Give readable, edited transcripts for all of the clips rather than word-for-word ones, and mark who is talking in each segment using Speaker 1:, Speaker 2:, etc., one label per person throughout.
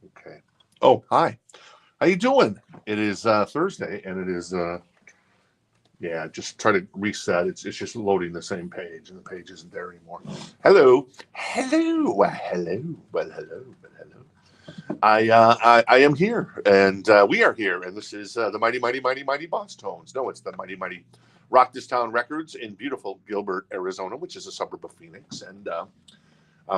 Speaker 1: Okay. Oh, hi. How you doing? It is Thursday, and it is yeah. Just try to reset. It's just loading the same page, and the page isn't there anymore. Hello, hello, hello, hello. I am here, and we are here, and this is the mighty Boss Tones. No, it's the mighty Rock This Town Records in beautiful Gilbert, Arizona, which is a suburb of Phoenix, and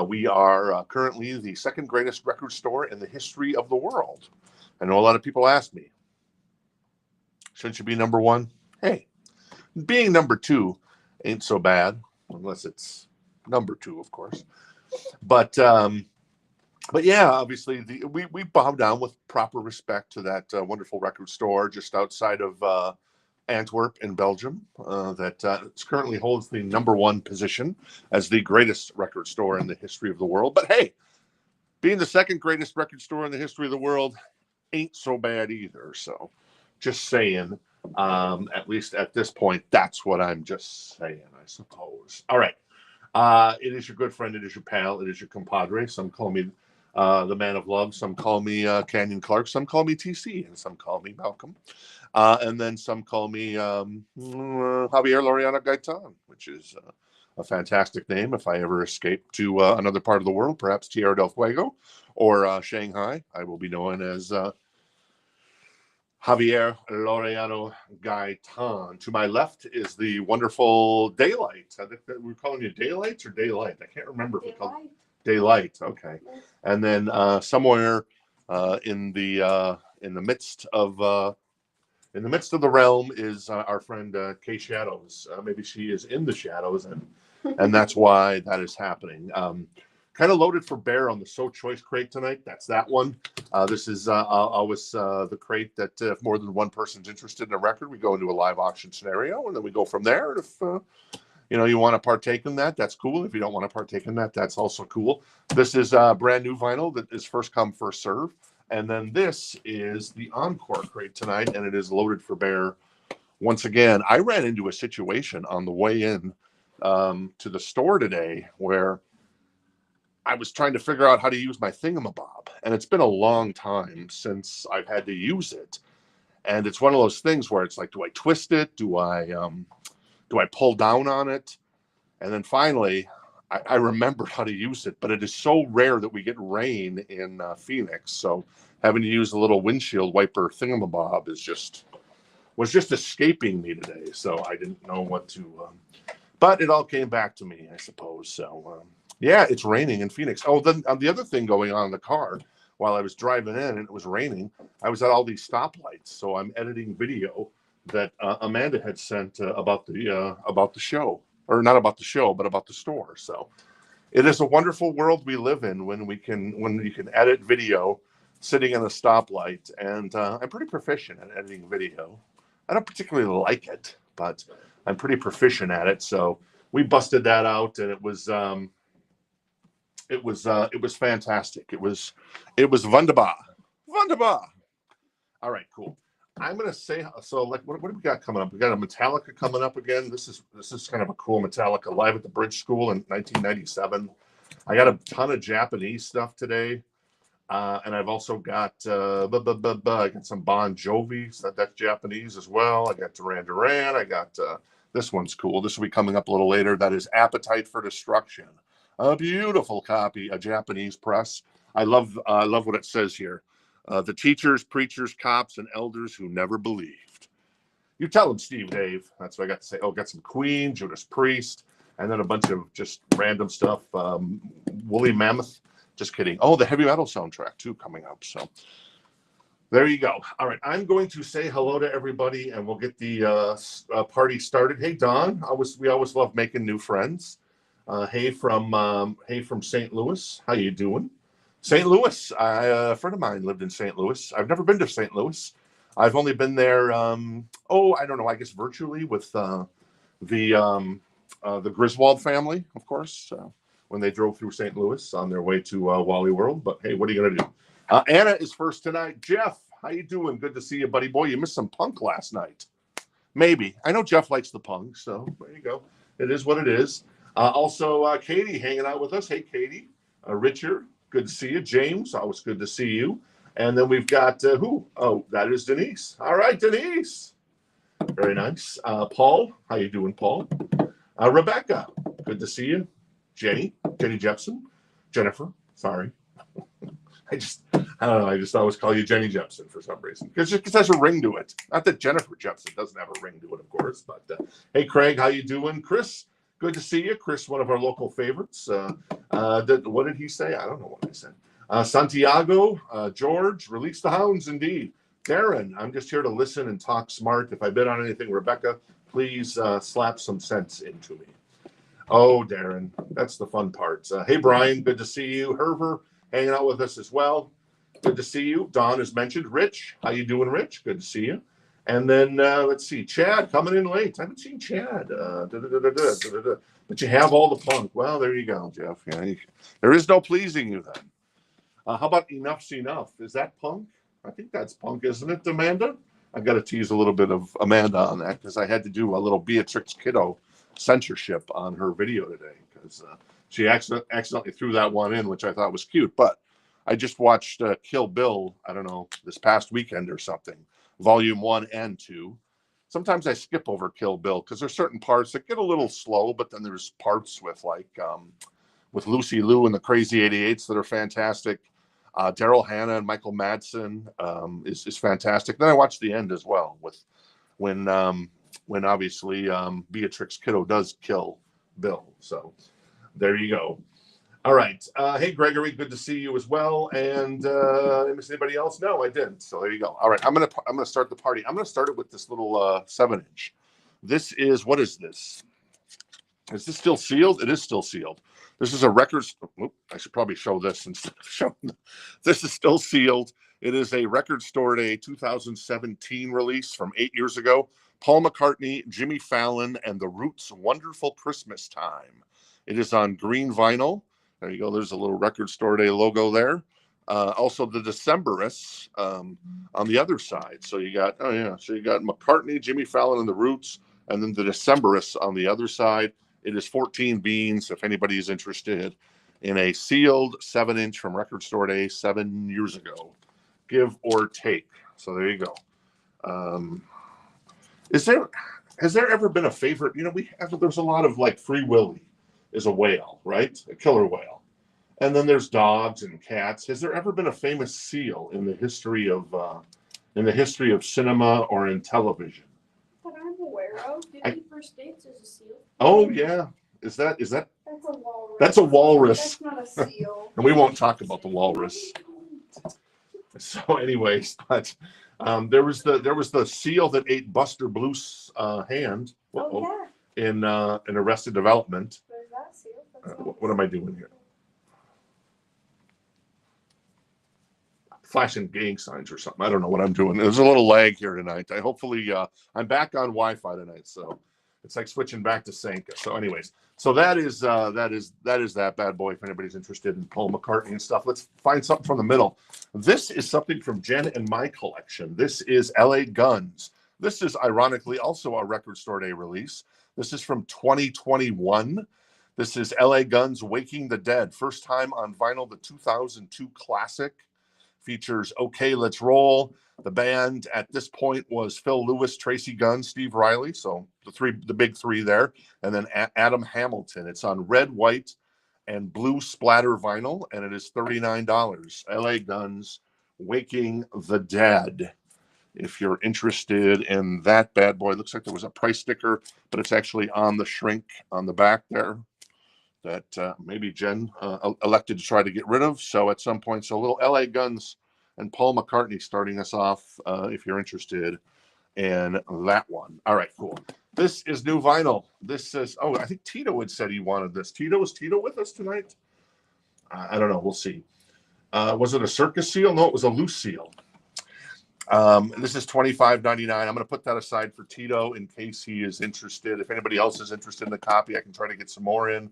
Speaker 1: we are currently the second greatest record store in the history of the world. I know a lot of people ask me, shouldn't you be number one? Hey, being number two ain't so bad, unless it's number two, of course. But yeah, obviously we bow down with proper respect to that wonderful record store just outside of Antwerp in Belgium that currently holds the number one position as the greatest record store in the history of the world. But hey, being the second greatest record store in the history of the world ain't so bad either. So just saying, at least at this point, that's what I'm just saying, I suppose. All right. It is your good friend. It is your pal. It is your compadre. Some call me the man of love. Some call me Canyon Clark. Some call me TC. And some call me Malcolm. And then some call me Javier Laureano Gaitan, which is a fantastic name. If I ever escape to another part of the world, perhaps Tierra del Fuego or Shanghai, I will be known as Javier Laureano Gaitan. To my left is the wonderful Daylight. I think that we're calling you Daylight or Daylight. I can't remember if we call it Daylight. Okay, and then somewhere in the midst of the realm is our friend Kay Shadows. Maybe she is in the shadows, and that's why that is happening. Kind of loaded for bear on the So Choice crate tonight. That's that one. This is always the crate that if more than one person's interested in a record, we go into a live auction scenario, and then we go from there. And if you want to partake in that, that's cool. If you don't want to partake in that, that's also cool. This is brand new vinyl that is first come, first serve. And then this is the Encore crate tonight, and it is loaded for bear. Once again, I ran into a situation on the way in to the store today where I was trying to figure out how to use my thingamabob, and it's been a long time since I've had to use it. And it's one of those things where it's like, do I twist it? Do I pull down on it? And then finally, I remembered how to use it, but it is so rare that we get rain in Phoenix. So having to use a little windshield wiper thingamabob was just escaping me today. So I didn't know what to, but it all came back to me, I suppose. So yeah, it's raining in Phoenix. Oh, then the other thing going on in the car while I was driving in and it was raining, I was at all these stoplights. So I'm editing video that Amanda had sent about the show. Or not about the show, but about the store. So it is a wonderful world we live in when you can edit video sitting in a stoplight. And I'm pretty proficient at editing video. I don't particularly like it, but I'm pretty proficient at it. So we busted that out, and it was fantastic. It was wunderbar. Wunderbar. All right, cool. I'm gonna say so. Like, what do we got coming up? We got a Metallica coming up again. This is kind of a cool Metallica live at the Bridge School in 1997. I got a ton of Japanese stuff today, and I've also got I got some Bon Jovi. So that's Japanese as well. I got Duran. I got this one's cool. This will be coming up a little later. That is Appetite for Destruction. A beautiful copy, a Japanese press. I love what it says here. The teachers, preachers, cops, and elders who never believed. You tell them, Steve Dave. That's what I got to say. Oh, got some Queen, Judas Priest, and then a bunch of just random stuff. Woolly Mammoth. Just kidding. Oh, the heavy metal soundtrack, too, coming up. So there you go. All right. I'm going to say hello to everybody, and we'll get the party started. Hey, Don. We always love making new friends. Hey from St. Louis. How you doing? St. Louis. A friend of mine lived in St. Louis. I've never been to St. Louis. I've only been there. I don't know. I guess virtually with the Griswold family, of course, when they drove through St. Louis on their way to Wally World. But hey, what are you gonna do? Anna is first tonight. Jeff, how you doing? Good to see you, buddy boy. You missed some punk last night. Maybe. I know Jeff likes the punk, so there you go. It is what it is. Also, Katie hanging out with us. Hey, Katie. Richard, Good to see you. James, always good to see you. And then we've got who? Oh, that is Denise. All right, Denise. Very nice. Paul, how you doing, Paul? Rebecca, good to see you. Jenny Jepson. Jennifer, sorry. I don't know. I just always call you Jenny Jepson for some reason. Because it has a ring to it. Not that Jennifer Jepson doesn't have a ring to it, of course. But hey, Craig, how you doing? Chris, good to see you. Chris, one of our local favorites. What did he say? I don't know what he said. Santiago, George, release the hounds indeed. Darren, I'm just here to listen and talk smart. If I bid on anything, Rebecca, please slap some sense into me. Oh, Darren, that's the fun part. Hey, Brian, good to see you. Herver, hanging out with us as well. Good to see you. Don has mentioned. Rich, how you doing, Rich? Good to see you. And then let's see, Chad coming in late. I haven't seen Chad. But you have all the punk. Well, there you go, Jeff. Yeah, there is no pleasing you then. How about Enough's Enough? Is that punk? I think that's punk, isn't it, Amanda? I've got to tease a little bit of Amanda on that because I had to do a little Beatrix Kiddo censorship on her video today because she accidentally threw that one in, which I thought was cute. But I just watched Kill Bill, I don't know, this past weekend or something, volume 1 and 2. Sometimes I skip over Kill Bill because there's certain parts that get a little slow, but then there's parts with with Lucy Liu and the Crazy 88s that are fantastic. Daryl Hannah and Michael Madsen is fantastic. Then I watched the end as well with when obviously Beatrix Kiddo does kill Bill. So there you go. All right. Hey, Gregory, good to see you as well. And did I miss anybody else? No, I didn't. So there you go. All right. I'm gonna start the party. I'm gonna start it with this little 7-inch. This is, what is this? Is this still sealed? It is still sealed. This is a record. I should probably show this instead of showing. This is still sealed. It is a Record Store Day 2017 release from 8 years ago. Paul McCartney, Jimmy Fallon, and the Roots' Wonderful Christmas Time. It is on green vinyl. There you go. There's a little Record Store Day logo there. Also, the Decemberists on the other side. So you got, so you got McCartney, Jimmy Fallon, and the Roots, and then the Decemberists on the other side. It is 14 beans, if anybody is interested, in a sealed 7-inch from Record Store Day 7 years ago, give or take. So there you go. Has there ever been a favorite? There's a lot of like Free Willy is a whale, right? A killer whale. And then there's dogs and cats. Has there ever been a famous seal in the history of cinema or in television?
Speaker 2: That I'm aware of. 50 First Dates is a seal.
Speaker 1: Oh yeah. Is that?
Speaker 2: That's a walrus.
Speaker 1: That's a walrus.
Speaker 2: That's not a seal.
Speaker 1: And we won't talk about the walrus. So anyways, but there was the seal that ate Buster Bluth's hand. In Arrested Development.
Speaker 2: There's that seal.
Speaker 1: What am I doing here? Flashing gang signs or something. I don't know what I'm doing. There's a little lag here tonight. Hopefully I'm back on Wi-Fi tonight, so it's like switching back to Sanka. So anyways, so that is that bad boy. If anybody's interested in Paul McCartney and stuff, let's find something from the middle. This is something from Jen and my collection. This is LA Guns. This is ironically also a Record Store Day release. This is from 2021. This is LA Guns Waking the Dead. First time on vinyl, the 2002 classic. Features Okay, Let's Roll. The band at this point was Phil Lewis, Tracy Gunn, Steve Riley. So the big three there. And then Adam Hamilton. It's on red, white, and blue splatter vinyl. And it is $39. LA Guns Waking the Dead. If you're interested in that bad boy, it looks like there was a price sticker, but it's actually on the shrink on the back there that maybe Jen elected to try to get rid of. So at some point, so a little LA Guns and Paul McCartney starting us off if you're interested in that one. All right, cool. This is new vinyl. This says, I think Tito had said he wanted this. Is Tito with us tonight? I don't know. We'll see. Was it a circus seal? No, it was a loose seal. This is $25.99. I'm going to put that aside for Tito in case he is interested. If anybody else is interested in the copy, I can try to get some more in.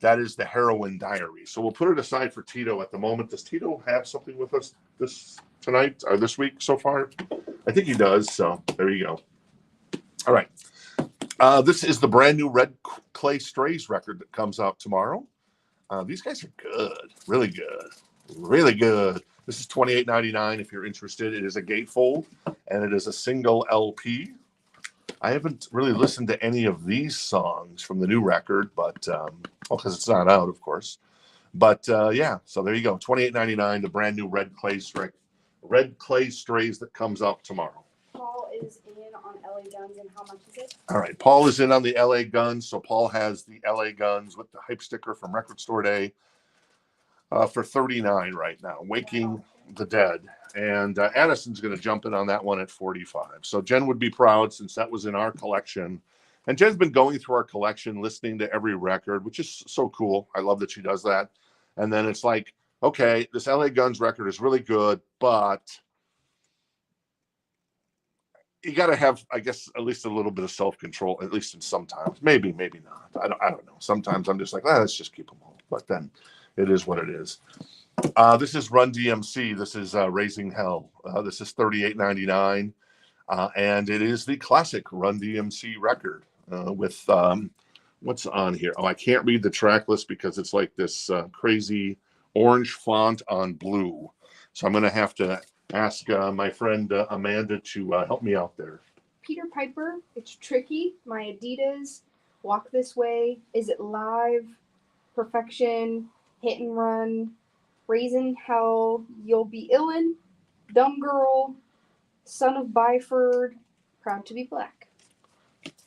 Speaker 1: That is the Heroin Diary. So we'll put it aside for Tito at the moment. Does Tito have something with us this week so far? I think he does. So there you go. All right. This is the brand new Red Clay Strays record that comes out tomorrow. These guys are good, really good, really good. This is $28.99 if you're interested. It is a gatefold, and it is a single LP. I haven't really listened to any of these songs from the new record, but because it's not out, of course. But yeah, so there you go, $28.99. The brand new Red Clay Strays that comes out tomorrow.
Speaker 2: Paul is in on LA Guns, and how much is it?
Speaker 1: All right, Paul is in on the LA Guns, so Paul has the LA Guns with the hype sticker from Record Store Day for $39 right now. Waking the Dead, and Addison's going to jump in on that one at $45. So Jen would be proud since that was in our collection, and Jen's been going through our collection, listening to every record, which is so cool. I love that she does that. And then it's like, okay, this LA Guns record is really good, but you got to have, I guess, at least a little bit of self-control, at least in sometimes. Maybe not. I don't know. Sometimes I'm just like, let's just keep them all. But then it is what it is. This is Run DMC. This is Raising Hell. This is $38.99. And it is the classic Run DMC record with what's on here. Oh, I can't read the track list because it's like this crazy orange font on blue. So I'm going to have to ask my friend Amanda to help me out there.
Speaker 2: Peter Piper, It's Tricky, My Adidas, Walk This Way, Is It Live, Perfection, Hit and Run, Raising Hell, You'll Be Illin', Dumb Girl, Son of Byford, Proud to Be Black.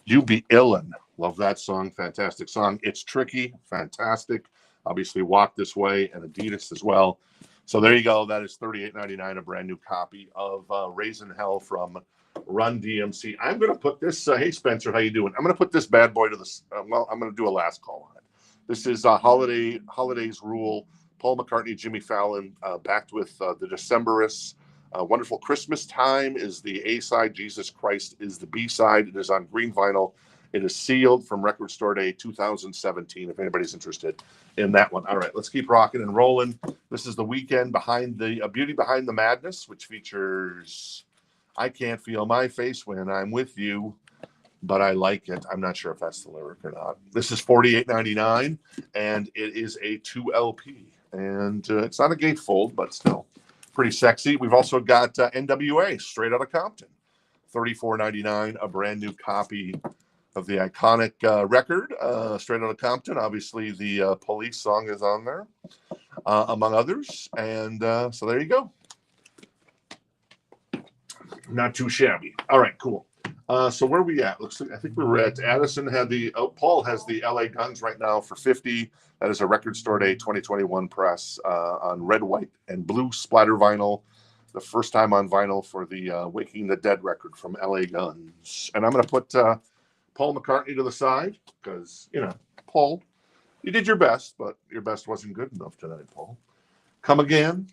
Speaker 1: You Be Illin'. Love that song. Fantastic song. It's Tricky. Fantastic. Obviously, Walk This Way and Adidas as well. So there you go. That is $38.99, a brand new copy of Raising Hell from Run DMC. I'm going to put this. Hey, Spencer, how you doing? I'm going to put this bad boy to this. I'm going to do a last call on it. This is Holidays Rule. Paul McCartney, Jimmy Fallon, backed with the Decemberists. Wonderful Christmas Time is the A-side. Jesus Christ is the B-side. It is on green vinyl. It is sealed from Record Store Day 2017, if anybody's interested in that one. All right, let's keep rocking and rolling. This is The Weeknd behind the Beauty Behind the Madness, which features I Can't Feel My Face When I'm With You, but I Like It. I'm not sure if that's the lyric or not. This is $48.99, and it is a 2 LP. And it's not a gatefold, but still pretty sexy. We've also got NWA, Straight Outta Compton. $34.99, a brand new copy of the iconic record, Straight Outta Compton. Obviously, the Police song is on there, among others. And so there you go. Not too shabby. All right, cool. So where are we at? Looks like I think we're at Addison had the Paul has the LA Guns right now for $50. That is a Record Store Day 2021 press on red, white, and blue splatter vinyl. The first time on vinyl for the Waking the Dead record from LA Guns. And I'm going to put Paul McCartney to the side because, Paul, you did your best, but your best wasn't good enough tonight, Paul. Come again.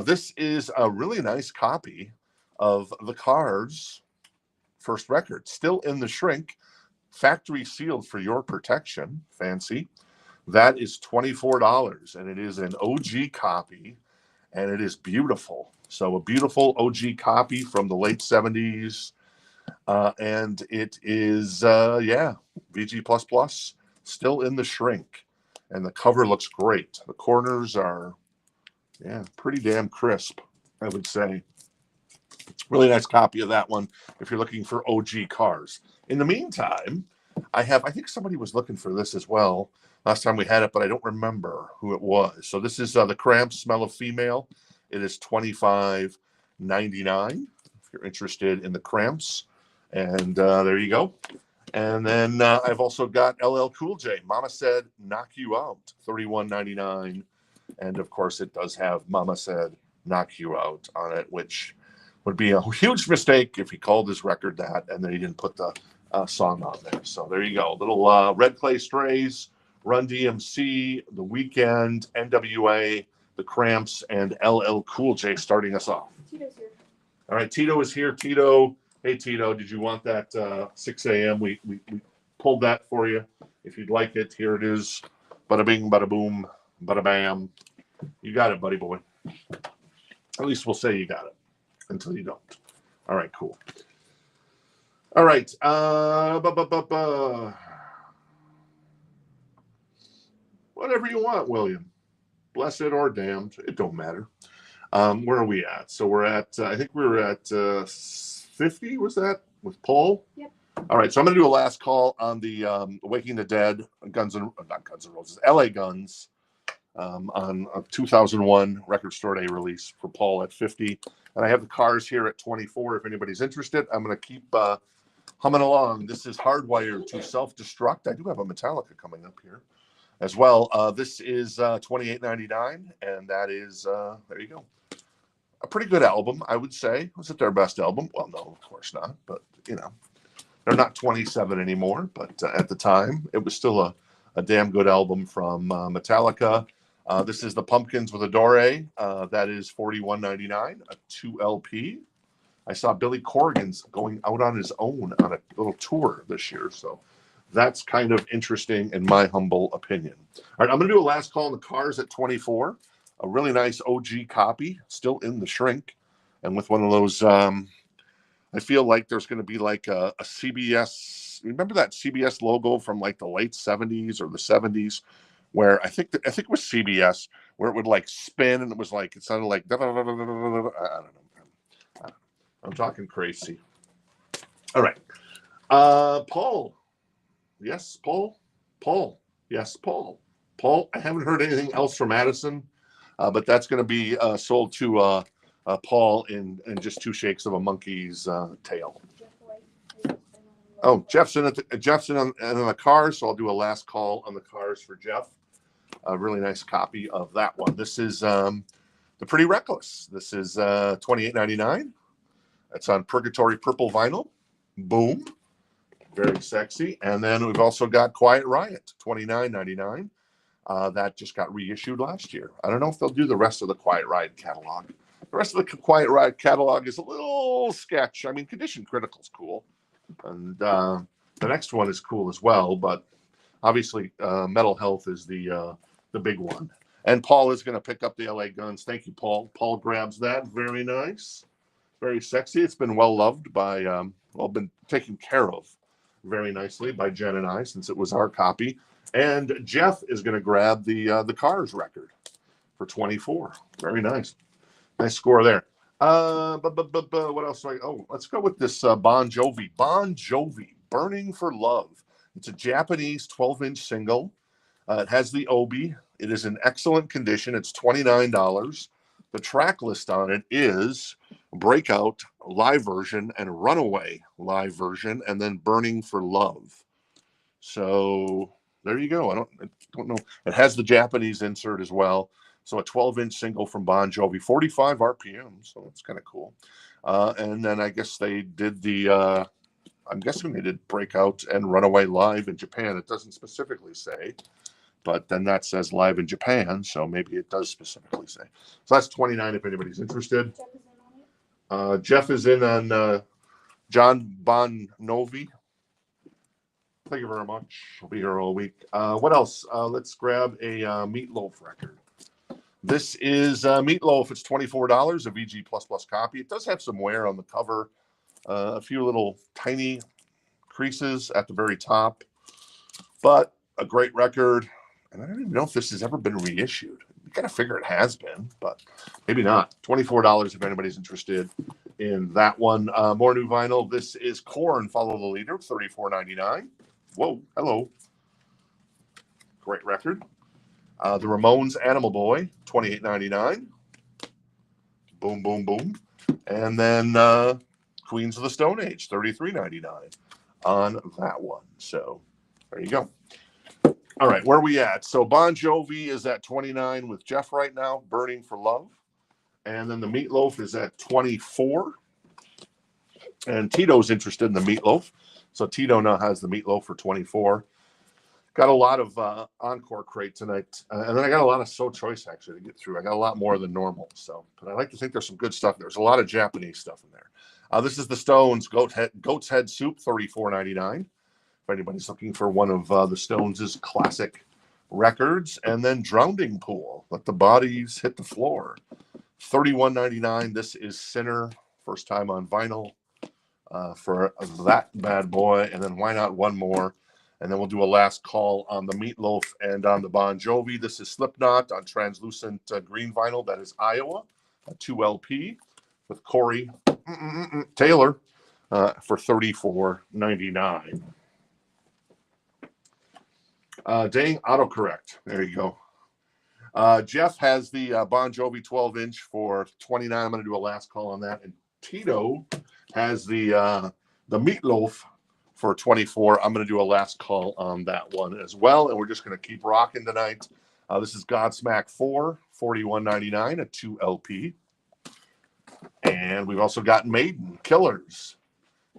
Speaker 1: This is a really nice copy of the Cars' first record, still in the shrink, factory sealed for your protection. Fancy. That is $24, and it is an OG copy, and it is beautiful. So a beautiful OG copy from the late 70s. And it is, VG++, still in the shrink. And the cover looks great. The corners are, pretty damn crisp, I would say. Really nice copy of that one if you're looking for OG Cars. In the meantime, I think somebody was looking for this as well last time we had it, but I don't remember who it was. So this is the Cramps, Smell of Female. It is $25.99 if you're interested in the Cramps. And there you go. And then I've also got LL Cool J. Mama Said Knock You Out, $31.99. And of course, it does have Mama Said Knock You Out on it, which would be a huge mistake if he called his record that and then he didn't put the song on there. So there you go. Little Red Clay Strays, Run DMC, The Weeknd, NWA, The Cramps, and LL Cool J starting us off.
Speaker 2: Tito's here.
Speaker 1: All right, Tito is here. Tito, hey Tito, did you want that 6 a.m.? We pulled that for you. If you'd like it, here it is. Bada bing, bada boom, bada bam. You got it, buddy boy. At least we'll say you got it until you don't. All right, cool. All right. Whatever you want, William. Blessed or damned. It don't matter. Where are we at? So we're at, I think we were at 50, was that? With Paul?
Speaker 2: Yep.
Speaker 1: All right, so I'm going to do a last call on the Waking the Dead, not Guns N' Roses, LA Guns, on a 2001 Record Store Day release for Paul at 50. And I have the cars here at 24 if anybody's interested. I'm going to keep humming along. This is Hardwired to Self-Destruct. I do have a Metallica coming up here as well. This is $28.99, and that is, there you go. A pretty good album, I would say. Was it their best album? Well, no, of course not. But, you know, they're not 27 anymore. But at the time, it was still a damn good album from Metallica. This is the Pumpkins with Adore. That is $41.99, a 2 LP. I saw Billy Corgan's going out on his own on a little tour this year. So that's kind of interesting in my humble opinion. All right, I'm going to do a last call on the cars at 24. A really nice OG copy, still in the shrink. And with one of those, I feel like there's going to be like a CBS. Remember that CBS logo from like the late 70s or the 70s? Where I think it was CBS, where it would like spin and it was like, it sounded like, I don't know. I'm talking crazy. All right. Paul. Yes, Paul. Paul. Yes, Paul. Paul, I haven't heard anything else from Madison, but that's going to be sold to Paul in just 2 shakes of a monkey's tail. Oh, Jeff's in the car, so I'll do a last call on the cars for Jeff. A really nice copy of that one. This is the Pretty Reckless. This is $28.99. It's on Purgatory Purple vinyl. Boom. Very sexy. And then we've also got Quiet Riot, $29.99. That just got reissued last year. I don't know if they'll do the rest of the Quiet Riot catalog. The rest of the Quiet Riot catalog is a little sketch. I mean, Condition Critical's cool. And the next one is cool as well, but obviously Metal Health is the big one. And Paul is going to pick up the LA Guns. Thank you, Paul. Paul grabs that. Very nice. Very sexy. It's been well loved by, been taken care of very nicely by Jen and I, since it was our copy. And Jeff is going to grab the Cars record for 24. Very nice. Nice score there. What else? Let's go with this Bon Jovi. Bon Jovi, Burning for Love. It's a Japanese 12-inch single. It has the Obi. It is in excellent condition. It's $29. The track list on it is Breakout live version and Runaway live version, and then Burning for Love. So there you go. I don't know. It has the Japanese insert as well. So a 12-inch single from Bon Jovi, 45 RPM. So that's kind of cool. And then I guess they did I'm guessing they did Breakout and Runaway live in Japan. It doesn't specifically say, but then that says live in Japan. So maybe it does specifically say. So that's 29 if anybody's interested. Jeff is in on John Bon Novi. Thank you very much. I'll be here all week. What else? Let's grab a Meatloaf record. This is Meatloaf. It's $24, a VG++ copy. It does have some wear on the cover. A few little tiny creases at the very top. But a great record. And I don't even know if this has ever been reissued. You got to figure it has been, but maybe not. $24 if anybody's interested in that one. More new vinyl. This is Korn, Follow the Leader, $34.99. Whoa, hello. Great record. The Ramones, Animal Boy, $28.99. Boom, boom, boom. And then Queens of the Stone Age, $33.99 on that one. So there you go. All right, where are we at? So Bon Jovi is at 29 with Jeff right now, Burning for Love. And then the Meatloaf is at 24. And Tito's interested in the Meatloaf. So Tito now has the Meatloaf for 24. Got a lot of Encore crate tonight. And then I got a lot of So Choice actually to get through. I got a lot more than normal. But I like to think there's some good stuff. There's a lot of Japanese stuff in there. This is the Stones Goat's Head Soup, $34.99. If anybody's looking for one of the Stones' classic records. And then Drowning Pool, Let the Bodies Hit the Floor, $31.99. This is Sinner, first time on vinyl for that bad boy. And then why not one more? And then we'll do a last call on the Meatloaf and on the Bon Jovi. This is Slipknot on translucent green vinyl. That is Iowa, a 2LP with Corey Taylor for $34.99. Dang, autocorrect. There you go. Jeff has the Bon Jovi 12-inch for $29. I'm going to do a last call on that. And Tito has the Meatloaf for $24. I'm going to do a last call on that one as well. And we're just going to keep rocking tonight. This is Godsmack 4, $41.99, a 2LP. And we've also got Maiden Killers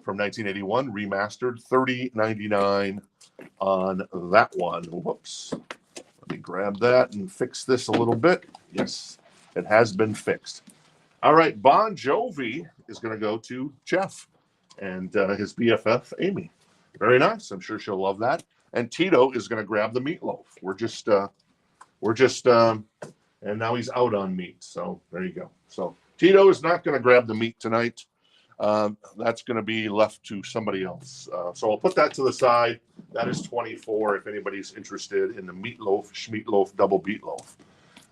Speaker 1: from 1981, remastered, $30.99 on that one. Whoops. Let me grab that and fix this a little bit. Yes, it has been fixed. All right, Bon Jovi is going to go to Jeff and his BFF, Amy. Very nice. I'm sure she'll love that. And Tito is going to grab the Meatloaf. And now he's out on meat. So there you go. So Tito is not going to grab the meat tonight. That's going to be left to somebody else. So I'll put that to the side. That is $24 if anybody's interested in the Meatloaf, Schmeatloaf, Double Beatloaf.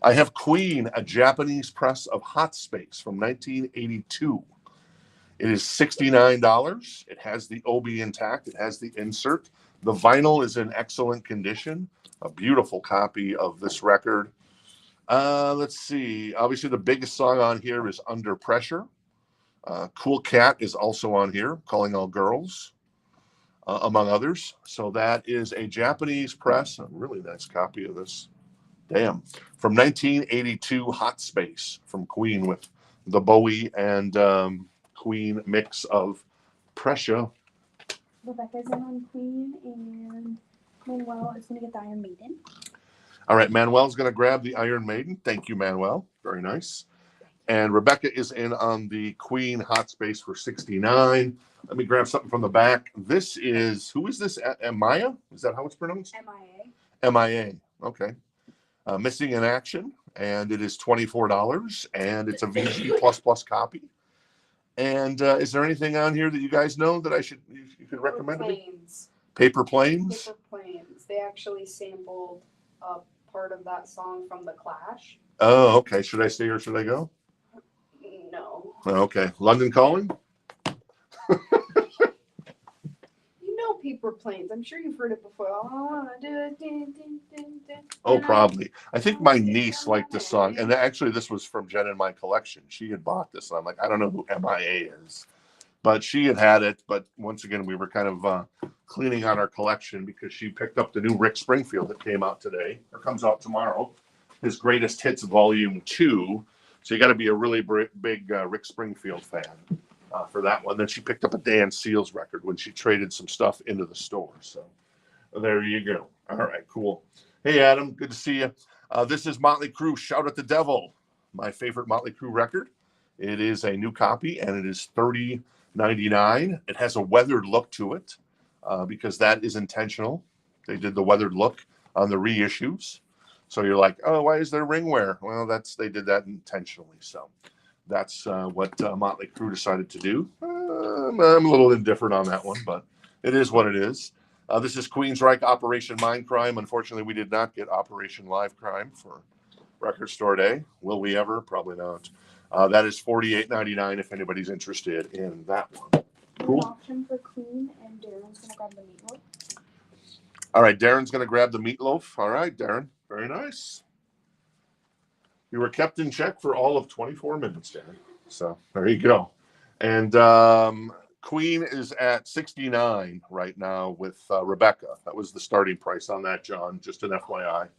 Speaker 1: I have Queen, a Japanese press of Hot Space from 1982. It is $69. It has the OB intact. It has the insert. The vinyl is in excellent condition. A beautiful copy of this record. Let's see. Obviously, the biggest song on here is Under Pressure. Cool Cat is also on here, Calling All Girls, among others. So that is a Japanese press. A really nice copy of this. Damn. From 1982, Hot Space from Queen with the Bowie and Queen mix of Pressure.
Speaker 3: Rebecca's in on Queen, and Manuel is going to get the Iron Maiden.
Speaker 1: All right, Manuel's going to grab the Iron Maiden. Thank you, Manuel. Very nice. And Rebecca is in on the Queen Hot Space for $69. Let me grab something from the back. This is, who is this? Maya? Is that how it's pronounced?
Speaker 3: MIA.
Speaker 1: MIA. Okay. Missing in Action. And it is $24. And it's a VG++ copy. And is there anything on here that you guys know that you could recommend to me? Paper Planes?
Speaker 2: Paper Planes. They actually sampled a part of that song from The Clash.
Speaker 1: Oh, okay. Should I stay or should I go?
Speaker 2: No.
Speaker 1: Okay. London Calling?
Speaker 2: You know Paper Planes. I'm sure you've heard it before.
Speaker 1: Oh, probably. I think my niece liked the song. And actually, this was from Jen in my collection. She had bought this. And I'm like, I don't know who MIA is. But she had it. But once again, we were kind of cleaning out our collection because she picked up the new Rick Springfield that came out today, or comes out tomorrow. His Greatest Hits Volume 2. So you got to be a really big Rick Springfield fan for that one. Then she picked up a Dan Seals record when she traded some stuff into the store. So there you go. All right, cool. Hey, Adam, good to see you. This is Motley Crue, Shout at the Devil, my favorite Motley Crue record. It is a new copy, and it is $30.99. It has a weathered look to it because that is intentional. They did the weathered look on the reissues. So you're like, oh, why is there ring wear? Well, they did that intentionally. So that's what Motley Crue decided to do. I'm a little indifferent on that one, but it is what it is. This is Queensryche, Operation Mindcrime. Unfortunately, we did not get Operation Live Crime for Record Store Day. Will we ever? Probably not. That is $48.99 if anybody's interested in that one. Cool.
Speaker 3: An option for Queen, and Darren's going to grab the Meatloaf.
Speaker 1: All right, Darren's going to grab the Meatloaf. All right, Darren. Very nice. You were kept in check for all of 24 minutes, Darren. So there you go. And Queen is at $69 right now with Rebecca. That was the starting price on that, John, just an FYI.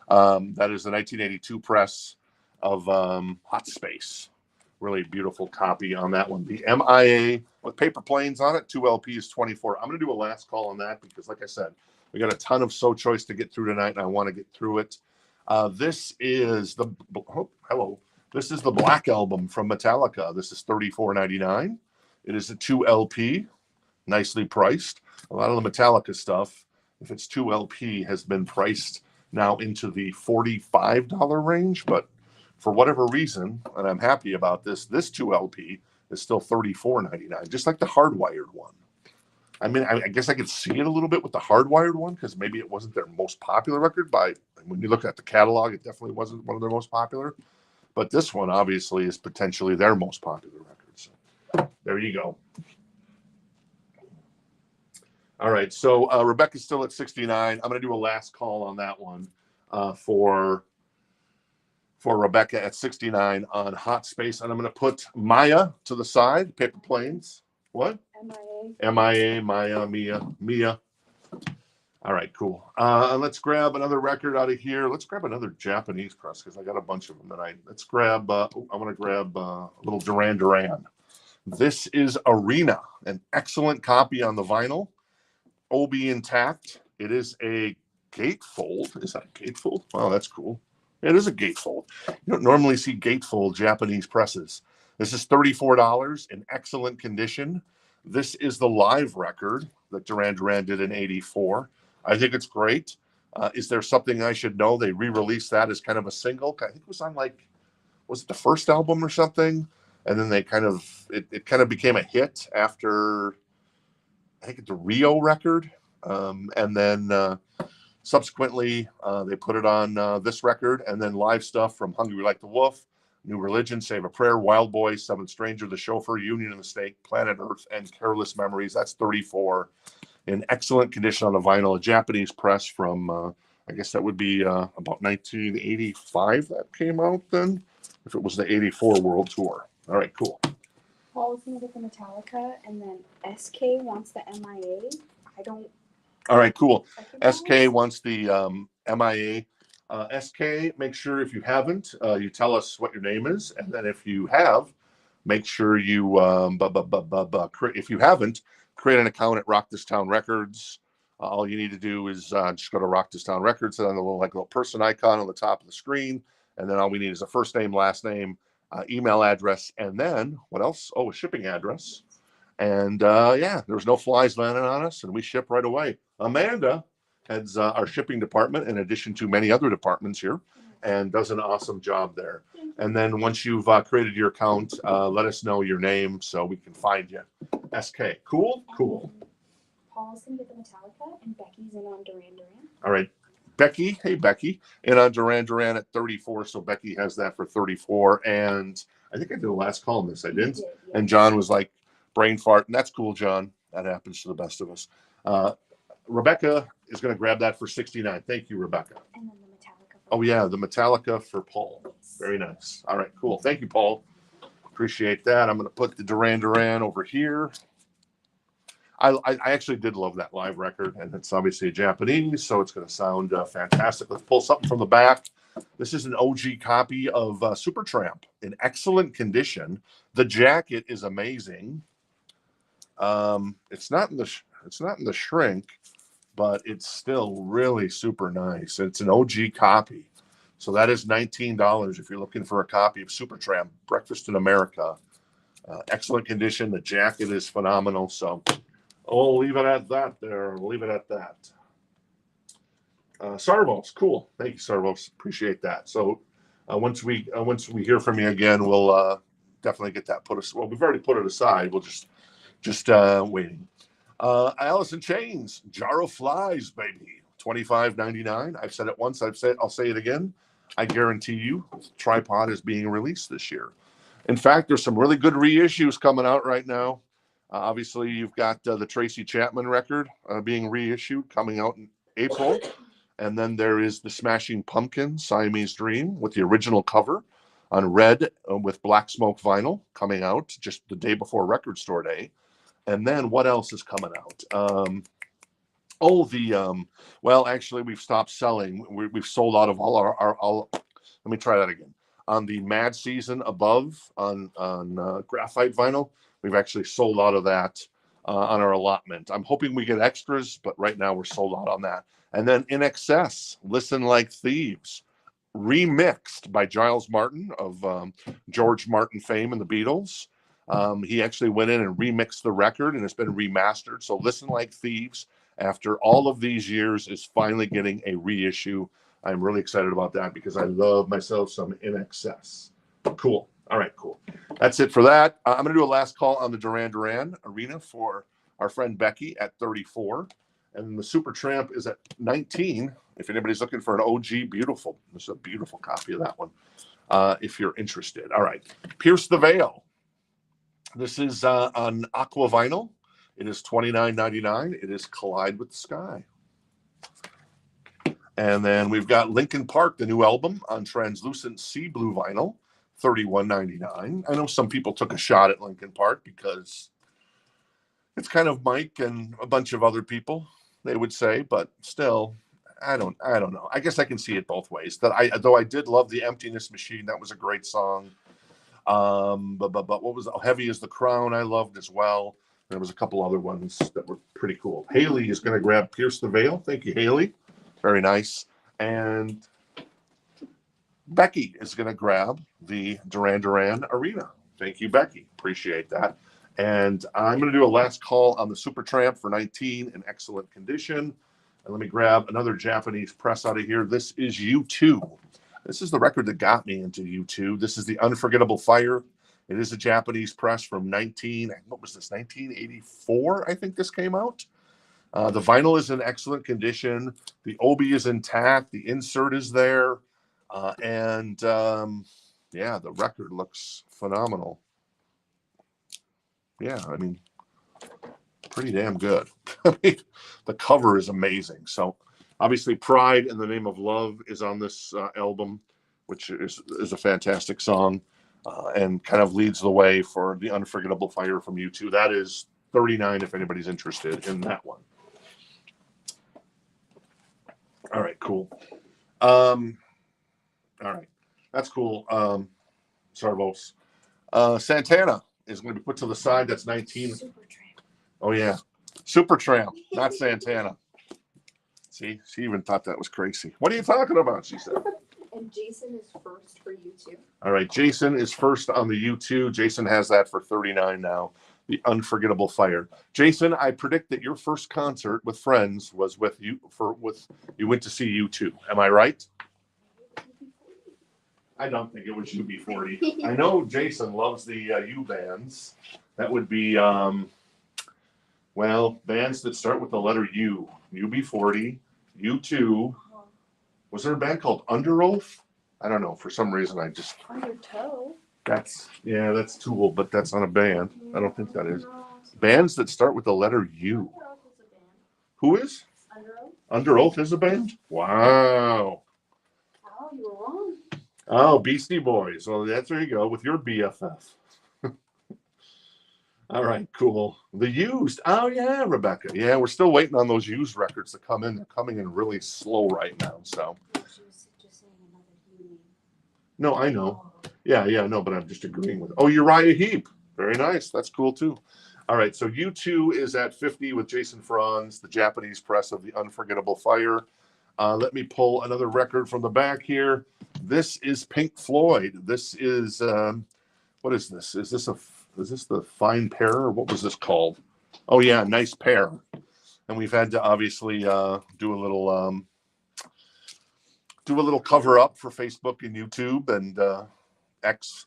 Speaker 1: That is the 1982 press of Hot Space. Really beautiful copy on that one. The MIA with Paper Planes on it, 2LP is $24. I'm going to do a last call on that because, like I said, we got a ton of So Choice to get through tonight, and I want to get through it. This is the This is the Black Album from Metallica. This is $34.99. It is a 2LP, nicely priced. A lot of the Metallica stuff, if it's 2LP, has been priced now into the $45 range. But for whatever reason, and I'm happy about this 2LP is still $34.99, just like the hardwired one. I mean, I guess I could see it a little bit with the hardwired one because maybe it wasn't their most popular record. When you look at the catalog, it definitely wasn't one of their most popular. But this one obviously is potentially their most popular record. So there you go. All right, so Rebecca's still at 69. I'm going to do a last call on that one for Rebecca at 69 on Hot Space, and I'm going to put Maya to the side. Paper Planes. What? MIA, Maya, Mia. All right, cool. Let's grab another record out of here. Let's grab another Japanese press because I got a bunch of them tonight. Let's grab. I want to grab a little Duran. This is Arena, an excellent copy on the vinyl. OB intact. It is a gatefold. Is that a gatefold? Wow, that's cool. It is a gatefold. You don't normally see gatefold Japanese presses. This is $34 in excellent condition. This is the live record that Duran did in '84. I think it's great. Is there something I should know? They re-released that as kind of a single. I think it was on was it the first album or something? And then they it kind of became a hit after, I think it's a Rio record. And then subsequently, they put it on this record, and then live stuff from Hungry Like the Wolf, New Religion, Save a Prayer, Wild Boy, Seventh Stranger, The Chauffeur, Union and the Snake, Planet Earth, and Careless Memories. That's 34 in excellent condition on the vinyl, a Japanese press from, I guess that would be about 1985 that came out then, if it was the 84 World Tour. All right, cool.
Speaker 3: Paul's gonna get the Metallica, and then SK wants the MIA.
Speaker 1: All right, cool. SK wants the MIA. SK, make sure if you haven't, you tell us what your name is, and then if you have, make sure you if you haven't, create an account at Rock This Town Records. All you need to do is just go to Rock This Town Records, and on the little person icon on the top of the screen, and then all we need is a first name, last name, email address, and then what else? Oh, a shipping address. And yeah, there's no flies landing on us, and we ship right away. Amanda heads our shipping department in addition to many other departments here, and does an awesome job there. And then once you've created your account, let us know your name so we can find you. SK, cool.
Speaker 3: Paul's gonna get the Metallica, and Becky's in on Duran.
Speaker 1: All right, Becky. Hey, Becky, in on Duran at 34. So Becky has that for 34. And I think I did the last call on this. I didn't. Yeah. And John was like, brain fart, and that's cool, John. That happens to the best of us. Rebecca is going to grab that for 69. Thank you, Rebecca. And then the Metallica. Oh yeah, the Metallica for Paul. Yes. Very nice. All right, cool. Thank you, Paul. Appreciate that. I'm going to put the Duran over here. I actually did love that live record, and it's obviously Japanese, so it's going to sound fantastic. Let's pull something from the back. This is an OG copy of Supertramp in excellent condition. The jacket is amazing. It's not in the shrink, but it's still really super nice. It's an OG copy, so that is $19 if you're looking for a copy of Supertramp Breakfast in America. Excellent condition. The jacket is phenomenal. So I'll leave it at that. Sarvos, cool. Thank you, Sarvos. Appreciate that. So once we hear from you again, we'll definitely get that well, we've already put it aside. We'll just waiting. Alice in Chains, Jar of Flies, baby. $25.99. I've said it once. I'll say it again. I guarantee you, Tripod is being released this year. In fact, there's some really good reissues coming out right now. Obviously, you've got the Tracy Chapman record being reissued, coming out in April. And then there is the Smashing Pumpkins, Siamese Dream, with the original cover on red with black smoke vinyl, coming out just the day before Record Store Day. And then what else is coming out? Well, actually, we've stopped selling. We've sold out of all our let me try that again. On the Mad Season Above on graphite vinyl, we've actually sold out of that on our allotment. I'm hoping we get extras, but right now we're sold out on that. And then In Excess, Listen Like Thieves, remixed by Giles Martin of George Martin fame and the Beatles. He actually went in and remixed the record, and it's been remastered. So Listen Like Thieves, after all of these years, is finally getting a reissue. I'm really excited about that because I love myself some In Excess. Cool. All right, cool. That's it for that. I'm going to do a last call on the Duran Arena for our friend Becky at 34. And the Supertramp is at 19. If anybody's looking for an OG, beautiful. This is a beautiful copy of that one. If you're interested. All right. Pierce the Veil. This is on aqua vinyl. It is $29.99. It is Collide with the Sky. And then we've got Linkin Park, the new album, on translucent sea blue vinyl, $31.99. I know some people took a shot at Linkin Park because it's kind of Mike and a bunch of other people, they would say, but still, I don't know. I guess I can see it both ways. Though I did love the Emptiness Machine. That was a great song. But what was Heavy as the Crown? I loved as well. There was a couple other ones that were pretty cool. Haley is going to grab Pierce the Veil. Thank you, Haley. Very nice. And Becky is going to grab the Duran Duran Arena. Thank you, Becky. Appreciate that. And I'm going to do a last call on the Supertramp for 19 in excellent condition. And let me grab another Japanese press out of here. This is U2. This is the record that got me into U2. This is the Unforgettable Fire. It is a Japanese press from 1984, I think this came out. The vinyl is in excellent condition. The obi is intact. The insert is there. Yeah, the record looks phenomenal. Yeah, I mean, pretty damn good. I mean, the cover is amazing. So obviously Pride in the Name of Love is on this album, which is a fantastic song and kind of leads the way for the Unforgettable Fire from U2. That is $39 if anybody's interested in that one. All right, cool. All right, that's cool. Sarvos. Santana is going to be put to the side. That's 19.
Speaker 2: Supertramp.
Speaker 1: Oh, yeah. Supertramp, not Santana. See, she even thought that was crazy. What are you talking about? She said.
Speaker 2: And Jason is first for U2.
Speaker 1: All right, Jason is first on the U2. Jason has that for $39 now. The Unforgettable Fire. Jason, I predict that your first concert with friends was you went to see U2. Am I right? I don't think it was UB40. I know Jason loves the U bands. That would be bands that start with the letter U. UB40, U2. Was there a band called Under Oath? I don't know. For some reason, I just
Speaker 2: Undertow.
Speaker 1: that's Tool, but that's not a band. I don't think that is. Bands that start with the letter U. Who is?
Speaker 2: Under Oath.
Speaker 1: Under Oath is a band? Wow.
Speaker 2: Oh, you were wrong.
Speaker 1: Oh, Beastie Boys. Well, there you go with your BFF. All right, cool. The Used. Oh, yeah, Rebecca. Yeah, we're still waiting on those Used records to come in. They're coming in really slow right now. So.
Speaker 2: She was just saying another U.
Speaker 1: No, I know. Yeah, no, but I'm just agreeing with it. Oh, Uriah Heep. Very nice. That's cool, too. All right, so U2 is at 50 with Jason Franz, the Japanese press of the Unforgettable Fire. Let me pull another record from the back here. This is Pink Floyd. This is, what is this? Is this the Fine Pair, or what was this called? Oh, yeah, Nice Pair. And we've had to obviously do a little cover up for Facebook and YouTube and X.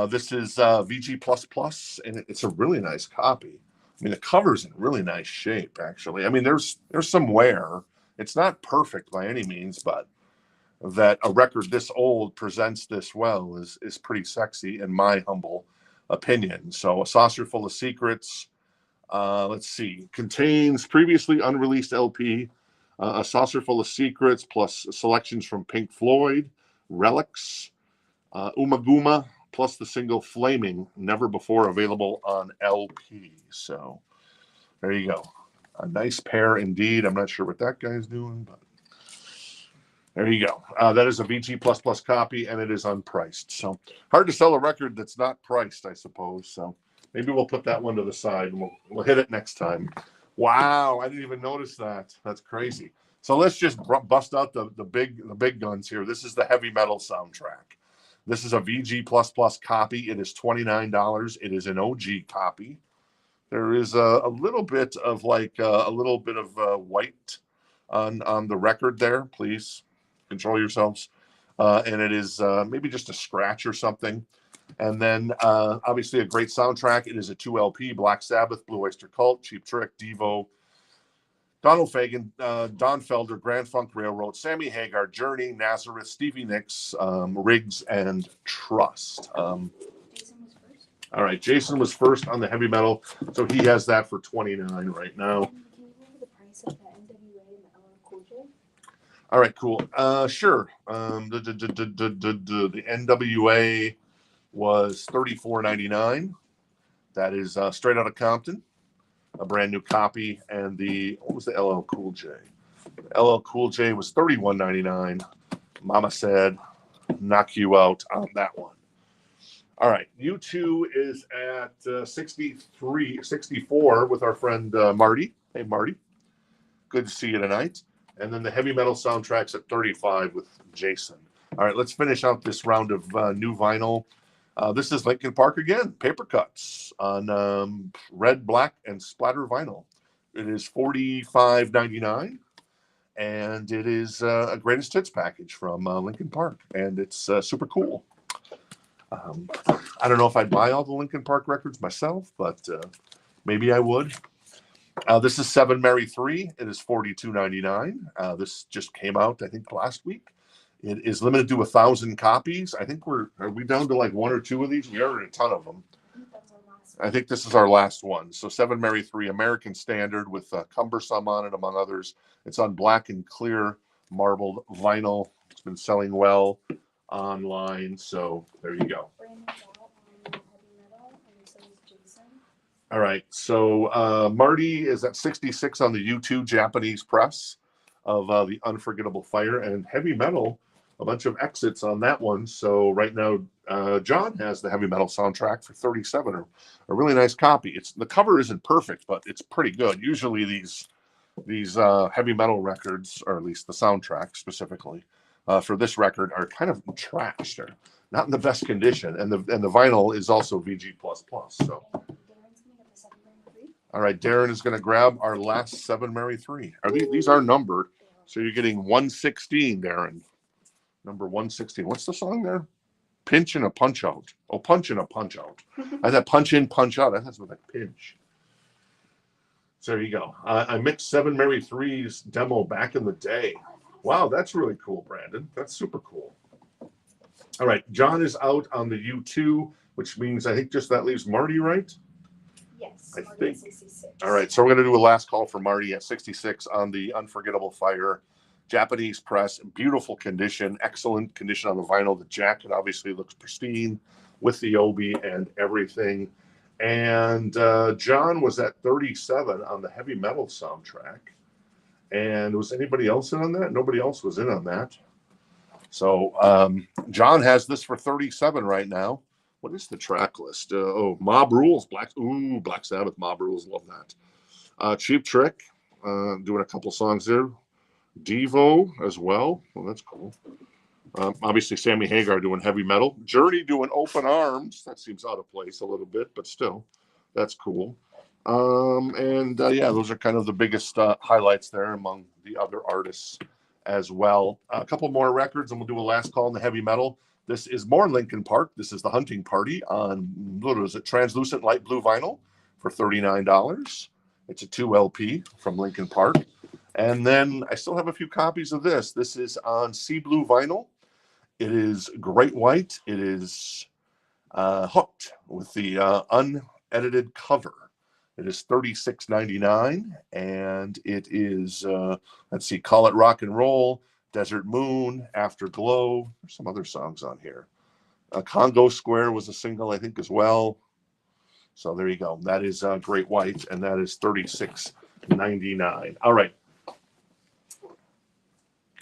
Speaker 1: This is VG++, and it's a really nice copy. I mean, the cover's in really nice shape, actually. I mean, there's some wear. It's not perfect by any means, but that a record this old presents this well is pretty sexy in my humble opinion. So, A Saucer Full of Secrets. Let's see. Contains previously unreleased LP, A Saucer Full of Secrets, plus selections from Pink Floyd, Relics, Umaguma, plus the single Flaming, never before available on LP. So there you go. A nice pair indeed. I'm not sure what that guy's doing, but there you go. That is a VG++ copy, and it is unpriced. So hard to sell a record that's not priced, I suppose. So maybe we'll put that one to the side, and we'll hit it next time. Wow, I didn't even notice that. That's crazy. So let's just bust out the big guns here. This is the heavy metal soundtrack. This is a VG++ copy. It is $29. It is an OG copy. There is a little bit of white on the record there. Please control yourselves. And it is maybe just a scratch or something. And then obviously a great soundtrack. It is a 2 LP: Black Sabbath, Blue Oyster Cult, Cheap Trick, Devo, Donald Fagen, Don Felder, Grand Funk Railroad, Sammy Hagar, Journey, Nazareth, Stevie Nicks, Riggs, and Trust.
Speaker 3: Jason was first.
Speaker 1: All right, Jason was first on the heavy metal, so he has that for $29 right now.
Speaker 3: Can you go over the price of the NWA and the LL Cool J?
Speaker 1: All right, cool. Sure. The NWA was $34.99. That is straight out of Compton, a brand new copy. And what was the LL Cool J? LL Cool J was $31.99. Mama said, knock you out on that one. All right, U2 is at 64 with our friend Marty. Hey, Marty. Good to see you tonight. And then the heavy metal soundtrack's at 35 with Jason. All right, let's finish out this round of new vinyl. This is Linkin Park again, paper cuts on red, black, and splatter vinyl. It is $45.99, and it is a greatest hits package from Linkin Park, and it's super cool. I don't know if I'd buy all the Linkin Park records myself, but maybe I would. This is 7 Mary 3. It is $42.99. This just came out, I think, last week. It is limited to 1,000 copies. I think are we down to like one or two of these? We ordered a ton of them. I think this is our last one. So 7 Mary 3, American Standard with Cumbersome on it, among others. It's on black and clear marbled vinyl. It's been selling well online. So there you go. All right. So Marty is at 66 on the U2 Japanese press of the Unforgettable Fire, and heavy metal, a bunch of exits on that one. So right now, John has the heavy metal soundtrack for 37, or a really nice copy. The cover isn't perfect, but it's pretty good. Usually these heavy metal records, or at least the soundtrack specifically, for this record are kind of trashed. They're not in the best condition, and the vinyl is also VG++. So. All right, Darren is going to grab our last 7 Mary 3. These are numbered, so you're getting 116, Darren. Number 116. What's the song there? Pinch and a Punch Out. Oh, Punch and a Punch Out. I thought Punch in, Punch Out. That's with a pinch. So there you go. I mixed 7 Mary 3's demo back in the day. Wow, that's really cool, Brandon. That's super cool. All right, John is out on the U2, which means I think just that leaves Marty, right?
Speaker 2: Yes,
Speaker 1: I
Speaker 2: Marty
Speaker 1: think.
Speaker 2: at 66.
Speaker 1: All right, so we're going to do a last call for Marty at 66 on the Unforgettable Fire, Japanese press, beautiful condition, excellent condition on the vinyl. The jacket obviously looks pristine with the obi and everything. And John was at 37 on the heavy metal soundtrack. And was anybody else in on that? Nobody else was in on that. So John has this for 37 right now. What is the track list? Mob Rules, Black Sabbath, Mob Rules, love that. Cheap Trick, doing a couple songs there. Devo as well. Well, that's cool. Obviously, Sammy Hagar doing heavy metal. Journey doing Open Arms. That seems out of place a little bit, but still, that's cool. Yeah, those are kind of the biggest highlights there among the other artists as well. A couple more records, and we'll do a last call in the heavy metal. This is more Linkin Park. This is the Hunting Party on, what is it, translucent light blue vinyl for $39. It's a 2 LP from Linkin Park. And then I still have a few copies of this. This is on sea blue vinyl. It is great white. It is hooked with the unedited cover. It is $36.99, and it is, let's see, Call It Rock and Roll, Desert Moon, Afterglow. There's some other songs on here. Congo Square was a single, I think, as well. So there you go. That is Great White, and that is $36.99. All right.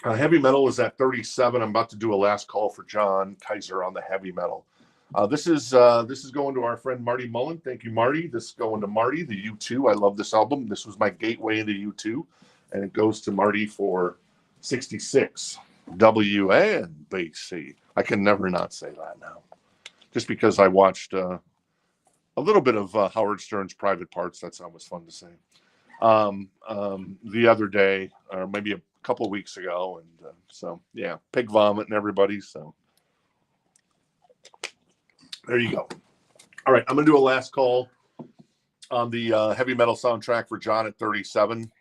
Speaker 1: Heavy metal is at 37. I'm about to do a last call for John Kaiser on the heavy metal. This is going to our friend Marty Mullen. Thank you, Marty. This is going to Marty, the U2. I love this album. This was my gateway into U2, and it goes to Marty for 66. WNBC. I can never not say that now, just because I watched a little bit of Howard Stern's Private Parts. That sound was fun to say. The other day, or maybe a couple weeks ago, and so yeah, pig vomit and everybody. So There you go. All right, I'm going to do a last call on the heavy metal soundtrack for John at 37.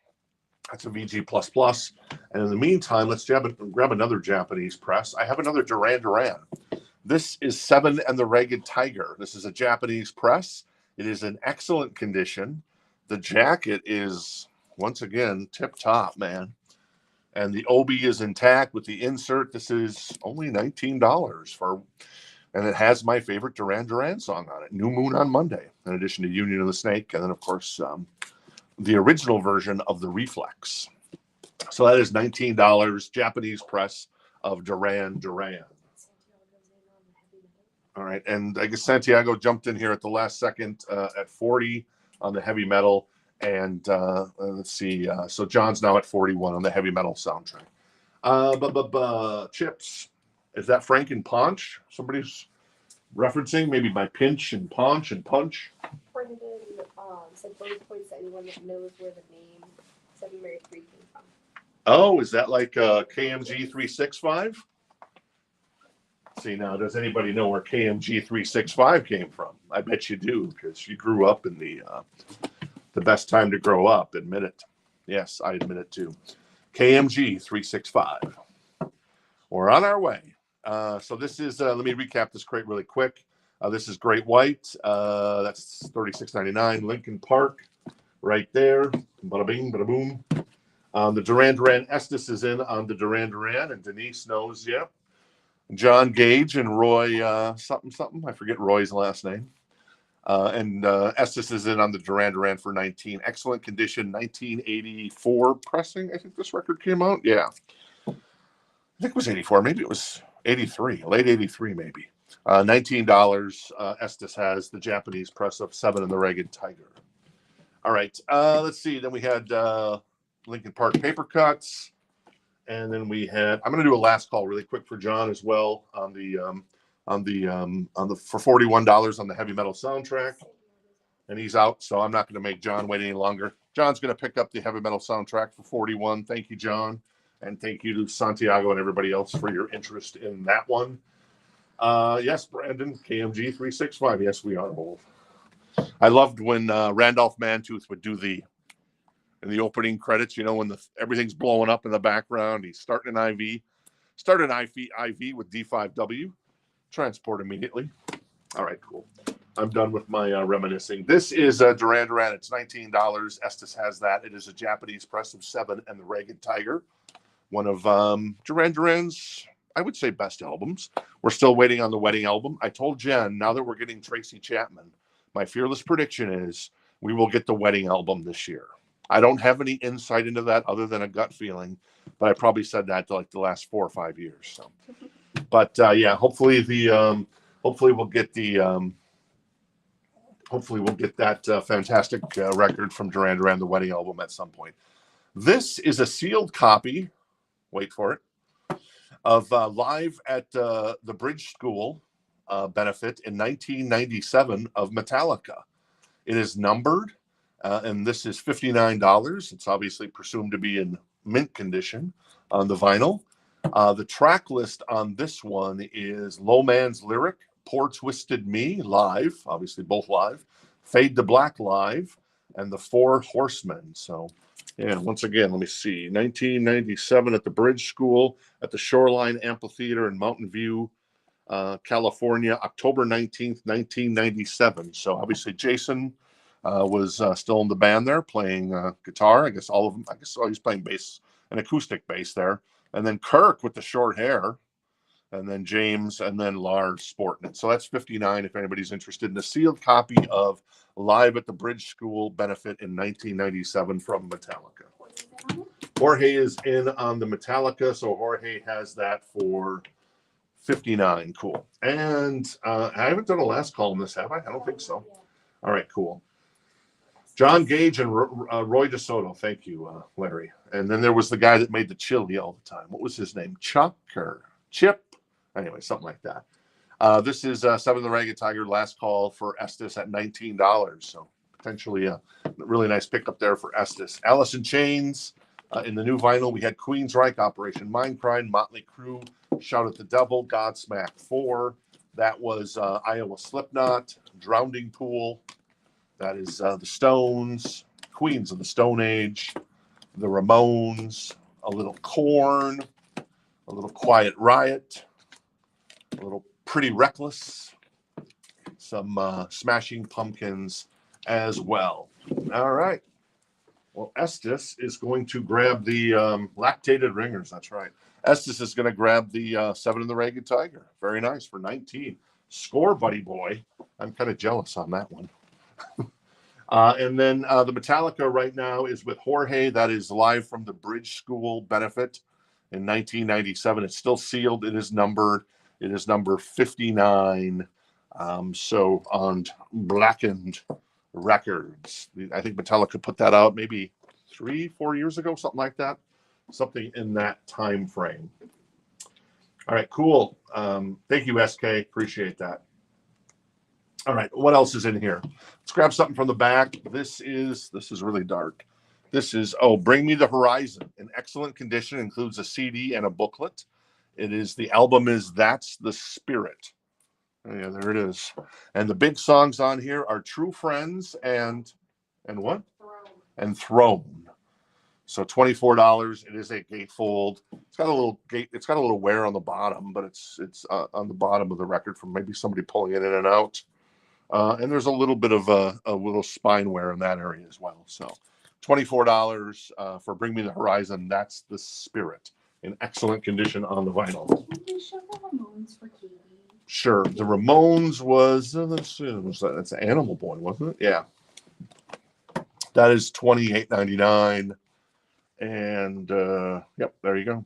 Speaker 1: That's a VG++. And in the meantime, let's grab another Japanese press. I have another Duran Duran. This is 7 and the Ragged Tiger. This is a Japanese press. It is in excellent condition. The jacket is, once again, tip-top, man. And the obi is intact with the insert. This is only $19 for, and it has my favorite Duran Duran song on it, New Moon on Monday, in addition to Union of the Snake, and then, of course, the original version of the Reflex. So that is $19, Japanese press of Duran Duran. All right, and I guess Santiago jumped in here at the last second at 40 on the heavy metal, and let's see. So John's now at 41 on the heavy metal soundtrack. Chips, is that Frank and Punch? Somebody's referencing maybe by Pinch and Punch and Punch.
Speaker 4: Brendan said bonus points to anyone that knows where the name 7 Mary 3 came from.
Speaker 1: Oh, is that like KMG 365? See, now, does anybody know where KMG 365 came from? I bet you do, because you grew up in the best time to grow up. Admit it. Yes, I admit it too. KMG 365. We're on our way. So this is, let me recap this crate really quick. This is Great White. That's $36.99. Lincoln Park, right there. Bada bing, bada boom. The Duran Duran Estes is in on the Duran Duran, and Denise knows, yeah. John Gage and Roy something. I forget Roy's last name. And Estes is in on the Duran Duran for 19. Excellent condition, 1984 pressing. I think this record came out. Yeah. I think it was 84. Maybe it was 83. Late 83, maybe. $19. Estes has the Japanese press of 7 and the Ragged Tiger. All right. Let's see. Then we had Lincoln Park Paper Cuts. And then we had, I'm going to do a last call really quick for John as well on the for $41 on the heavy metal soundtrack. And he's out, so I'm not going to make John wait any longer. John's going to pick up the heavy metal soundtrack for 41. Thank you, John. And thank you to Santiago and everybody else for your interest in that one. Yes, Brandon, KMG 365. Yes, we are both. I loved when Randolph Mantooth would do in the opening credits, when everything's blowing up in the background, he's starting an IV. Start an IV with D5W. Transport immediately. All right, cool. I'm done with my reminiscing. This is Duran Duran. It's $19. Estes has that. It is a Japanese press of 7 and the Ragged Tiger. One of Duran Duran's, I would say, best albums. We're still waiting on the wedding album. I told Jen, now that we're getting Tracy Chapman, my fearless prediction is we will get the wedding album this year. I don't have any insight into that other than a gut feeling, but I probably said that to like the last 4 or 5 years. So, but yeah, hopefully we'll get that fantastic record from Duran Duran, the wedding album, at some point. This is a sealed copy. Wait for it. Of live at the Bridge School benefit in 1997 of Metallica. It is numbered. And this is $59. It's obviously presumed to be in mint condition on the vinyl. The track list on this one is Low Man's Lyric, Poor Twisted Me, live, obviously both live, Fade to Black live, and The Four Horsemen. So, yeah, once again, let me see. 1997 at the Bridge School at the Shoreline Amphitheater in Mountain View, California, October 19th, 1997. So, obviously, Jason was still in the band there, playing guitar. I guess all of them. I guess he's playing bass, an acoustic bass there. And then Kirk with the short hair, and then James, and then Lars sporting it. So that's $59 if anybody's interested in a sealed copy of Live at the Bridge School benefit in 1997 from Metallica. Jorge is in on the Metallica, so Jorge has that for $59. Cool. And I haven't done a last call on this, have I? I don't think so. All right, cool. John Gage and Roy DeSoto. Thank you, Larry. And then there was the guy that made the chili all the time. What was his name? Chuck or Chip? Anyway, something like that. This is 7 the Ragged Tiger, last call for Estes at $19. So potentially a really nice pickup there for Estes. Alice in Chains. In the new vinyl, we had Queensryche, Operation Mindcrime, Motley Crue, Shout at the Devil, Godsmack 4, That was Iowa Slipknot, Drowning Pool. That is the Stones, Queens of the Stone Age, the Ramones, a little Korn, a little Quiet Riot, a little Pretty Reckless, some Smashing Pumpkins as well. All right. Well, Estes is going to grab the lactated ringers. That's right. Estes is going to grab the 7 in the Ragged Tiger. Very nice for 19. Score, buddy boy. I'm kind of jealous on that one. And then the Metallica right now is with Jorge. That is live from the Bridge School benefit in 1997. It's still sealed. It is numbered. It is number 59. So on Blackened Records. I think Metallica put that out maybe 3-4 years ago, something like that. Something in that time frame. All right, cool. Thank you, SK. Appreciate that. All right, what else is in here? Let's grab something from the back. This is really dark. This is Bring Me the Horizon. In excellent condition, includes a CD and a booklet. The album is That's the Spirit. Oh, yeah, there it is. And the big songs on here are True Friends and what?
Speaker 4: Throne.
Speaker 1: And Throne. So $24. It is a gatefold. It's got a little gate. It's got a little wear on the bottom, but it's on the bottom of the record from maybe somebody pulling it in and out. And there's a little bit of a little spine wear in that area as well. So $24 for Bring Me the Horizon. That's the Spirit in excellent condition on the vinyl.
Speaker 3: Can we show the Ramones for Katie?
Speaker 1: Sure. The Ramones was that's Animal Boy, wasn't it? Yeah. That is $28.99. And yep, there you go.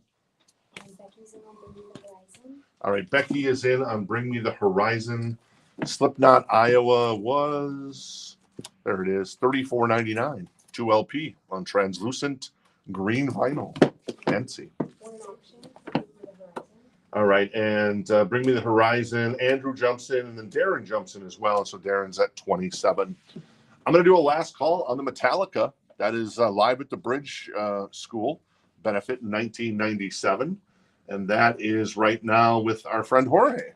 Speaker 4: And Becky's in on Bring Me the Horizon.
Speaker 1: All right, Becky is in on Bring Me the Horizon. Slipknot, Iowa was, there it is, $34.99. 2 LP on translucent green vinyl. Fancy.
Speaker 4: One option for Bring Me the Horizon.
Speaker 1: All right, and Bring Me the Horizon. Andrew jumps in, and then Darren jumps in as well. So Darren's at 27. I'm going to do a last call on the Metallica. That is live at the Bridge School benefit in 1997. And that is right now with our friend Jorge.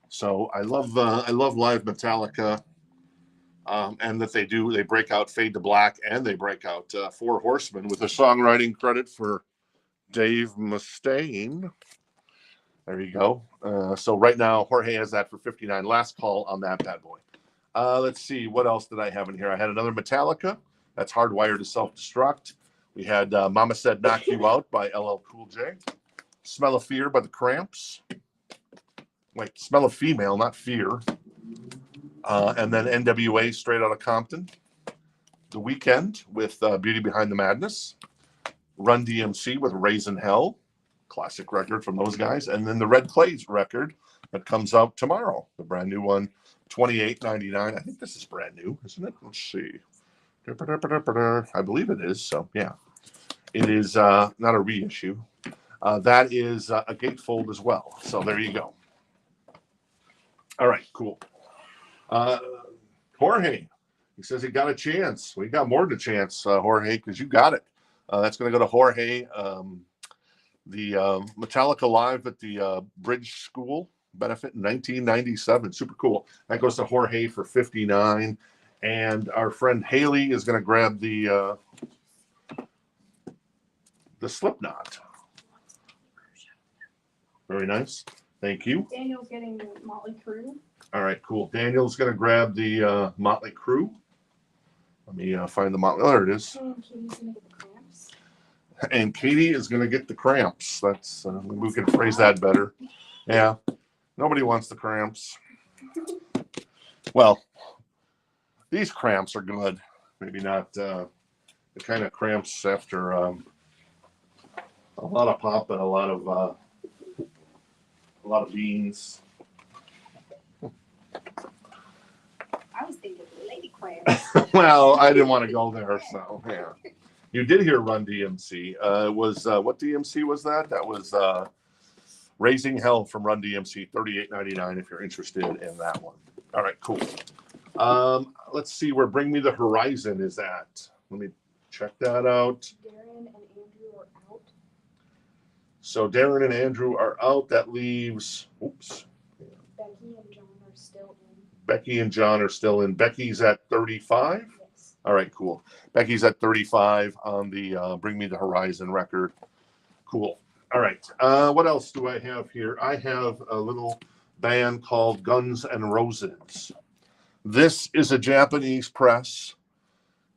Speaker 1: So I love live Metallica, and that they break out Fade to Black, and they break out Four Horsemen with a songwriting credit for Dave Mustaine. There you go. So right now Jorge has that for 59. Last call on that bad boy. Let's see, what else did I have in here? I had another Metallica. That's Hardwired to Self-Destruct. We had Mama Said Knock You Out by LL Cool J. Smell of Fear by the Cramps. Wait, Smell of Female, not Fear. And then NWA, Straight Outta Compton. The Weeknd with Beauty Behind the Madness. Run DMC with Raisin Hell. Classic record from those guys. And then the Red Clays record that comes out tomorrow. The brand new one, $28.99. I think this is brand new, isn't it? Let's see. I believe it is. So, yeah. It is not a reissue. That is a gatefold as well. So there you go. All right, cool. Jorge, he says he got a chance. We got more than a chance, Jorge, because you got it. That's going to go to Jorge. The Metallica Live at the Bridge School benefit in 1997. Super cool. That goes to Jorge for 59. And our friend Haley is going to grab the Slipknot. Very nice. Thank you.
Speaker 3: Daniel's getting the Motley Crue.
Speaker 1: All right, cool. Daniel's going to grab the Motley Crue. Let me find the Motley. Oh, there it is.
Speaker 3: And Katie's gonna get the Cramps.
Speaker 1: And Katie is going to get the Cramps. That's we can phrase that better. Yeah. Nobody wants the Cramps. Well, these Cramps are good. Maybe not the kind of Cramps after a lot of pop and a lot of beans.
Speaker 3: I was thinking Lady Cramps.
Speaker 1: Well, I didn't want to go there, so yeah. You did hear Run DMC. It was what DMC was that? That was Raising Hell from Run DMC, $38.99 if you're interested in that one. All right, cool. Let's see where Bring Me the Horizon is at. Let me check that out.
Speaker 4: Darren and Andrew are out.
Speaker 1: So Darren and Andrew are out. That leaves, oops.
Speaker 4: Becky
Speaker 3: Becky and John are still in.
Speaker 1: Becky and John are still in. Becky's at 35.
Speaker 3: Yes.
Speaker 1: All right, cool. Becky's at 35 on the Bring Me the Horizon record. Cool. All right. What else do I have here? I have a little band called Guns N' Roses. This is a Japanese press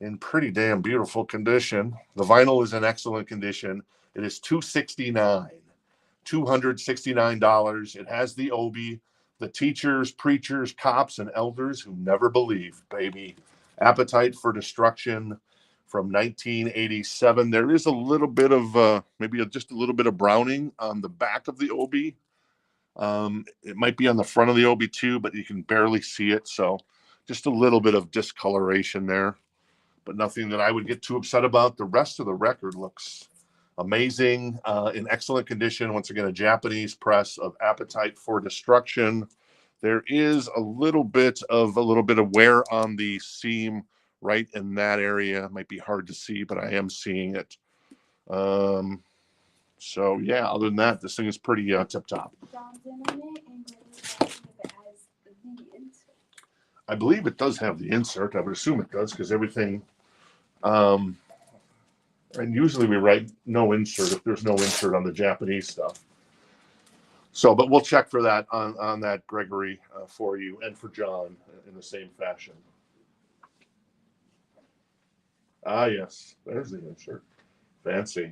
Speaker 1: in pretty damn beautiful condition. The vinyl is in excellent condition. It is $269. It has the obi, the teachers, preachers, cops, and elders who never believed, baby. Appetite for Destruction from 1987. There is a little bit of just a little bit of browning on the back of the obi. It might be on the front of the obi too, but you can barely see it. So just a little bit of discoloration there, but nothing that I would get too upset about. The rest of the record looks amazing, in excellent condition. Once again, a Japanese press of Appetite for Destruction. There is a little bit of wear on the seam right in that area. It might be hard to see, but I am seeing it. So yeah, other than that, this thing is pretty tip top.
Speaker 3: John's in on it, and Gregory's asking if it has the insert.
Speaker 1: I believe it does have the insert. I would assume it does because everything. And usually we write no insert if there's no insert on the Japanese stuff. So, but we'll check for that on that, Gregory, for you and for John in the same fashion. Ah, yes, there's the insert. Fancy.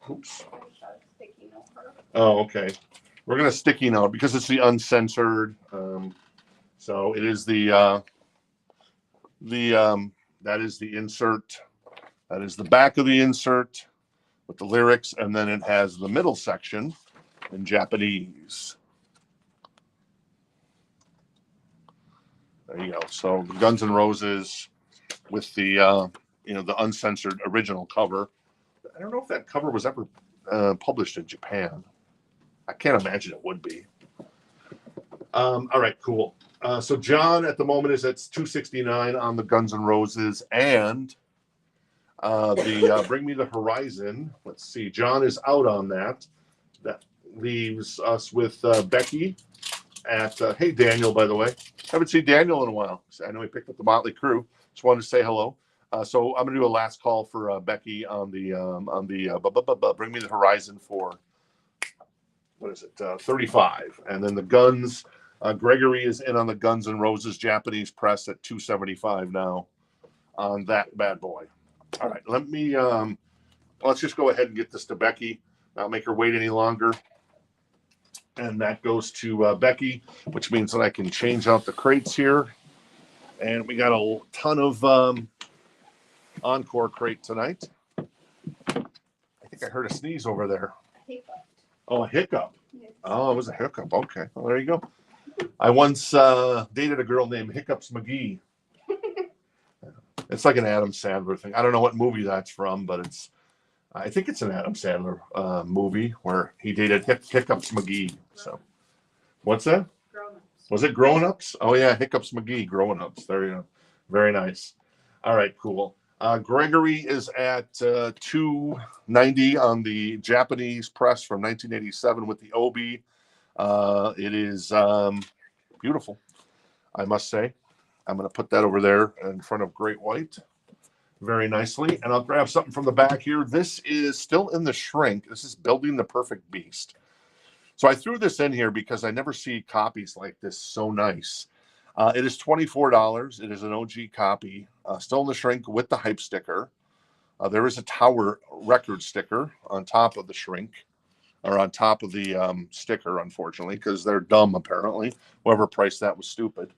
Speaker 1: Oops. Oh, okay. We're gonna sticky note because it's the uncensored. So it is that is the insert. That is the back of the insert with the lyrics, and then it has the middle section in Japanese. There you go. So Guns N' Roses with the the uncensored original cover. I don't know if that cover was ever published in Japan. I can't imagine it would be. All right, cool. So John at the moment is at $269 on the Guns N' Roses, and the Bring Me the Horizon. Let's see. John is out on that. That leaves us with Becky at, hey, Daniel, by the way. Haven't seen Daniel in a while. I know he picked up the Motley Crue. Just wanted to say hello. So I'm going to do a last call for Becky on the Bring Me the Horizon for, what is it, 35. And then the Guns, Gregory is in on the Guns N' Roses Japanese press at $275 now on that bad boy. All right, let's just go ahead and get this to Becky. Not make her wait any longer. And that goes to Becky, which means that I can change out the crates here. And we got a ton of Encore crate tonight. I think I heard a sneeze over there. Oh, a hiccup.
Speaker 2: Yes.
Speaker 1: Oh, it was a hiccup. Okay, well, there you go. I once dated a girl named Hiccups McGee. It's like an Adam Sandler thing. I don't know what movie that's from, but I think it's an Adam Sandler movie where he dated Hiccups McGee. So, what's that?
Speaker 3: Grown-ups.
Speaker 1: Was it Grown Ups? Oh yeah, Hiccups McGee, Grown Ups. There you go. Very nice. All right, cool. Gregory is at $290 on the Japanese press from 1987 with the obi. It is beautiful, I must say. I'm going to put that over there in front of Great White very nicely. And I'll grab something from the back here. This is still in the shrink. This is Building the Perfect Beast. So I threw this in here because I never see copies like this so nice. It is $24. It is an OG copy, still in the shrink with the hype sticker. There is a Tower record sticker on top of the shrink, or on top of the sticker, unfortunately, because they're dumb, apparently. Whoever priced that was stupid.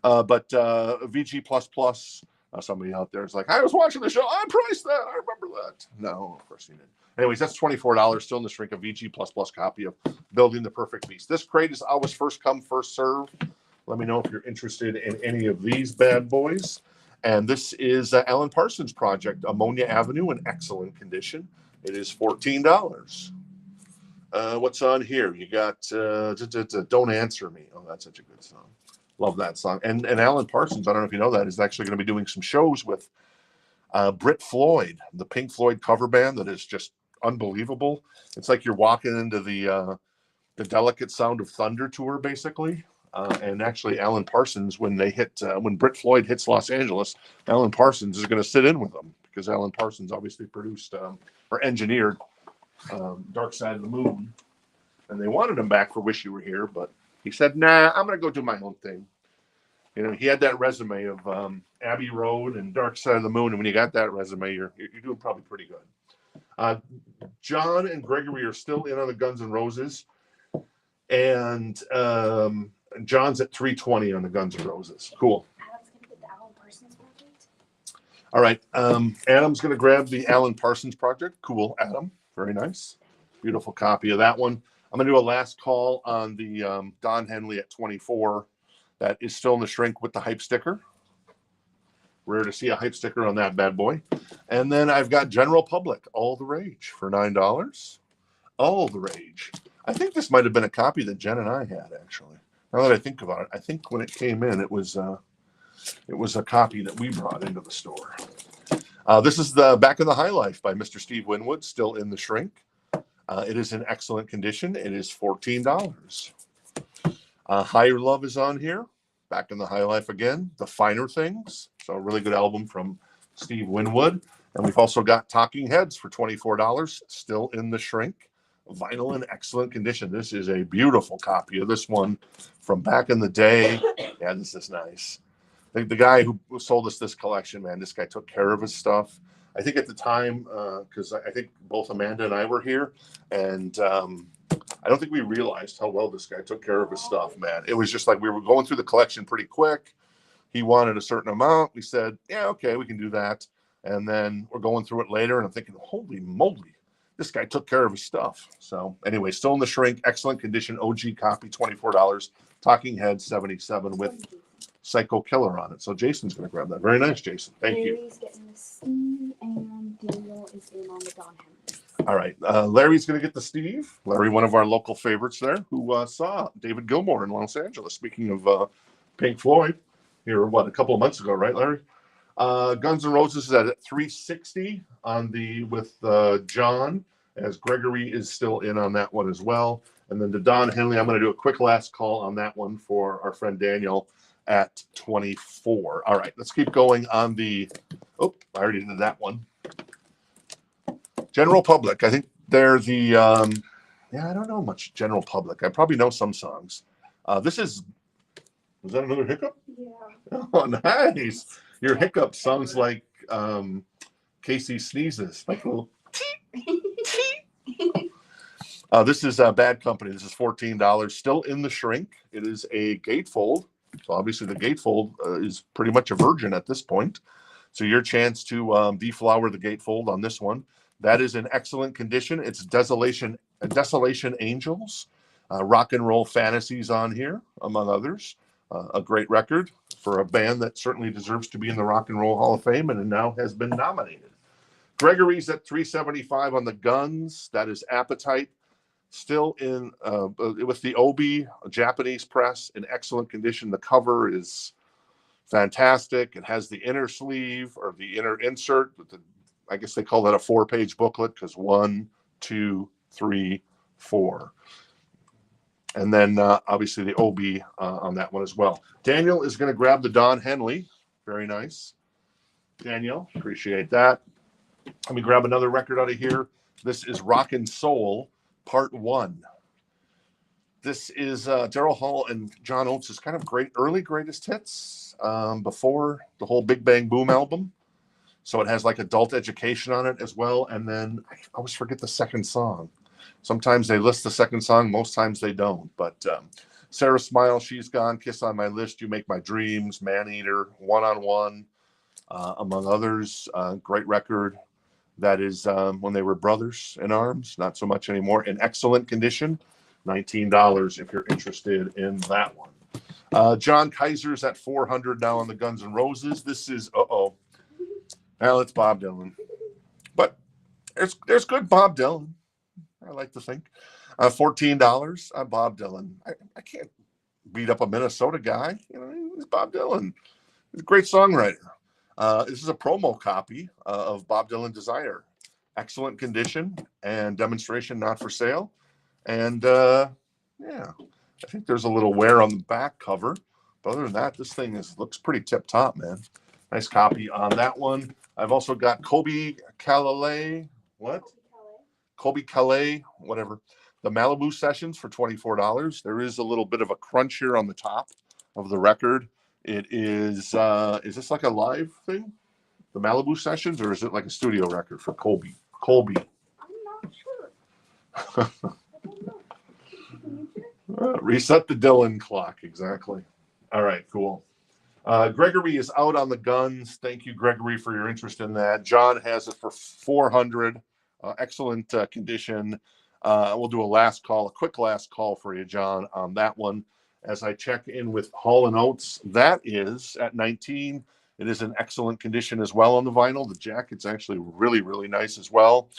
Speaker 1: But VG++, somebody out there is like, I was watching the show. I priced that. I remember that. No, of course he didn't. Anyways, that's $24, still in the shrink, a VG++ copy of Building the Perfect Beast. This crate is always first come, first serve. Let me know if you're interested in any of these bad boys. And this is Alan Parsons' project, Ammonia Avenue, in excellent condition. It is $14. What's on here? You got Don't Answer Me. Oh, that's such a good song. Love that song. And Alan Parsons, I don't know if you know that, is actually going to be doing some shows with Brit Floyd, the Pink Floyd cover band that is just unbelievable. It's like you're walking into the the Delicate Sound of Thunder tour, basically. And actually, Alan Parsons, when Brit Floyd hits Los Angeles, Alan Parsons is going to sit in with them because Alan Parsons obviously produced or engineered Dark Side of the Moon. And they wanted him back for Wish You Were Here, but he said, nah, I'm going to go do my own thing. You know, he had that resume of Abbey Road and Dark Side of the Moon. And when you got that resume, you're doing probably pretty good. John and Gregory are still in on the Guns N' Roses. And John's at 320 on the Guns N' Roses. Cool.
Speaker 3: Adam's gonna get the Alan Parsons project.
Speaker 1: All right. Adam's going to grab the Alan Parsons project. Cool, Adam. Very nice. Beautiful copy of that one. I'm going to do a last call on the Don Henley at 24. That is still in the shrink with the hype sticker. Rare to see a hype sticker on that bad boy. And then I've got General Public, All the Rage for $9. All the Rage. I think this might have been a copy that Jen and I had, actually. Now that I think about it, I think when it came in, it was a copy that we brought into the store. This is the Back in the High Life by Mr. Steve Winwood, still in the shrink. It is in excellent condition. It is $14. Higher Love is on here. Back in the High Life again. The Finer Things. So a really good album from Steve Winwood. And we've also got Talking Heads for $24, still in the shrink. Vinyl in excellent condition. This is a beautiful copy of this one from back in the day. Yeah, this is nice. The guy who sold us this collection, man, this guy took care of his stuff. I think at the time, because I think both Amanda and I were here, and I don't think we realized how well this guy took care of his stuff, man. It was just like we were going through the collection pretty quick. He wanted a certain amount. We said, yeah, okay, we can do that. And then we're going through it later, and I'm thinking, holy moly, this guy took care of his stuff. So anyway, still in the shrink, excellent condition, OG copy, $24. Talking Head, 77 with Psycho Killer on it. So Jason's going to grab that. Very nice, Jason. Thank you.
Speaker 3: Larry's getting the Steve, and Daniel is in on the Don Henley.
Speaker 1: All right. Larry's going to get the Steve. Larry, one of our local favorites there, who saw David Gilmour in Los Angeles. Speaking of Pink Floyd, here, a couple of months ago, right, Larry? Guns N' Roses is at 360 on with John, as Gregory is still in on that one as well. And then the Don Henley, I'm going to do a quick last call on that one for our friend Daniel at 24. All right, let's keep going on the, I already did that one. General Public, I think they're the, I don't know much General Public. I probably know some songs. Was that another hiccup?
Speaker 3: Yeah.
Speaker 1: Oh, nice. Your hiccup sounds like Casey sneezes. Like a little this is Bad Company. This is $14. Still in the shrink. It is a gatefold. So obviously the gatefold is pretty much a virgin at this point. So your chance to deflower the gatefold on this one. That is in excellent condition. It's Desolation Angels. Rock and Roll Fantasies on here, among others. A great record for a band that certainly deserves to be in the Rock and Roll Hall of Fame and now has been nominated. Gregory's at 375 on the Guns. That is Appetite. Still in with the Obi Japanese press in excellent condition. The cover is fantastic. It has the inner sleeve or the inner insert. I guess they call that a 4-page booklet because 1, 2, 3, 4. And then obviously the OB on that one as well. Daniel is going to grab the Don Henley. Very nice. Daniel, appreciate that. Let me grab another record out of here. This is Rockin' Soul, Part 1. This is Daryl Hall and John Oates' kind of early greatest hits before the whole Big Bang Boom album. So it has like adult education on it as well. And then I always forget the second song. Sometimes they list the second song. Most times they don't. But Sarah Smile, She's Gone, Kiss on My List, You Make My Dreams, Maneater, One on One, among others. Great record. That is when they were brothers in arms. Not so much anymore. In excellent condition. $19 if you're interested in that one. John Kaiser's at $400 now on the Guns N' Roses. This is, well, it's Bob Dylan. But there's good Bob Dylan. I like to think. $14 on Bob Dylan. I can't beat up a Minnesota guy. You know, he's Bob Dylan. He's a great songwriter. This is a promo copy of Bob Dylan Desire. Excellent condition and demonstration, not for sale. And Yeah, I think there's a little wear on the back cover, but other than that, this thing looks pretty tip top, man. Nice copy on that one. I've also got Kobe Calais. What? Kobe Calais, whatever. The Malibu Sessions for $24. There is a little bit of a crunch here on the top of the record. It is this like a live thing? The Malibu Sessions, or is it like a studio record for Kobe? Colby.
Speaker 3: I'm not sure. I don't know. Can you check?
Speaker 1: Reset the Dylan clock, exactly. All right, cool. Gregory is out on the guns. Thank you, Gregory, for your interest in that. John has it for 400. Excellent condition. We'll do a quick last call for you, John, on that one. As I check in with Hall & Oates, that is at 19. It is in excellent condition as well on the vinyl. The jacket's actually really, really nice as well.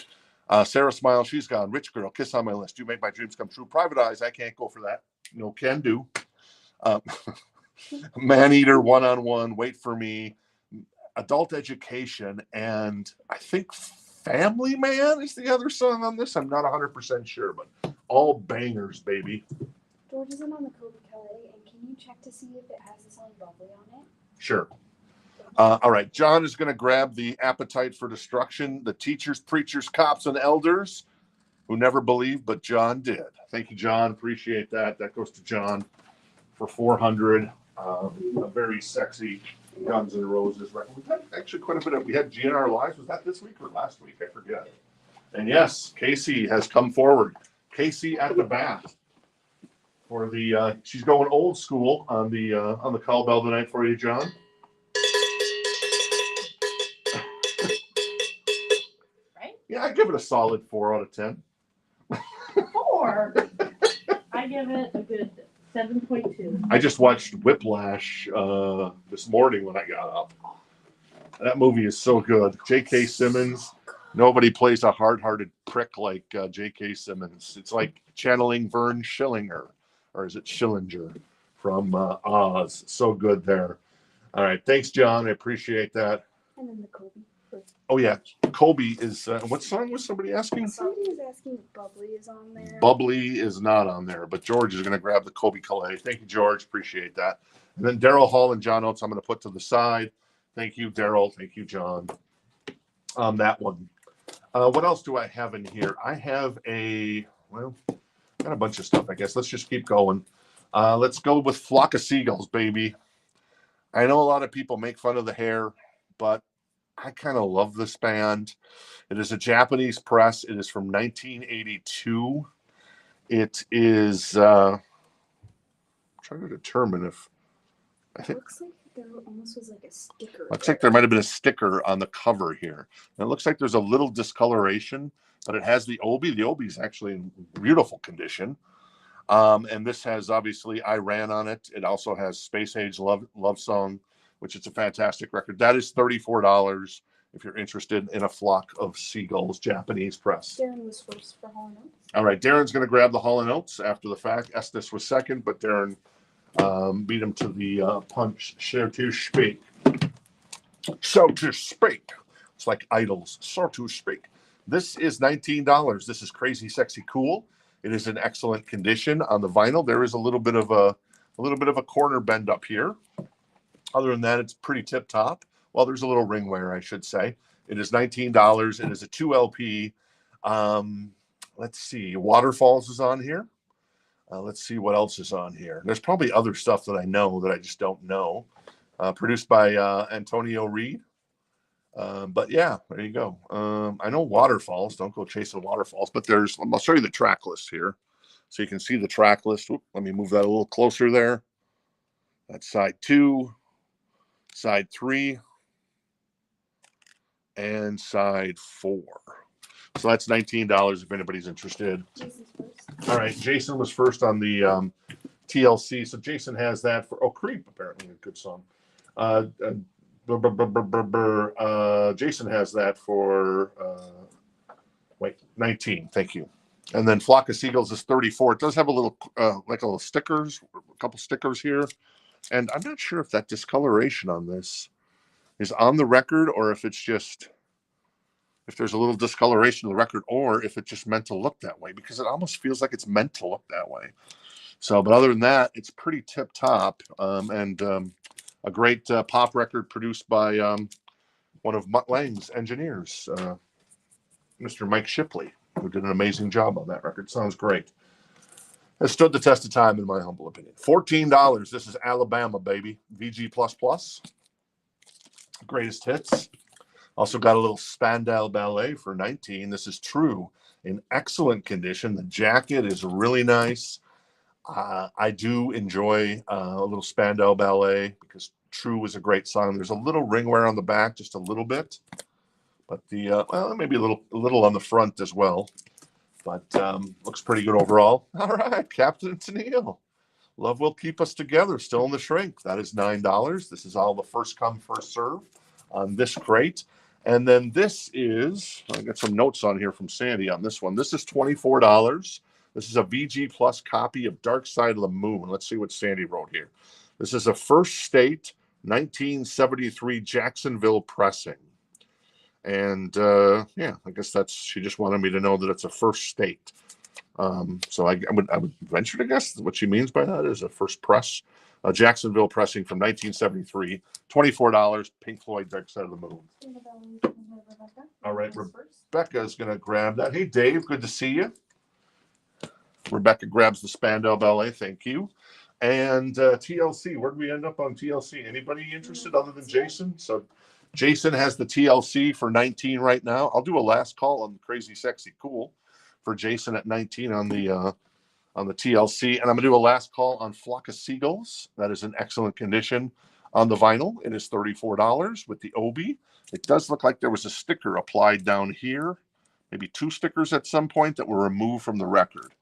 Speaker 1: Sarah Smile, she's gone. Rich Girl, Kiss on My List. You make my dreams come true. Private Eyes, I can't go for that. No can do. Man Eater, One-on-One, Wait for Me, Adult Education, and I think Family Man is the other song on this. I'm not 100% sure, but all bangers, baby.
Speaker 3: George isn't on the Kobe Calais, and can you check to see if it has the song Bubbly on it?
Speaker 1: Sure. All right. John is going to grab the Appetite for Destruction, the Teachers, Preachers, Cops, and Elders who never believed, but John did. Thank you, John. Appreciate that. That goes to John for 400. A very sexy Guns N' Roses record. We've had actually quite a bit of. We had GNR Lives. Was that this week or last week? I forget. And yes, Casey has come forward. Casey at the bat for the. She's going old school on the call bell tonight for you, John.
Speaker 5: Right?
Speaker 1: Yeah, I give it a solid 4 out of 10.
Speaker 5: 4. I give it a good 7.2.
Speaker 1: I just watched Whiplash this morning when I got up. That movie is so good. J.K. Simmons. Nobody plays a hard-hearted prick like J.K. Simmons. It's like channeling Vern Schillinger, or is it Schillinger from Oz? So good there. All right, thanks, John. I appreciate that.
Speaker 3: And then the Kobe.
Speaker 1: Oh yeah, Kobe is. What song was somebody asking?
Speaker 3: Somebody was asking if Bubbly is on there.
Speaker 1: Bubbly is not on there, but George is going to grab the Kobe Calais. Thank you, George. Appreciate that. And then Daryl Hall and John Oates, I'm going to put to the side. Thank you, Daryl. Thank you, John. On that one. What else do I have in here? I have got a bunch of stuff, I guess. Let's just keep going. Let's go with Flock of Seagulls, baby. I know a lot of people make fun of the hair, but I kind of love this band. It is a Japanese press. It is from 1982. It is trying to determine if I think
Speaker 3: Looks like there almost was like a sticker.
Speaker 1: looks like there might have been a sticker on the cover here. And it looks like there's a little discoloration, but it has the obi. The obi is actually in beautiful condition. And this has obviously I Ran on it. It also has Space Age Love Song, which is a fantastic record. That is $34 if you're interested in a Flock of Seagulls Japanese press.
Speaker 3: Darren was first for Hall & Oates.
Speaker 1: All right, Darren's going to grab the Hall & Oates after the fact. Estes was second, but Darren beat him to the punch. So to speak. So to speak. It's like Idols. So to speak. This is $19. This is Crazy Sexy Cool. It is in excellent condition on the vinyl. There is a little bit of a corner bend up here. Other than that, it's pretty tip top. Well, there's a little ring wear, I should say. It is $19. It is a 2 LP. Let's see. Waterfalls is on here. Let's see what else is on here. There's probably other stuff that I know that I just don't know. Produced by Antonio Reed. But yeah, there you go. I know Waterfalls. Don't go chasing Waterfalls. But I'll show you the track list here. So you can see the track list. Oop, let me move that a little closer there. That's side 2, side 3, and side 4. So that's $19 if anybody's interested.
Speaker 3: Jason's first.
Speaker 1: All right, Jason was first on the TLC, so Jason has that for Creep, apparently a good song. Jason has that for 19. Thank you. And then Flock of Seagulls is 34. It does have a little stickers, a couple stickers here, and I'm not sure if that discoloration on this is on the record or if it's just. If there's a little discoloration of the record, or if it just meant to look that way, because it almost feels like it's meant to look that way. So, but other than that, it's pretty tip top, and a great pop record produced by one of Mutt Lange's engineers, Mr. Mike Shipley, who did an amazing job on that record. Sounds great. Has stood the test of time, in my humble opinion. $14. This is Alabama, baby. VG++. Greatest hits. Also got a little Spandau Ballet for $19. This is True, in excellent condition. The jacket is really nice. I do enjoy a little Spandau Ballet because True was a great song. There's a little ring wear on the back, just a little bit, but the well, maybe a little on the front as well. But looks pretty good overall. All right, Captain Tennille. Love will keep us together. Still in the shrink. That is $9. This is all the first come, first serve on this crate. And then this is, I got some notes on here from Sandy on this one. This is $24. This is a VG Plus copy of Dark Side of the Moon. Let's see what Sandy wrote here. This is a First State 1973 Jacksonville pressing. And yeah, I guess she just wanted me to know that it's a First State. So I would venture to guess what she means by that is a first press, a Jacksonville pressing from 1973, $24, Pink Floyd, Dark Side of the Moon. All right, Rebecca is going to grab that. Hey, Dave, good to see you. Rebecca grabs the Spandau Ballet. Thank you. And TLC, where did we end up on TLC? Anybody interested other than Jason? So Jason has the TLC for 19 right now. I'll do a last call on Crazy Sexy Cool for Jason at 19 on the TLC, and I'm gonna do a last call on Flock of Seagulls. That is in excellent condition on the vinyl. It is $34 with the Obi. It does look like there was a sticker applied down here, maybe 2 stickers at some point that were removed from the record.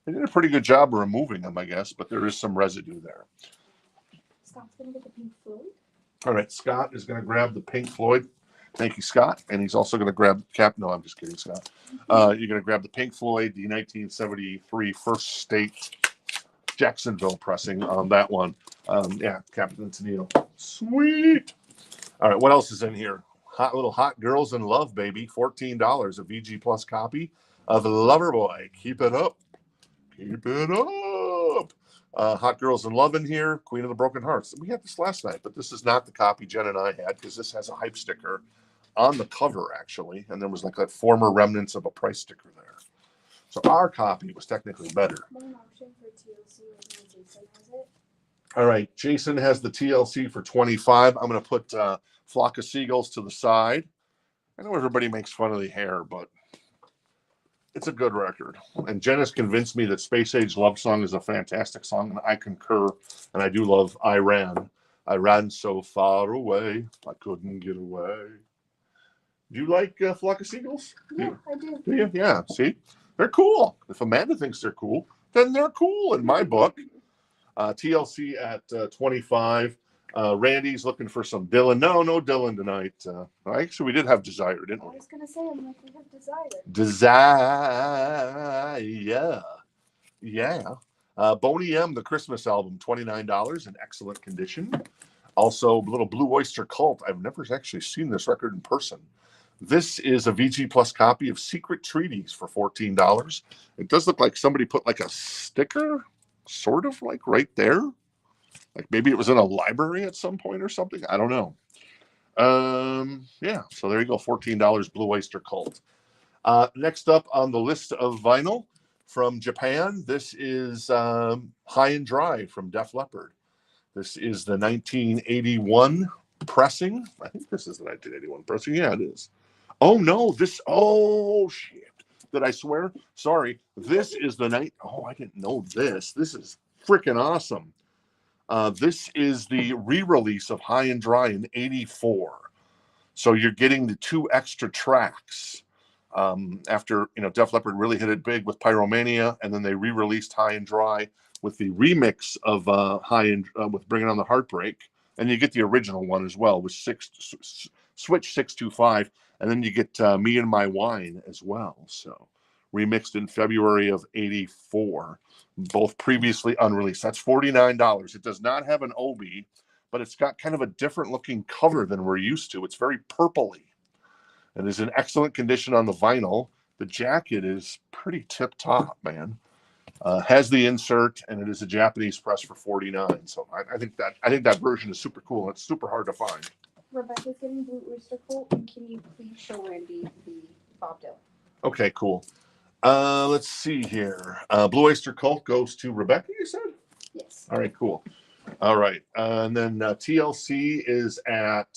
Speaker 1: They did a pretty good job of removing them, I guess, but there is some residue there.
Speaker 3: Scott's gonna get the Pink Floyd.
Speaker 1: All right, Scott is gonna grab the Pink Floyd. Thank you, Scott. And he's also going to grab No, I'm just kidding, Scott. You're going to grab the Pink Floyd, the 1973 First State Jacksonville pressing on that one. Yeah, Captain Tennille. Sweet. All right, what else is in here? Hot Girls in Love, baby. $14, a VG Plus copy of Loverboy. Keep it up. Keep it up. Hot Girls in Love in here. Queen of the Broken Hearts. We had this last night, but this is not the copy Jen and I had because this has a hype sticker on the cover, actually. And there was like a former remnants of a price sticker there. So our copy was technically better.
Speaker 4: One option for TLC right now, Jason has it.
Speaker 1: All right, Jason has the TLC for 25. I'm going to put Flock of Seagulls to the side. I know everybody makes fun of the hair, but it's a good record. And Jen has convinced me that Space Age Love Song is a fantastic song, and I concur. And I do love I Ran so far away, I couldn't get away. Do you like Flock of Seagulls?
Speaker 2: Yeah, I do.
Speaker 1: Do you? Yeah, see? They're cool. If Amanda thinks they're cool, then they're cool in my book. TLC at 25. Randy's looking for some Dylan. No Dylan tonight. Actually, we did have Desire, didn't
Speaker 2: I
Speaker 1: we?
Speaker 2: was gonna say, I'm like, we have Desire.
Speaker 1: Desire. Yeah. Boney M, the Christmas album, $29 in excellent condition. Also, little Blue Oyster Cult. I've never actually seen this record in person. This is a VG Plus copy of Secret Treaties for $14. It does look like somebody put like a sticker, sort of like right there. Like maybe it was in a library at some point or something. I don't know. Yeah, so there you go, $14 Blue Oyster Cult. Next up on the list of vinyl from Japan, this is High and Dry from Def Leppard. This is the 1981 pressing. I think this is the 1981 pressing. Yeah, it is. Oh, no, oh, shit. Did I swear? Sorry. This is the night. Oh, I didn't know this. This is freaking awesome. This is the re-release of High and Dry in 84. So you're getting the 2 extra tracks after, Def Leppard really hit it big with Pyromania, and then they re-released High and Dry with the remix of with Bringing on the Heartbreak, and you get the original one as well with Switch 625, and then you get Me and My Wine as well. So remixed in February of 84, both previously unreleased. That's $49. It does not have an Obi, but it's got kind of a different looking cover than we're used to. It's very purpley. It is in excellent condition on the vinyl. The jacket is pretty tip top, man. Has the insert, and it is a Japanese press for $49. So I think that version is super cool. It's super hard to find.
Speaker 2: Rebecca's getting Blue Oyster Cult, and can you please show Randy the Bob Dylan?
Speaker 1: Okay, cool. Let's see here. Blue Oyster Cult goes to Rebecca, you said?
Speaker 2: Yes.
Speaker 1: All right, cool. All right. And then TLC is at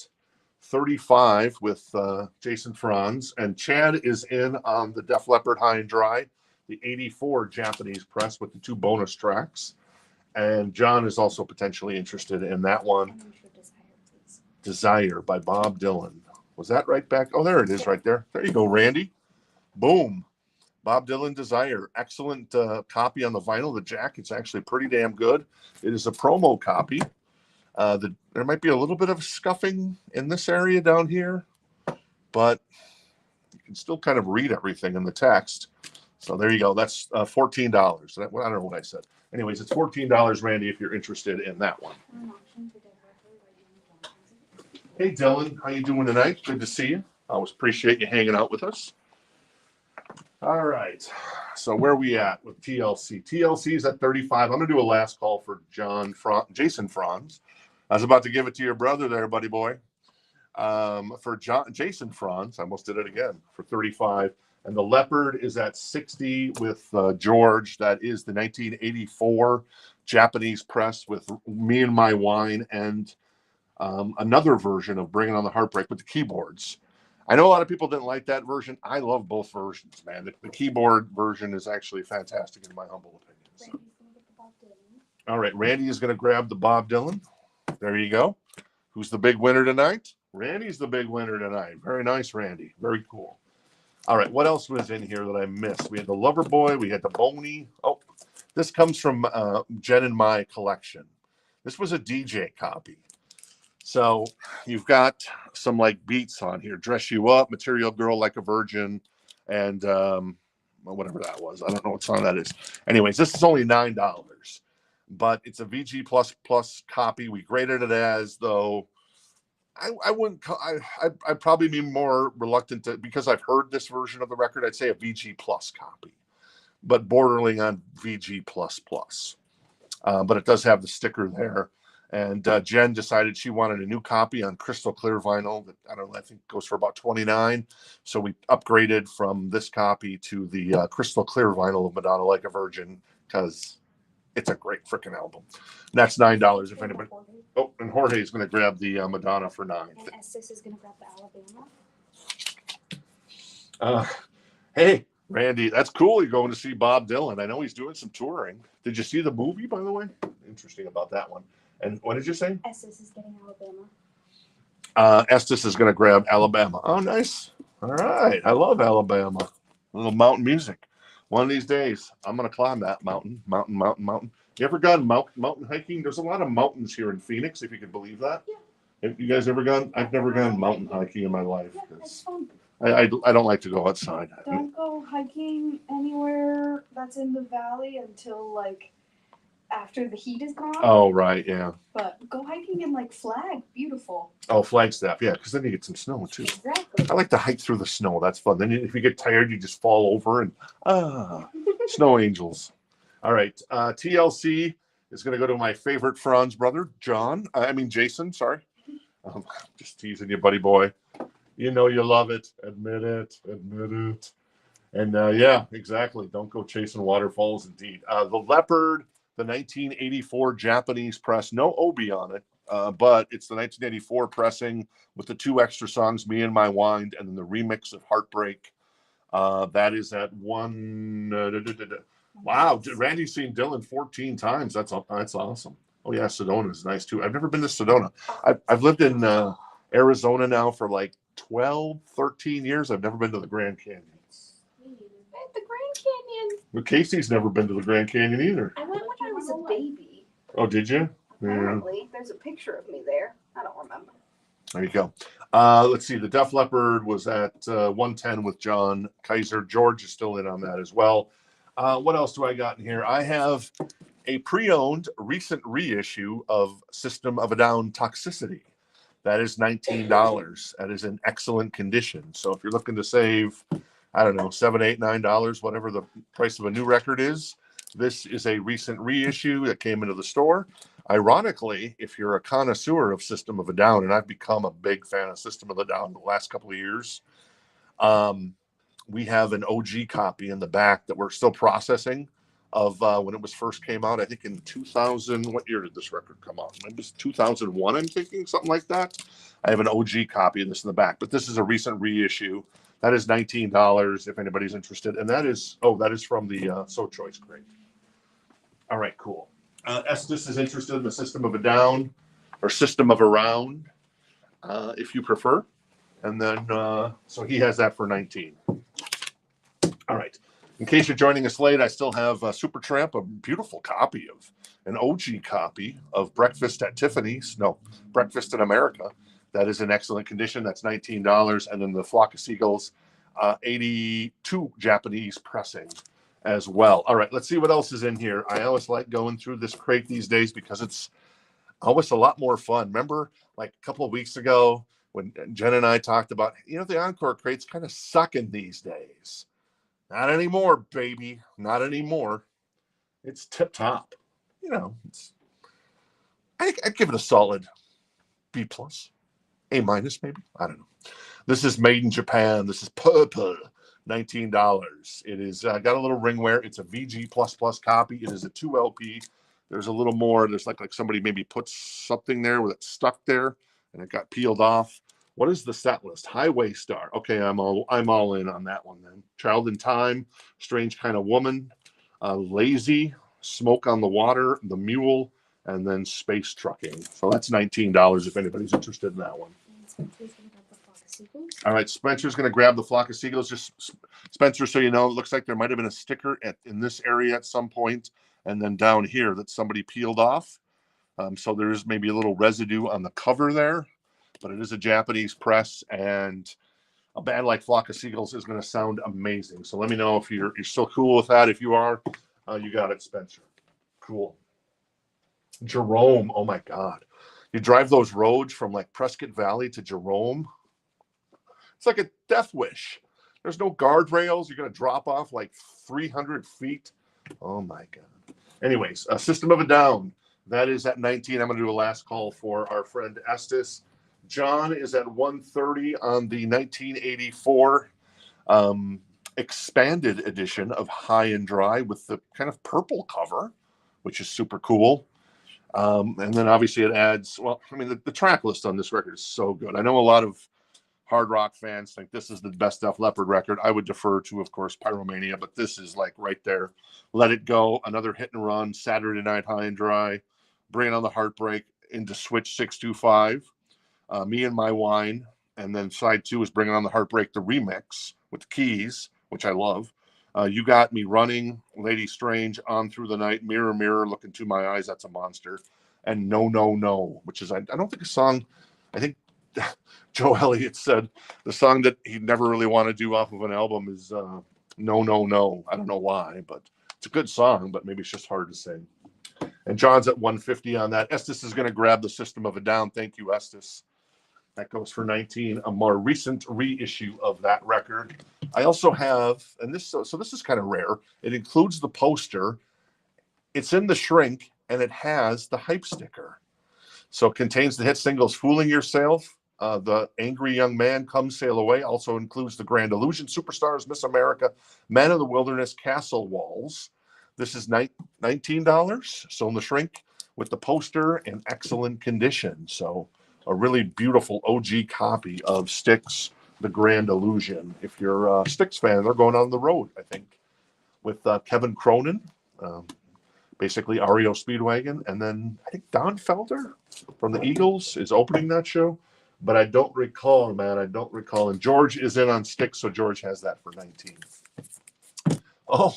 Speaker 1: 35 with Jason Franz. And Chad is in on the Def Leppard High and Dry, the 84 Japanese press with the 2 bonus tracks. And John is also potentially interested in that one.
Speaker 2: And then for Desire, please.
Speaker 1: Desire by Bob Dylan. Was that right back? Oh, there it is right there. There you go, Randy. Boom. Bob Dylan Desire. Excellent copy on the vinyl. The jacket's actually pretty damn good. It is a promo copy. There might be a little bit of scuffing in this area down here, but you can still kind of read everything in the text. So there you go. That's $14. I don't know what I said. Anyways, it's $14, Randy, if you're interested in that one. Hey, Dylan. How you doing tonight? Good to see you. I always appreciate you hanging out with us. All right. So where are we at with TLC? TLC is at 35. I'm going to do a last call for Jason Franz. I was about to give it to your brother there, buddy boy. For Jason Franz, I almost did it again, for 35. And the Leppard is at 60 with George. That is the 1984 Japanese press with Me and My Wine and another version of Bringing on the Heartbreak with the keyboards. I know a lot of people didn't like that version. I love both versions, man. The keyboard version is actually fantastic in my humble opinion. So. All right, Randy is going to grab the Bob Dylan. There you go. Who's the big winner tonight? Randy's the big winner tonight. Very nice, Randy. Very cool. All right, what else was in here that I missed? We had the Lover Boy. We had the Boney. Oh, this comes from Jen and my collection. This was a DJ copy. So you've got some like beats on here. Dress You Up, Material Girl Like a Virgin, and whatever that was. I don't know what song that is. Anyways, this is only $9, but it's a VG++ copy. We graded it as, though, I'd probably be more reluctant to, because I've heard this version of the record, I'd say a VG+ copy, but bordering on VG++. But it does have the sticker there. And Jen decided she wanted a new copy on crystal clear vinyl that I think goes for about $29. So we upgraded from this copy to the crystal clear vinyl of Madonna Like a Virgin because it's a great freaking album. And that's $9 if anybody. Oh, and Jorge is going to grab the Madonna for $9.
Speaker 2: And Estes is going to grab the Alabama.
Speaker 1: Hey, Randy, that's cool. You're going to see Bob Dylan. I know he's doing some touring. Did you see the movie, by the way? Interesting about that one. And what did you say?
Speaker 2: Estes is getting Alabama.
Speaker 1: Estes is going to grab Alabama. Oh, nice. All right. I love Alabama. A little mountain music. One of these days, I'm going to climb that mountain. Mountain. You ever gone mountain hiking? There's a lot of mountains here in Phoenix, if you could believe that.
Speaker 2: Yeah.
Speaker 1: Have you guys ever gone? I've never gone mountain hiking in my life.
Speaker 2: Yeah, it's fun.
Speaker 1: I don't like to go outside.
Speaker 2: Don't go hiking anywhere that's in the valley until like after the heat is gone.
Speaker 1: Oh, right, yeah.
Speaker 2: But go hiking in like Flag, beautiful.
Speaker 1: Oh, Flagstaff, yeah, because then you get some snow too.
Speaker 2: Exactly.
Speaker 1: I like to hike through the snow. That's fun. Then if you get tired, you just fall over and snow angels. All right, TLC is going to go to my favorite Franz brother, Jason. Sorry, just teasing you, buddy boy. You know you love it. Admit it. And yeah, exactly. Don't go chasing waterfalls. Indeed, the Leppard. The 1984 Japanese press, no Obi on it, but it's the 1984 pressing with the 2 extra songs, Me and My Wine, and then the remix of Heartbreak. That is at one. Wow, Randy's seen Dylan 14 times. That's awesome. Oh yeah, Sedona is nice too. I've never been to Sedona. I've lived in Arizona now for like 12, 13 years. I've never been to the Grand Canyon.
Speaker 2: At the Grand Canyon.
Speaker 1: Well, Casey's never been to the Grand Canyon either.
Speaker 2: I went when I was a baby.
Speaker 1: Oh, did you?
Speaker 2: Apparently, there's a picture of me there. I don't remember.
Speaker 1: There you go. Let's see. The Def Leppard was at 110 with John Kaiser. George is still in on that as well. What else do I got in here? I have a pre-owned recent reissue of System of a Down Toxicity. That is $19. That is in excellent condition. So if you're looking to save, I don't know, $7, $8, $9, whatever the price of a new record is, This is a recent reissue that came into the store. Ironically, if you're a connoisseur of System of a Down, and I've become a big fan of System of a Down the last couple of years, we have an OG copy in the back that we're still processing of when it was first came out. I think in 2000. What year did this record come out? Maybe it was 2001. I'm thinking something like that. I have an OG copy of this in the back, but this is a recent reissue. That is $19 if anybody's interested, and that is from the So Choice crate. All right, cool. Estes is interested in the System of a Down or System of a Round, if you prefer, and then so he has that for 19. All right. In case you're joining us late, I still have Supertramp, a beautiful copy of an OG copy of Breakfast at Tiffany's. No, Breakfast in America. That is in excellent condition. That's $19. And then the Flock of Seagulls, 82 Japanese pressing as well. All right, let's see what else is in here. I always like going through this crate these days because it's always a lot more fun. Remember, like a couple of weeks ago when Jen and I talked about, the Encore crate's kind of sucking these days. Not anymore, baby. Not anymore. It's tip top. I'd give it a solid B+, A-, maybe. I don't know. This is made in Japan. This is purple. $19. It is got a little ringware. It's a VG++ copy. It is a 2 LP. There's a little more. There's like somebody maybe put something there with it stuck there and it got peeled off. What is the set list? Highway Star. Okay, I'm all in on that one then. Child in Time, Strange Kind of Woman, Lazy, Smoke on the Water, The Mule, and then Space Trucking. So that's $19 if anybody's interested in that one. All right, Spencer's going to grab the Flock of Seagulls. Just Spencer, so you know, it looks like there might have been a sticker in this area at some point, and then down here that somebody peeled off. So there is maybe a little residue on the cover there. But it is a Japanese press, and a band like Flock of Seagulls is going to sound amazing. So let me know if you're still cool with that. If you are, you got it, Spencer. Cool. Jerome, oh my God. You drive those roads from like Prescott Valley to Jerome. It's like a death wish. There's no guardrails. You're going to drop off like 300 feet. Oh my God. Anyways, System of a Down. That is at 19. I'm going to do a last call for our friend Estes. John is at 130 on the 1984 expanded edition of High and Dry with the kind of purple cover, which is super cool. And then obviously it adds, the track list on this record is so good. I know a lot of hard rock fans think this is the best Def Leppard record. I would defer to, of course, Pyromania, but this is like right there. Let It Go, another hit and run, Saturday Night High and Dry, Bring On the Heartbreak, into Switch 625. Me and My Wine, and then side 2 is Bringing On the Heartbreak, the remix with Keys, which I love. You Got Me Running, Lady Strange, On Through the Night, Mirror Mirror, Look Into My Eyes, that's a monster, and No No No, which is I don't think a song. I think Joe Elliott said the song that he'd never really want to do off of an album is No No No. I don't know why, but it's a good song, but maybe it's just hard to sing. And John's at 150 on that. Estes is going to grab the System of a Down. Thank you, Estes. That goes for 19, a more recent reissue of that record. I also have, and this is kind of rare. It includes the poster. It's in the shrink, and it has the hype sticker. So it contains the hit singles Fooling Yourself, The Angry Young Man, Come Sail Away. Also includes The Grand Illusion, Superstars, Miss America, Man of the Wilderness, Castle Walls. This is $19, so in the shrink with the poster in excellent condition. So a really beautiful OG copy of Styx, The Grand Illusion. If you're a Styx fan, they're going on the road, I think, with Kevin Cronin, basically REO Speedwagon, and then I think Don Felder from the Eagles is opening that show. But I don't recall, man. I don't recall. And George is in on Styx, so George has that for 19. Oh,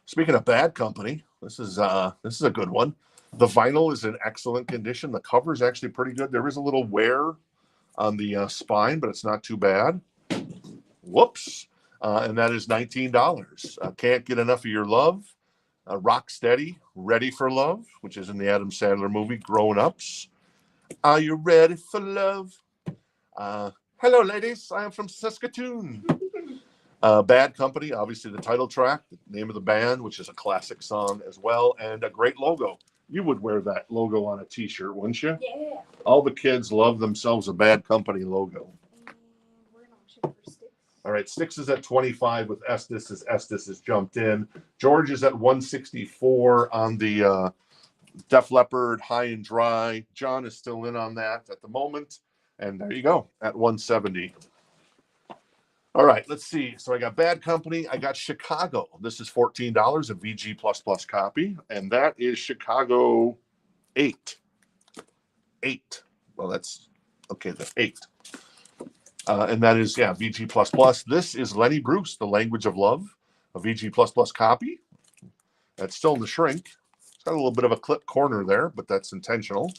Speaker 1: speaking of bad company, this is a good one. The vinyl is in excellent condition. The cover is actually pretty good. There is a little wear on the spine, but it's not too bad. Whoops. And that is $19. Can't Get Enough of Your Love. Rock Steady, Ready for Love, which is in the Adam Sandler movie Grown Ups. Are you ready for love? Hello, ladies. I am from Saskatoon. Bad Company, obviously the title track, the name of the band, which is a classic song as well, and a great logo. You would wear that logo on a t-shirt, wouldn't you?
Speaker 4: Yeah.
Speaker 1: All the kids love themselves a Bad Company logo.
Speaker 4: And we're in auction for sticks.
Speaker 1: All right, Styx is at 25 with Estes as Estes has jumped in. George is at 164 on the Def Leppard High and Dry. John is still in on that at the moment. And there you go, at 170. All right, let's see. So I got Bad Company. I got Chicago. This is $14, a VG++ copy. And that is Chicago 8. 8. Well, that's, okay, the 8. And that is, yeah, VG++. This is Lenny Bruce, The Language of Love, a VG++ copy. That's still in the shrink. It's got a little bit of a clip corner there, but that's intentional.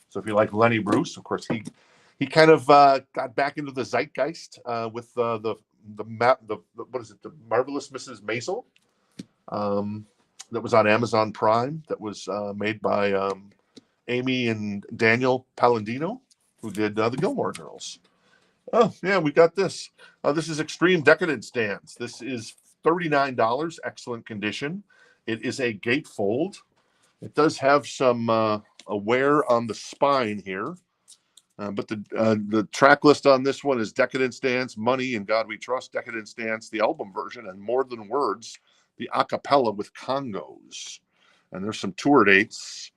Speaker 1: So if you like Lenny Bruce, of course, he kind of got back into the zeitgeist with the what is it, the Marvelous Mrs. Maisel, that was on Amazon Prime. That was made by Amy and Daniel Palladino, who did the Gilmore Girls. Oh, yeah, we got this. This is Extreme Decadence Dance. This is $39, excellent condition. It is a gatefold. It does have some wear on the spine here. But the track list on this one is Decadence Dance, Money, and God We Trust, Decadence Dance, the album version, and More Than Words, the a cappella with congos. And there's some tour dates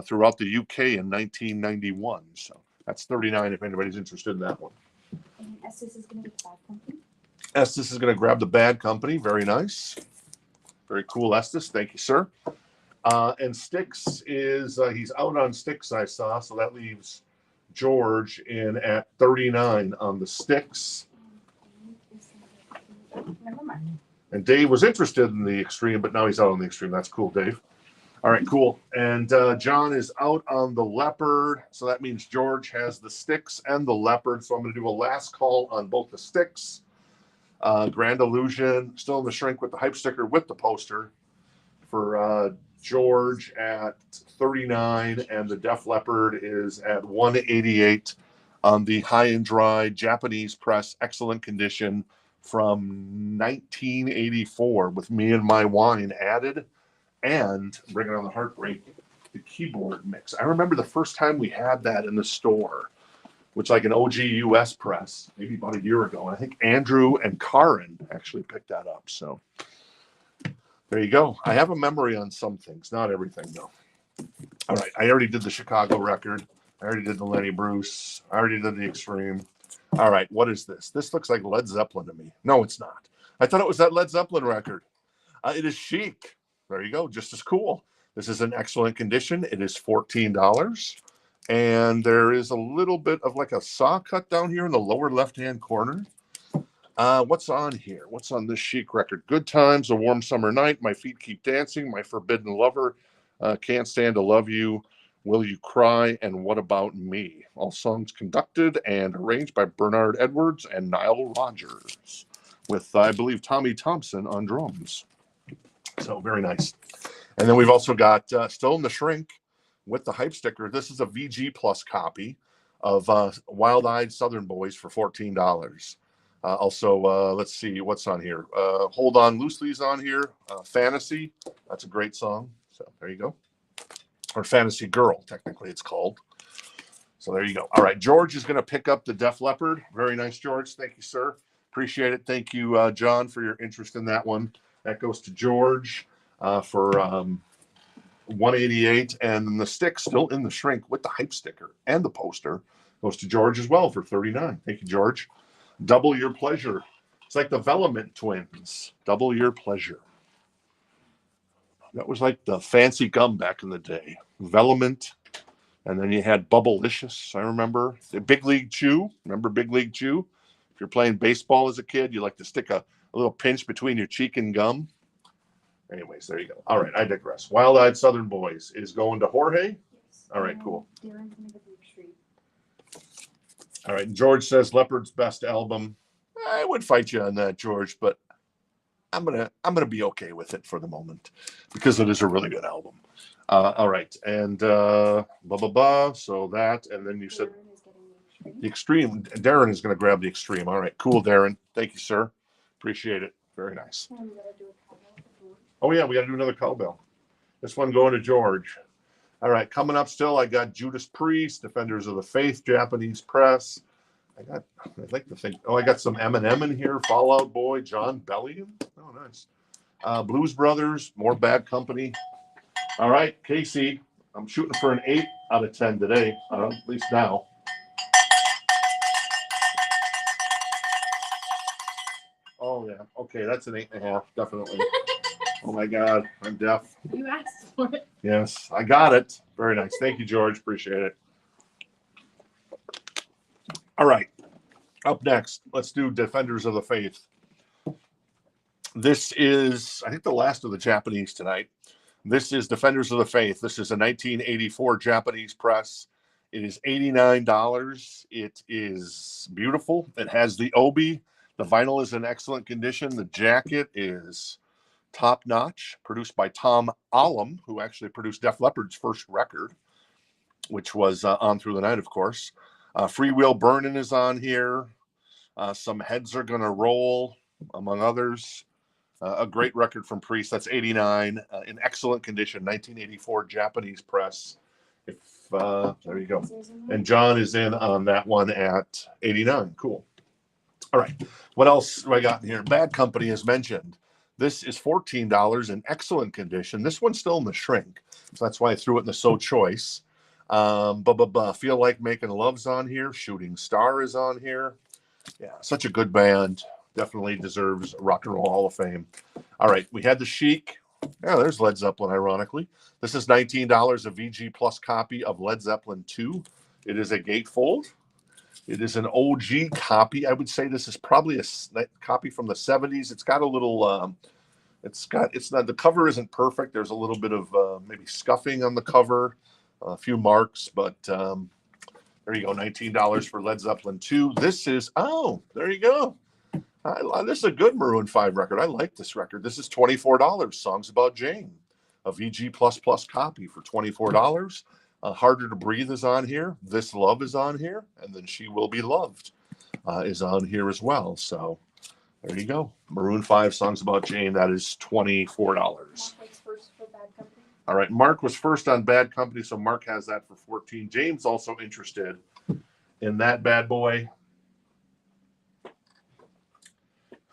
Speaker 1: throughout the UK in 1991. So that's $39 if anybody's interested in that one.
Speaker 3: And Estes is going to get the Bad Company.
Speaker 1: Estes is going to grab the Bad Company. Very nice. Very cool, Estes. Thank you, sir. And Styx is, he's out on Styx, I saw. So that leaves George in at 39 on the Styx.
Speaker 3: Never mind.
Speaker 1: And Dave was interested in the Extreme, but now he's out on the Extreme. That's cool, Dave. All right, cool. And John is out on the Leppard. So that means George has the Styx and the Leppard. So I'm going to do a last call on both the Styx. Grand Illusion, still in the shrink with the hype sticker with the poster for George at 39. And the Def Leppard is at 188 on the High and Dry Japanese press, excellent condition from 1984 with Me and My Wine added. And Bring It On the Heartbreak, the keyboard mix. I remember the first time we had that in the store, which like an OG US press, maybe about a year ago. And I think Andrew and Karin actually picked that up. So there you go. I have a memory on some things, not everything though. All right, I already did the Chicago record. I already did the Lenny Bruce. I already did the Extreme. All right, what is this? This looks like Led Zeppelin to me. No, it's not. I thought it was that Led Zeppelin record. It is Chic. There you go, just as cool. This is in excellent condition. It is $14. And there is a little bit of like a saw cut down here in the lower left-hand corner. What's on here? What's on this Chic record? Good Times, A Warm Summer Night, My Feet Keep Dancing, My Forbidden Lover, Can't Stand to Love You, Will You Cry, and What About Me? All songs conducted and arranged by Bernard Edwards and Nile Rodgers, with, I believe, Tommy Thompson on drums. So very nice. And then we've also got still in the shrink with the hype sticker. This is a VG Plus copy of Wild Eyed Southern Boys for $14. Also, let's see what's on here. Hold On Loosely's on here. Fantasy. That's a great song. So there you go. Or Fantasy Girl, technically it's called. So there you go. All right, George is going to pick up the Def Leppard. Very nice, George. Thank you, sir. Appreciate it. Thank you, John, for your interest in that one. That goes to George for 188, and then the stick still in the shrink with the hype sticker and the poster goes to George as well for 39. Thank you, George. Double your pleasure. It's like the Velament twins. Double your pleasure. That was like the fancy gum back in the day. Velament, and then you had Bubblicious. I remember the Big League Chew. Remember Big League Chew? If you're playing baseball as a kid, you like to stick a little pinch between your cheek and gum. Anyways, there you go. All right, I digress. Wild Eyed Southern Boys is going to Jorge.
Speaker 3: Yes.
Speaker 1: All right, cool.
Speaker 3: Duran's going to get the Extreme.
Speaker 1: All right, George says Leppard's best album. I would fight you on that, George, but I'm gonna be okay with it for the moment because it is a really good album. All right, and blah blah blah. So that, and then you said
Speaker 3: Duran is getting the Extreme.
Speaker 1: the Extreme. Darren is going to grab the Extreme. All right, cool, Darren. Thank you, sir. Appreciate it. Very nice.
Speaker 3: And we gotta do a cowbell for George.
Speaker 1: Oh yeah, we got to do another cowbell. This one going to George. All right, coming up still, I got Judas Priest, Defenders of the Faith, Japanese Press. I'd like to think, I got some Eminem in here, Fallout Boy, John Bellion. Oh, nice. Blues Brothers, more Bad Company. All right, Casey, I'm shooting for an 8 out of 10 today, at least now. Oh, yeah. Okay, that's an 8.5, definitely. Oh, my God. I'm deaf.
Speaker 5: You asked for it.
Speaker 1: Yes, I got it. Very nice. Thank you, George. Appreciate it. All right. Up next, let's do Defenders of the Faith. This is, I think, the last of the Japanese tonight. This is Defenders of the Faith. This is a 1984 Japanese press. It is $89. It is beautiful. It has the obi. The vinyl is in excellent condition. The jacket is top notch, produced by Tom Allum, who actually produced Def Leppard's first record, which was On Through the Night, of course. Free Will Burnin' is on here. Some Heads Are Gonna Roll, among others. A great record from Priest. That's 89, in excellent condition, 1984 Japanese press. There you go. And John is in on that one at 89. Cool. All right. What else do I got in here? Bad Company is mentioned. This is $14 in excellent condition. This one's still in the shrink, so that's why I threw it in the So Choice. Feel Like Making Love's on here. Shooting Star is on here. Yeah, such a good band. Definitely deserves Rock and Roll Hall of Fame. All right, we had the Chic. Yeah, there's Led Zeppelin, ironically. This is $19, a VG Plus copy of Led Zeppelin 2. It is a gatefold. It is an OG copy. I would say this is probably a copy from the 70s. It's got a little, the cover isn't perfect. There's a little bit of maybe scuffing on the cover, a few marks, but there you go, $19 for Led Zeppelin 2. This is, there you go. This is a good Maroon 5 record. I like this record. This is $24, Songs About Jane, a VG++ copy for $24. Harder to Breathe is on here. This Love is on here. And then She Will Be Loved is on here as well. So there you go. Maroon 5, Songs About Jane. That is $24. All right. Mark was first on Bad Company, so Mark has that for 14. James also interested in that bad boy.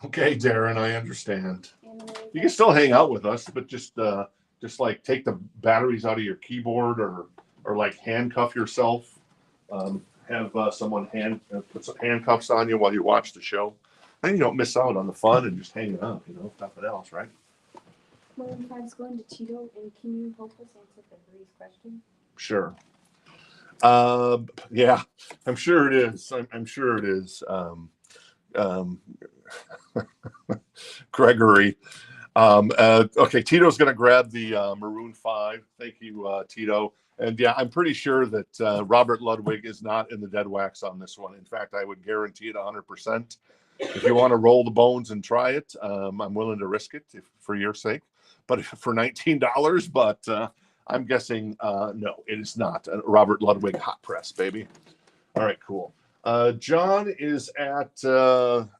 Speaker 1: Okay, Darren, I understand. You can still hang out with us, but just like take the batteries out of your keyboard or like handcuff yourself. Have someone put some handcuffs on you while you watch the show. Then you don't miss out on the fun and just hanging out, nothing else, right?
Speaker 3: Maroon 5's going to Tito, and can you help us answer February's question?
Speaker 1: Sure. Yeah, I'm sure it is. I'm sure it is. Gregory. Okay, Tito's going to grab the Maroon 5. Thank you, Tito. And yeah, I'm pretty sure that Robert Ludwig is not in the dead wax on this one. In fact, I would guarantee it 100%. If you want to roll the bones and try it, I'm willing to risk it for your sake. But for $19, but I'm guessing no, it is not a Robert Ludwig hot press, baby. All right, cool. John is at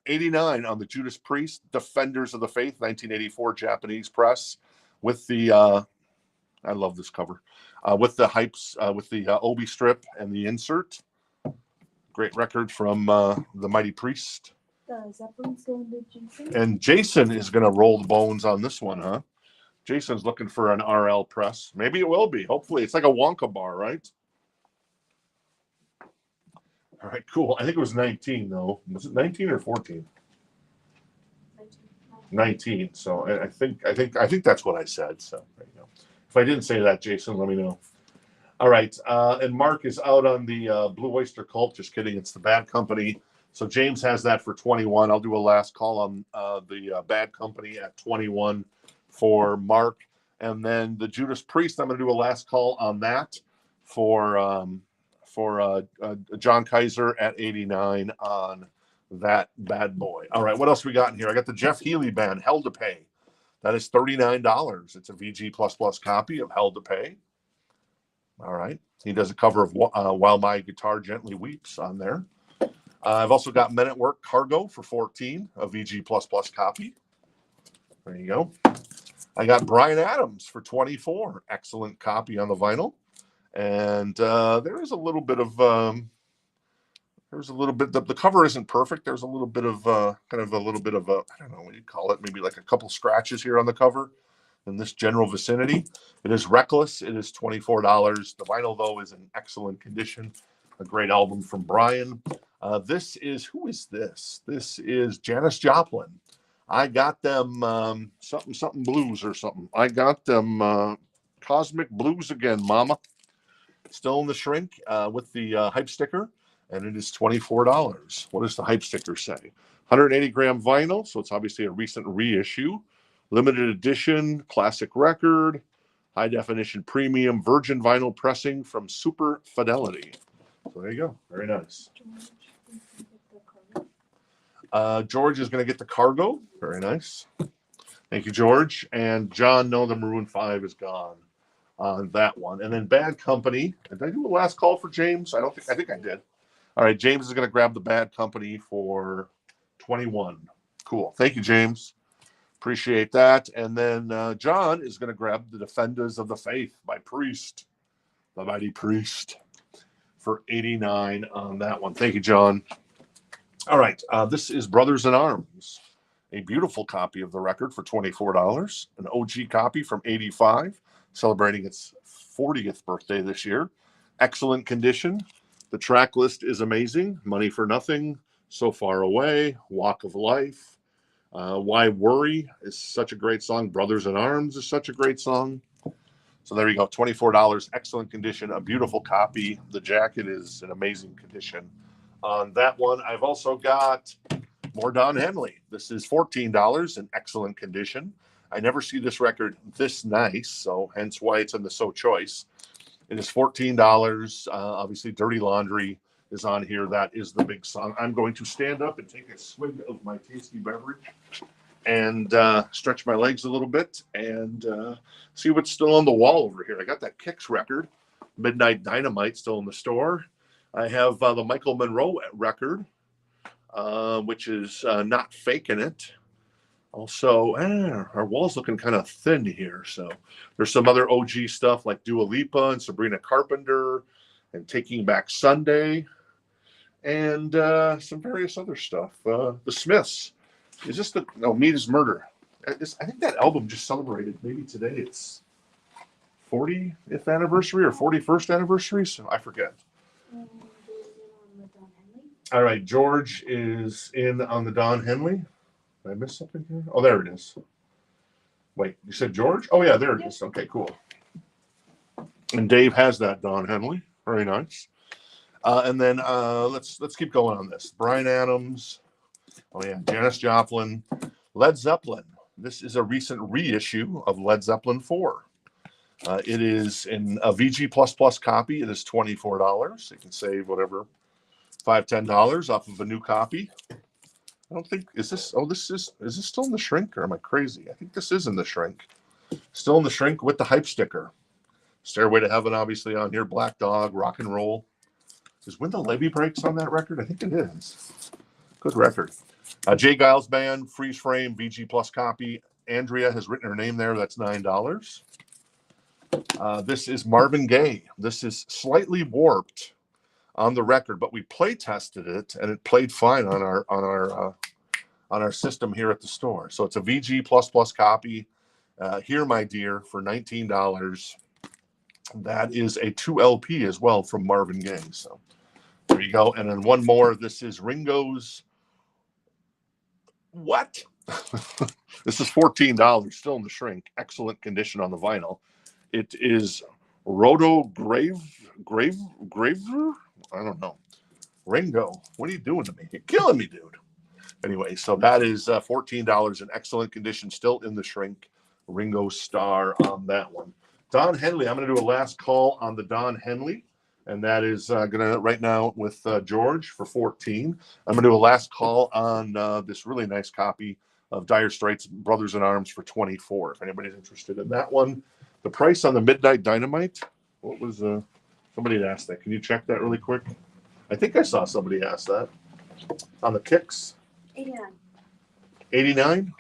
Speaker 1: 89 on the Judas Priest, Defenders of the Faith, 1984 Japanese press, with the I love this cover, with the hypes, with the obi strip and the insert. Great record from the Mighty Priest.
Speaker 3: Zeppelin's going to Jason.
Speaker 1: And Jason is going to roll the bones on this one, huh? Jason's looking for an RL press. Maybe it will be. Hopefully, it's like a Wonka bar, right? All right, cool. I think it was 19, though. Was it 19 or 14? 19. So I think that's what I said. So there you go. If I didn't say that, Jason, let me know. All right, and Mark is out on the Blue Oyster Cult. Just kidding. It's the Bad Company. So James has that for 21. I'll do a last call on the Bad Company at 21 for Mark, and then the Judas Priest. I'm going to do a last call on that for John Kaiser at 89 on that bad boy. All right, what else we got in here? I got the Jeff Healey band, Hell to Pay. That is $39. It's a VG++ copy of Hell to Pay. All right. He does a cover of While My Guitar Gently Weeps on there. I've also got Men at Work Cargo for 14, a VG++ copy. There you go. I got Bryan Adams for 24, excellent copy on the vinyl. And there is a little bit of the cover isn't perfect. There's a little bit of I don't know what you call it, maybe like a couple scratches here on the cover in this general vicinity. It is Reckless. It is $24. The vinyl, though, is in excellent condition. A great album from Bryan. Who is this? This is Janis Joplin. I got them something blues or something. I got them Cosmic Blues again, mama. Still in the shrink with the hype sticker, and it is $24. What does the hype sticker say? 180 gram vinyl, so it's obviously a recent reissue. Limited edition, classic record, high definition premium virgin vinyl pressing from Super Fidelity. So there you go. Very nice. George is going to get the cargo. Very nice. Thank you, George. And John, no, the Maroon 5 is gone on that one. And then Bad Company. Did I do a last call for James? I think I did. All right, James is going to grab the Bad Company for 21. Cool. Thank you, James. Appreciate that. And then John is going to grab the Defenders of the Faith by Priest, the Mighty Priest, for 89 on that one. Thank you, John. All right, this is Brothers in Arms, a beautiful copy of the record for $24, an OG copy from 85, celebrating its 40th birthday this year. Excellent condition. The track list is amazing. Money for Nothing, So Far Away, Walk of Life, Why Worry is such a great song. Brothers in Arms is such a great song. So there you go, $24, excellent condition, a beautiful copy. The jacket is in amazing condition. On that one, I've also got more Don Henley. This is $14 in excellent condition. I never see this record this nice, so hence why it's in the So Choice. It is $14. Obviously, Dirty Laundry is on here. That is the big song. I'm going to stand up and take a swig of my tasty beverage and stretch my legs a little bit and see what's still on the wall over here. I got that Kicks record, Midnight Dynamite, still in the store. I have the Michael Monroe record, which is Not Faking It. Also, our wall's looking kind of thin here. So there's some other OG stuff like Dua Lipa and Sabrina Carpenter and Taking Back Sunday and some various other stuff. The Smiths. Is this Meat is Murder. I think that album just celebrated, maybe today it's 40th anniversary or 41st anniversary. So I forget. All right, George is in on the Don Henley. Did I miss something here? Oh, there it is. Wait, you said George? Oh, yeah, there it is. Okay, cool. And Dave has that Don Henley. Very nice. And then let's keep going on this. Bryan Adams. Oh, yeah, Janis Joplin. Led Zeppelin. This is a recent reissue of Led Zeppelin 4. It is in a VG++ copy. It is $24. You can save whatever, $5, $10 off of a new copy. I don't think, is this still in the shrink or am I crazy? I think this is in the shrink. Still in the shrink with the hype sticker. Stairway to Heaven, obviously, on here. Black Dog, Rock and Roll. Is When the Levee Breaks on that record? I think it is. Good record. Jay Giles Band, Freeze Frame, VG Plus copy. Andrea has written her name there. That's $9. This is Marvin Gaye. This is slightly warped on the record, but we play tested it and it played fine on our system here at the store. So it's a VG++ copy. Here, my dear, for $19. That is a 2LP as well from Marvin Gaye. So there you go. And then one more. This is Ringo's. What? This is $14. Still in the shrink. Excellent condition on the vinyl. It is Roto Graver. I don't know. Ringo, what are you doing to me? You're killing me, dude. Anyway, so that is $14 in excellent condition, still in the shrink. Ringo Starr on that one. Don Henley, I'm going to do a last call on the Don Henley, and that is going to right now with George for 14. I'm going to do a last call on this really nice copy of Dire Straits' Brothers in Arms for 24. If anybody's interested in that one. The price on the Midnight Dynamite, what was somebody had asked that. Can you check that really quick? I think I saw somebody ask that. on the kicks?
Speaker 3: 89.
Speaker 1: 89?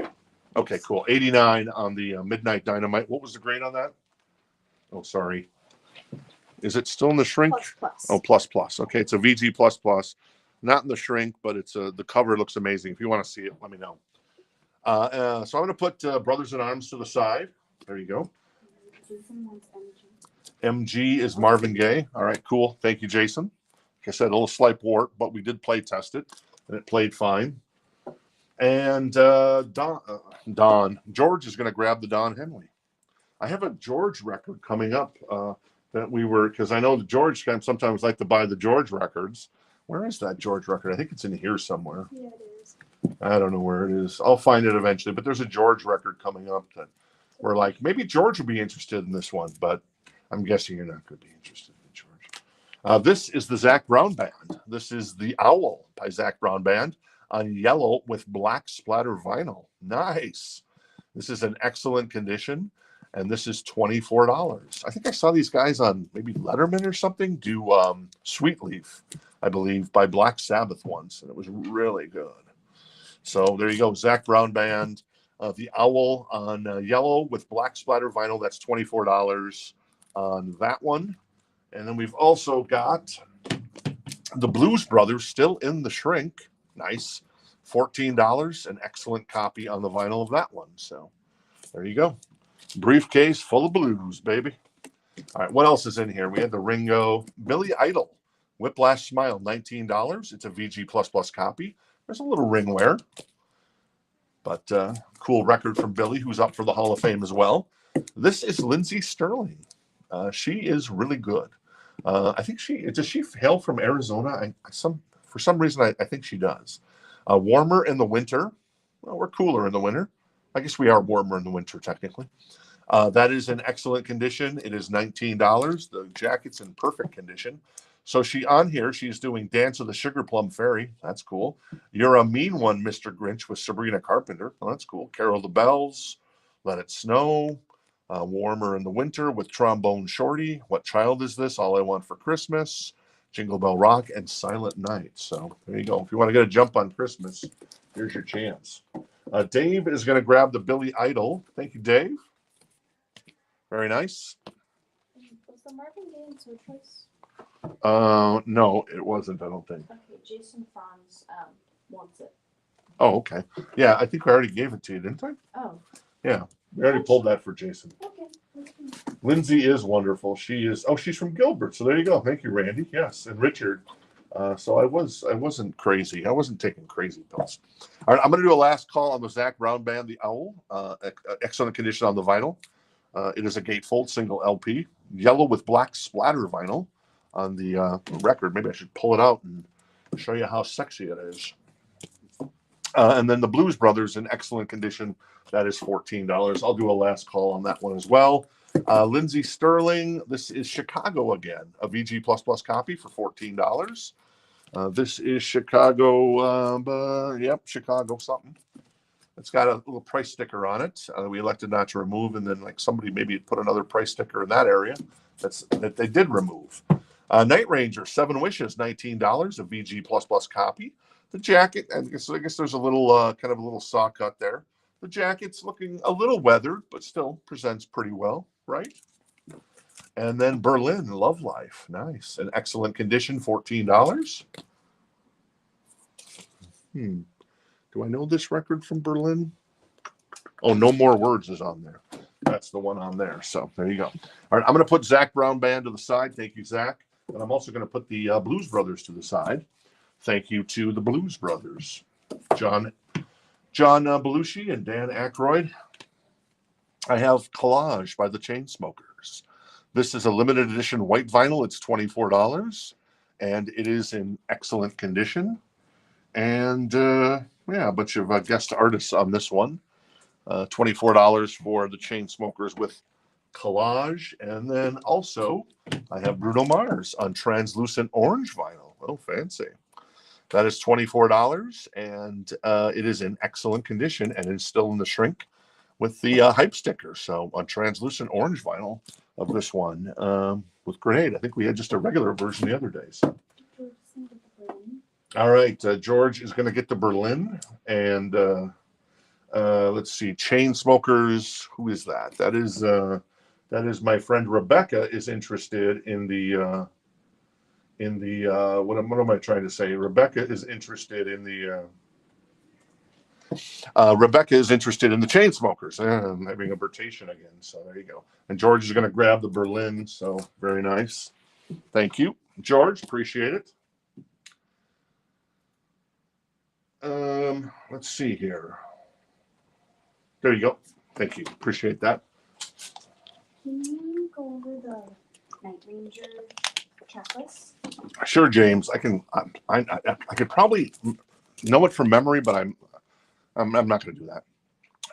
Speaker 1: Okay, cool. 89 on the Midnight Dynamite. What was the grade on that? Oh, sorry. Is it still in the shrink?
Speaker 2: Plus.
Speaker 1: Oh, plus plus. Okay, it's a VG plus plus. Not in the shrink, but it's the cover looks amazing. If you want to see it, let me know. So I'm going to put Brothers in Arms to the side. There you go.
Speaker 3: Jason wants MG.
Speaker 1: MG is Marvin Gaye. All right, cool. Thank you, Jason. Like I said, a little slight warp, but we did play test it, and it played fine. And Don George is going to grab the Don Henley. I have a George record coming up that we were, because I know the George can sometimes like to buy the George records. Where is that George record? I think it's in here somewhere.
Speaker 2: Yeah, it is.
Speaker 1: I don't know where it is. I'll find it eventually. But there's a George record coming up that we're like, maybe George will be interested in this one, but I'm guessing you're not going to be interested in George. This is the Zac Brown Band. This is The Owl by Zac Brown Band on yellow with black splatter vinyl. Nice. This is in excellent condition, and this is $24. I think I saw these guys on maybe Letterman or something do Sweet Leaf, I believe, by Black Sabbath once, and it was really good. So there you go, Zac Brown Band, The Owl on yellow with black splatter vinyl. That's $24 on that one. And then we've also got the Blues Brothers still in the shrink. Nice. $14, an excellent copy on the vinyl of that one. So there you go. Briefcase full of blues, baby. All right, what else is in here? We had the Ringo, Billy Idol, Whiplash Smile, $19. It's a VG++ copy. There's a little ring wear, but cool record from Billy, who's up for the Hall of Fame as well. This is Lindsey Sterling. She is really good. I think does she hail from Arizona? For some reason, I think she does. Warmer in the winter. Well, we're cooler in the winter. I guess we are warmer in the winter, technically. That is in excellent condition. It is $19. The jacket's in perfect condition. So she's doing Dance of the Sugar Plum Fairy. That's cool. You're a Mean One, Mr. Grinch with Sabrina Carpenter. Well, that's cool. Carol the Bells, Let It Snow, Warmer in the Winter with Trombone Shorty. What Child Is This? All I Want for Christmas, Jingle Bell Rock, and Silent Night. So there you go. If you want to get a jump on Christmas, here's your chance. Dave is going to grab the Billy Idol. Thank you, Dave. Very nice.
Speaker 3: Was the Marvin Gaye in So Choice?
Speaker 1: No, it wasn't, I don't think.
Speaker 3: Okay, Jason Franz wants it.
Speaker 1: Oh, okay. Yeah, I think I already gave it to you, didn't I?
Speaker 3: Oh.
Speaker 1: Yeah, we already pulled that for Jason.
Speaker 3: Okay.
Speaker 1: Lindsay is wonderful. She's from Gilbert. So there you go. Thank you, Randy. Yes, and Richard. So I wasn't crazy. I wasn't taking crazy pills. All right, I'm going to do a last call on the Zac Brown Band, The Owl. Excellent condition on the vinyl. It is a gatefold single LP, yellow with black splatter vinyl on the record. Maybe I should pull it out and show you how sexy it is. And then the Blues Brothers in excellent condition. That is $14. I'll do a last call on that one as well. Lindsey Sterling, this is Chicago again, a VG++ copy for $14. This is Chicago, Chicago something. It's got a little price sticker on it. We elected not to remove, and then like somebody maybe put another price sticker in that area that they did remove. Night Ranger, 7 Wishes, $19, a VG++ copy. The jacket, I guess there's a little kind of a little saw cut there. The jacket's looking a little weathered, but still presents pretty well, right? And then Berlin, Love Life, nice, in excellent condition, $14. Do I know this record from Berlin? Oh, No More Words is on there. That's the one on there. So there you go. All right, I'm going to put Zac Brown Band to the side. Thank you, Zach. And I'm also going to put the Blues Brothers to the side. Thank you to the Blues Brothers, John Belushi and Dan Aykroyd. I have Collage by the Chainsmokers. This is a limited edition white vinyl. It's $24, and it is in excellent condition. And a bunch of guest artists on this one. $24 for the Chainsmokers with Collage. And then also I have Bruno Mars on translucent orange vinyl. Oh, fancy. That is $24, and it is in excellent condition, and it is still in the shrink with the hype sticker. So on translucent orange vinyl of this one with Grenade. I think we had just a regular version the other day. So. All right, George is going to get the Berlin, and let's see, chain smokers. Who is that? That is my friend Rebecca is interested in the what am I trying to say? Rebecca is interested in the chain smokers. I'm having a rotation again, so there you go. And George is going to grab the Berlin, so very nice. Thank you, George. Appreciate it. Let's see here. There you go. Thank you. Appreciate that.
Speaker 3: Can you go over the Night Ranger checklist?
Speaker 1: Sure, James. I can. I could probably know it from memory, but I'm not going to do that.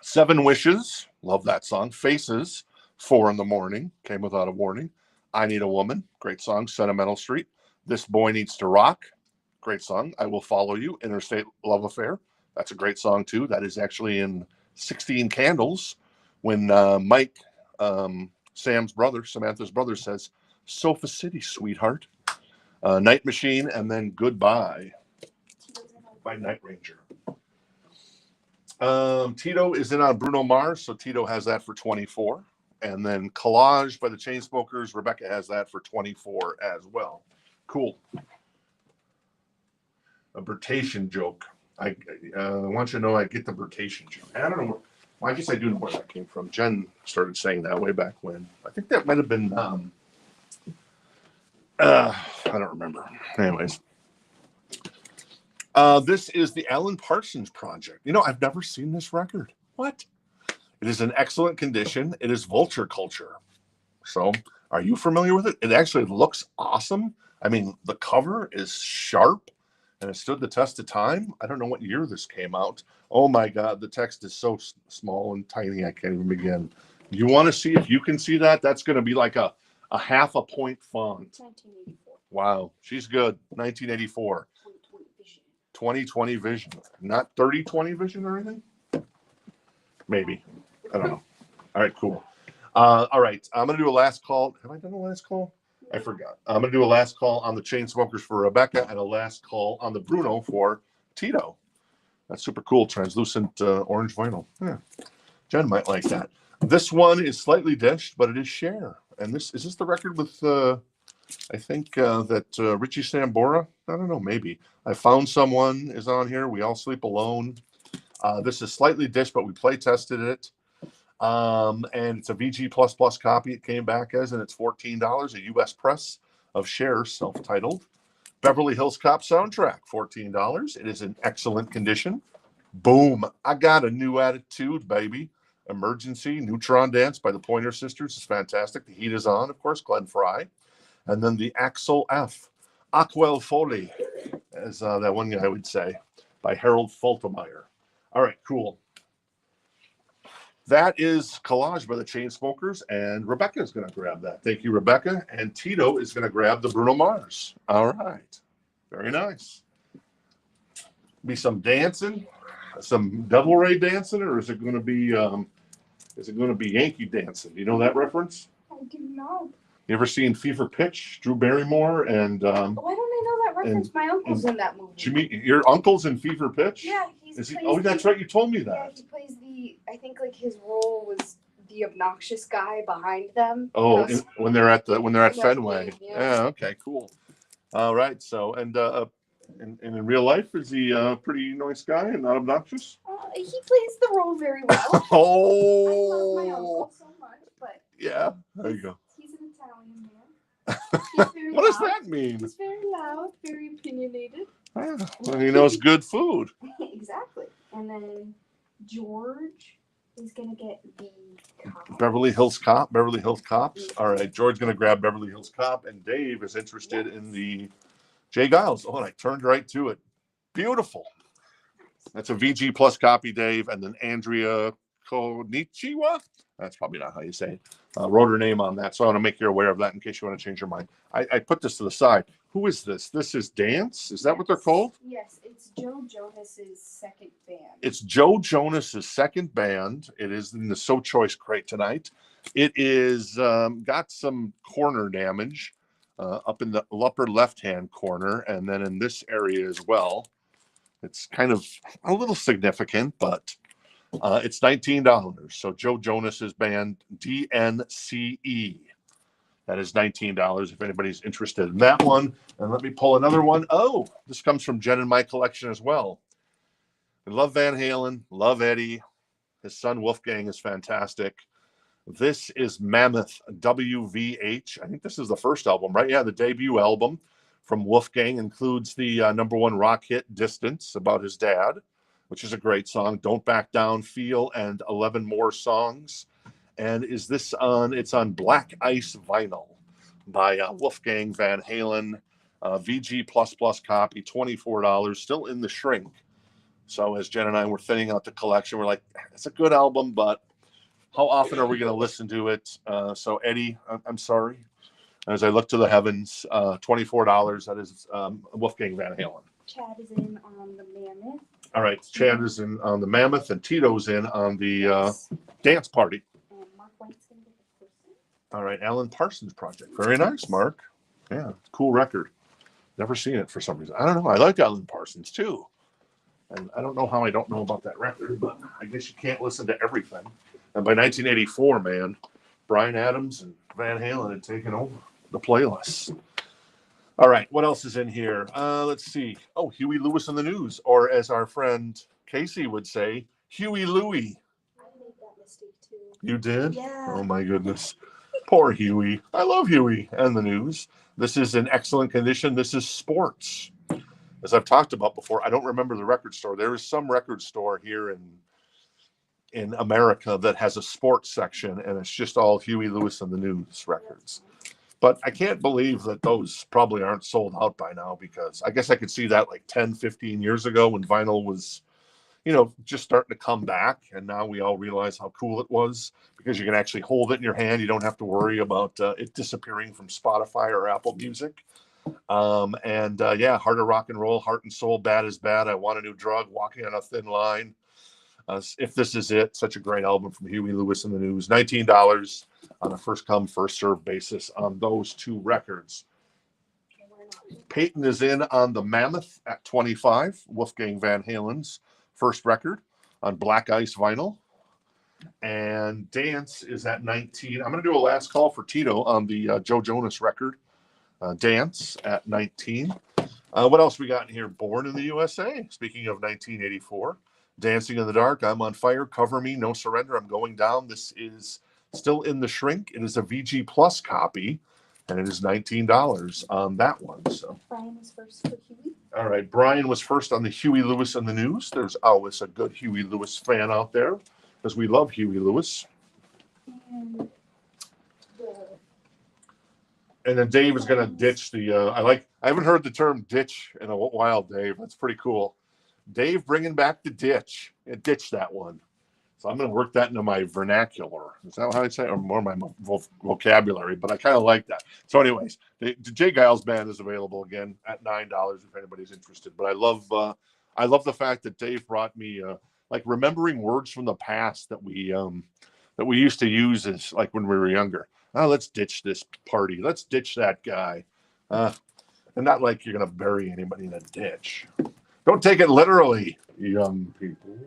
Speaker 1: 7 Wishes. Love that song. Faces. 4 in the Morning. Came Without a Warning. I Need a Woman. Great song. Sentimental Street. This Boy Needs to Rock. Great song. I Will Follow You. Interstate Love Affair. That's a great song too. That is actually in 16 Candles when Mike, Samantha's brother, says, "Sofa City, sweetheart." Night Machine, and then Goodbye by Night Ranger. Tito is in on Bruno Mars, so Tito has that for 24. And then Collage by the Chainsmokers, Rebecca has that for 24 as well. Cool. A Bertation joke. I want you to know I get the Bertation joke. I don't know. Well, I guess I do know where that came from. Jen started saying that way back when. I think that might have been. I don't remember. Anyways, this is the Alan Parsons Project. You know, I've never seen this record. What? It is in excellent condition. It is Vulture Culture. So, are you familiar with it? It actually looks awesome. I mean, the cover is sharp. And it stood the test of time. I don't know what year this came out. Oh my God, the text is so small and tiny, I can't even begin. You want to see if you can see that? That's going to be like a half a point font.
Speaker 3: 1984.
Speaker 1: Wow, she's good. 1984. 2020 vision. Not 3020 vision or anything? Maybe. I don't know. All right, cool. All right, I'm going to do a last call. Have I done a last call? I forgot. I'm going to do a last call on the Chainsmokers for Rebecca and a last call on the Bruno for Tito. That's super cool. Translucent orange vinyl. Yeah. Jen might like that. This one is slightly dished, but it is Cher. And this is this the record with, I think that Richie Sambora? I don't know, maybe. I Found Someone is on here. We All Sleep Alone. This is slightly dished, but we play tested it. And it's a VG++ copy. It came back as, and it's $14, a U.S. press of Cher, self-titled. Beverly Hills Cop soundtrack, $14. It is in excellent condition. Boom. I got a new attitude, baby. Emergency, Neutron Dance by the Pointer Sisters is fantastic. The Heat Is On, of course, Glenn Frey. And then the Axel F. Aquel Foley, as that one guy would say, by Harold Faltermeyer. All right, cool. That is Collage by the Chainsmokers, and Rebecca is going to grab that. Thank you, Rebecca. And Tito is going to grab the Bruno Mars. All right. Very nice. Be some dancing, some Devil Ray dancing, or is it going to be Yankee dancing? Do you know that reference?
Speaker 3: I do not.
Speaker 1: You ever seen Fever Pitch? Drew Barrymore and
Speaker 2: Why don't I know that reference? My uncle's in that movie.
Speaker 1: Jimmy, your uncle's in Fever Pitch?
Speaker 2: Yeah,
Speaker 1: Is he? Oh, that's right. You told me that.
Speaker 2: Yeah, he plays I think like his role was the obnoxious guy behind them.
Speaker 1: Oh, when they're at Fenway.
Speaker 2: Yeah.
Speaker 1: Yeah. Okay. Cool. All right. So, and in real life, is he a pretty nice guy and not obnoxious?
Speaker 2: He plays the role very well.
Speaker 1: Oh.
Speaker 2: I love my uncle so much, but
Speaker 1: yeah. There you go.
Speaker 2: He's an Italian man. He's very
Speaker 1: What does
Speaker 2: loud.
Speaker 1: that mean?
Speaker 2: He's very loud, very opinionated.
Speaker 1: Ah, well, he knows good food.
Speaker 2: Exactly. And then George is gonna get the cop.
Speaker 1: Beverly Hills Cop. Beverly Hills Cops. All right. George's gonna grab Beverly Hills Cop, and Dave is interested in the Jay Giles. Oh, and I turned right to it. Beautiful. That's a VG Plus copy, Dave, and then Andrea Konichiwa. That's probably not how you say it. Wrote her name on that, so I want to make you aware of that in case you want to change your mind. I put this to the side. Who is this? This is Dance? Is that what they're called?
Speaker 2: Yes, it's Joe Jonas's second band.
Speaker 1: It's Joe Jonas's second band. It is in the So Choice crate tonight. It is got some corner damage. up in the upper left-hand corner, and then in this area as well. It's kind of a little significant, but it's $19. So Joe Jonas's band, DNCE. That is $19 if anybody's interested in that one. And let me pull another one. Oh, this comes from Jen in my collection as well. I love Van Halen, love Eddie. His son Wolfgang is fantastic. This is Mammoth WVH. I think this is the first album, right? Yeah, the debut album from Wolfgang includes the #1 rock hit Distance about his dad, which is a great song. Don't Back Down, Feel, and 11 More Songs. And is this on? It's on Black Ice vinyl by Wolfgang Van Halen. VG++ copy, $24, still in the shrink. So as Jen and I were thinning out the collection, we're like, it's a good album, but how often are we going to listen to it? So Eddie, I'm sorry. As I look to the heavens, $24. That is Wolfgang Van Halen.
Speaker 3: Chad is in on the Mammoth.
Speaker 1: All right, Chad is in on the Mammoth, and Tito's in on the
Speaker 3: Yes.
Speaker 1: Dance Party.
Speaker 3: And Mark White's going to get the person.
Speaker 1: All right, Alan Parsons Project. Very nice, Mark. Yeah, cool record. Never seen it for some reason. I don't know. I like Alan Parsons too. And I don't know how I don't know about that record, but I guess you can't listen to everything. And by 1984, man, Bryan Adams and Van Halen had taken over the playlist. All right, what else is in here? Let's see. Oh, Huey Lewis in the News, or as our friend Casey would say, Huey Louie.
Speaker 4: I made that mistake too.
Speaker 1: You did?
Speaker 3: Yeah.
Speaker 1: Oh my goodness. Poor Huey. I love Huey and the News. This is in excellent condition. This is Sports. As I've talked about before, I don't remember the record store. There is some record store here in America that has a sports section, and it's just all Huey Lewis and the News records. But I can't believe that those probably aren't sold out by now, because I guess I could see that like 10, 15 years ago when vinyl was, just starting to come back. And now we all realize how cool it was, because you can actually hold it in your hand. You don't have to worry about it disappearing from Spotify or Apple Music. Heart of Rock and Roll, Heart and Soul, Bad is Bad, I Want a New Drug, Walking on a Thin Line. If This Is It, such a great album from Huey Lewis and the News. $19 on a first come, first served basis on those two records. Peyton is in on the Mammoth at $25, Wolfgang Van Halen's first record on Black Ice vinyl. And Dance is at $19. I'm going to do a last call for Tito on the Joe Jonas record. Dance at $19. What else we got in here? Born in the USA. Speaking of 1984. Dancing in the Dark, I'm on Fire, Cover Me, No Surrender, I'm Going Down. This is still in the shrink. It is a VG Plus copy, and it is $19 on that one. So
Speaker 3: Brian was first for Huey.
Speaker 1: all right, Brian was first on the Huey Lewis and the News. There's always a good Huey Lewis fan out there, because we love Huey Lewis. And then Dave is going to ditch the. I haven't heard the term ditch in a while, Dave. That's pretty cool. Dave bringing back the ditch. Ditch that one. So I'm going to work that into my vernacular. Is that how I say it? Or more my vocabulary, but I kind of like that. So anyways, the Jay Giles band is available again at $9 if anybody's interested. But I love the fact that Dave brought me like remembering words from the past that we used to use as like when we were younger. Oh, let's ditch this party. Let's ditch that guy. And not like you're going to bury anybody in a ditch. Don't take it literally, young people.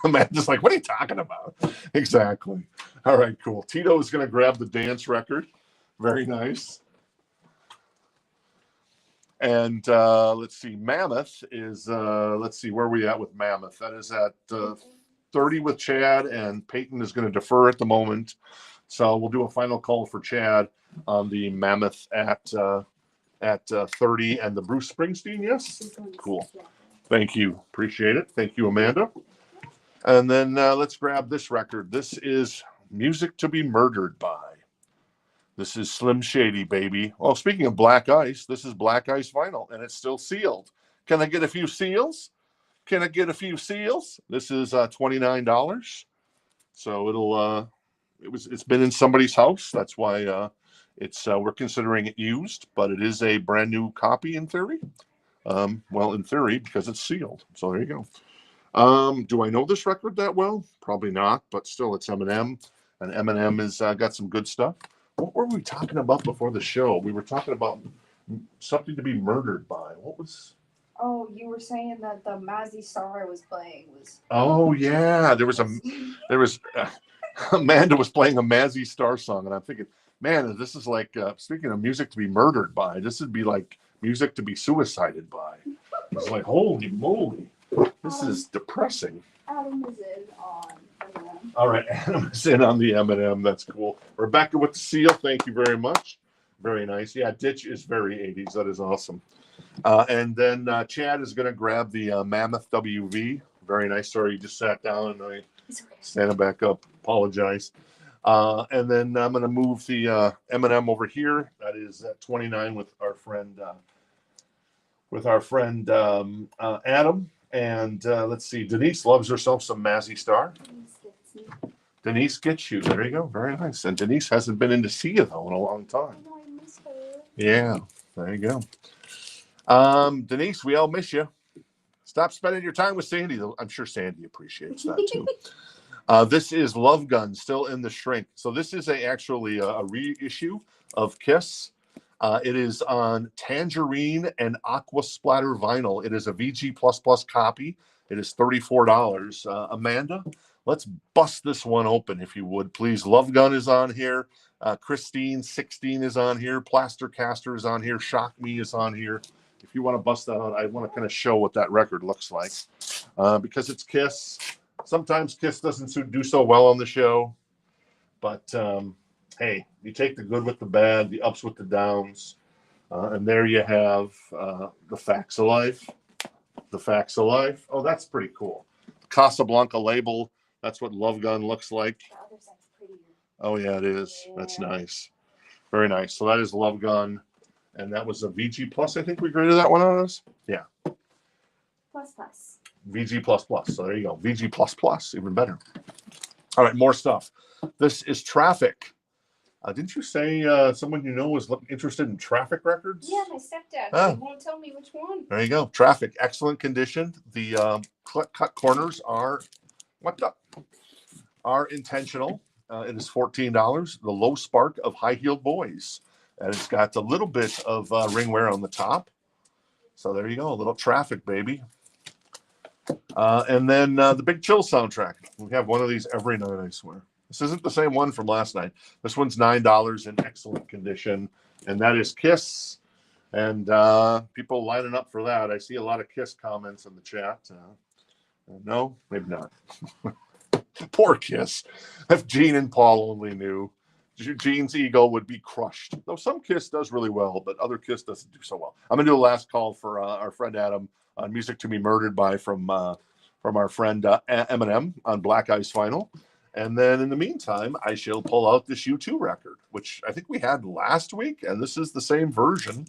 Speaker 1: Amanda's like, what are you talking about? Exactly. All right, cool. Tito is going to grab the Dance record. Very nice. And let's see. Mammoth is, let's see, where are we at with Mammoth? That is at 30 with Chad, and Peyton is going to defer at the moment. So we'll do a final call for Chad on the Mammoth at 30, and the Bruce Springsteen, yes? Cool. Thank you. Appreciate it. Thank you, Amanda. And then let's grab this record. This is Music to Be Murdered By. This is Slim Shady, baby. Oh, speaking of Black Ice, this is Black Ice vinyl, and it's still sealed. Can I get a few seals? Can I get a few seals? This is $29. So it's been in somebody's house. That's why we're considering it used, but it is a brand new copy in theory. Well, in theory, because it's sealed. So there you go. Do I know this record that well? Probably not, but still, it's Eminem, and Eminem has got some good stuff. What were we talking about before the show? We were talking about something to be murdered by. What was?
Speaker 2: Oh, you were saying that the Mazzy star I was playing was.
Speaker 1: Oh yeah, there was Amanda was playing a Mazzy Star song, and I'm thinking, man, this is like speaking of music to be murdered by. This would be like music to be suicided by. It's like, holy moly, this is depressing.
Speaker 3: Adam is in on Eminem.
Speaker 1: All right, Adam is in on the M&M. That's cool. Rebecca with the seal. Thank you very much. Very nice. Yeah, Ditch is very 80s. That is awesome. And then Chad is going to grab the Mammoth WV. Very nice. Sorry, you just sat down and I standing back up. Apologize. And then I'm going to move the M&M over here. That is at 29 with our friend Adam. And let's see. Denise loves herself some Mazzy Star. Denise gets you. There you go. Very nice. And Denise hasn't been in to see you though in a long time.
Speaker 3: I know I miss her.
Speaker 1: Yeah. There you go. Denise, we all miss you. Stop spending your time with Sandy. I'm sure Sandy appreciates that too. This is Love Gun, still in the shrink. So this is actually a reissue of Kiss. It is on Tangerine and Aqua Splatter vinyl. It is a VG++ copy. It is $34. Amanda, let's bust this one open if you would, please. Love Gun is on here. Christine 16 is on here. Plaster Caster is on here. Shock Me is on here. If you want to bust that out, I want to kind of show what that record looks like because it's Kiss. Sometimes Kiss doesn't do so well on the show, but hey, you take the good with the bad, the ups with the downs, and there you have the Facts of Life. The Facts of Life. Oh, that's pretty cool. Casablanca label. That's what Love Gun looks like.
Speaker 4: The other side's prettier.
Speaker 1: Oh yeah, it is.
Speaker 4: Yeah.
Speaker 1: That's nice. Very nice. So that is Love Gun, and that was a VG Plus. I think we graded that one on us. Yeah.
Speaker 3: Plus.
Speaker 1: VG plus plus. So there you go. VG plus plus, even better. All right, more stuff. This is Traffic. Didn't you say someone you know was interested in Traffic records?
Speaker 2: Yeah, my stepdad.
Speaker 1: Oh.
Speaker 2: He won't tell me which one.
Speaker 1: There you go. Traffic, excellent condition. The cut corners are intentional. It is $14. The Low Spark of High Heeled Boys, and it's got a little bit of ring wear on the top. So there you go, a little Traffic, baby. And then the Big Chill soundtrack. We have one of these every night, I swear. This isn't the same one from last night. This one's $9 in excellent condition, and that is Kiss. And people lining up for that. I see a lot of Kiss comments in the chat. No, maybe not. Poor Kiss. If Gene and Paul only knew, Gene's ego would be crushed. Though some Kiss does really well, but other Kiss doesn't do so well. I'm going to do a last call for our friend Adam on Music to Be Murdered By from our friend Eminem on Black Ice Vinyl. And then in the meantime, I shall pull out this U2 record, which I think we had last week, and this is the same version.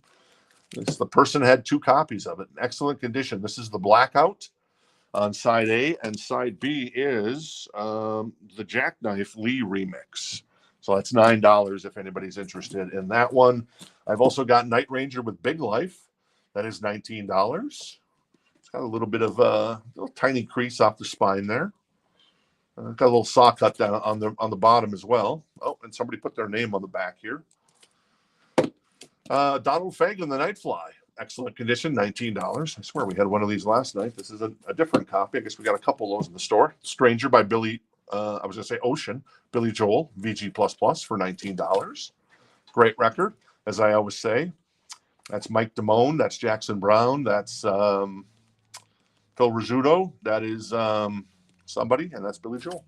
Speaker 1: The person had 2 copies of it in excellent condition. This is the Blackout on side A, and side B is the Jackknife Lee remix. So that's $9 if anybody's interested in that one. I've also got Night Ranger with Big Life. That is $19. It's got a little bit of a little tiny crease off the spine there. Got a little saw cut down on the bottom as well. Oh, and somebody put their name on the back here. Donald Fagen, The Nightfly. Excellent condition, $19. I swear we had one of these last night. This is a different copy. I guess we got a couple of those in the store. Stranger by Billy, I was going to say Ocean. Billy Joel, VG++ for $19. Great record, as I always say. That's Mike Damone. That's Jackson Brown. That's Phil Rizzuto. That is somebody, and that's Billy Joel.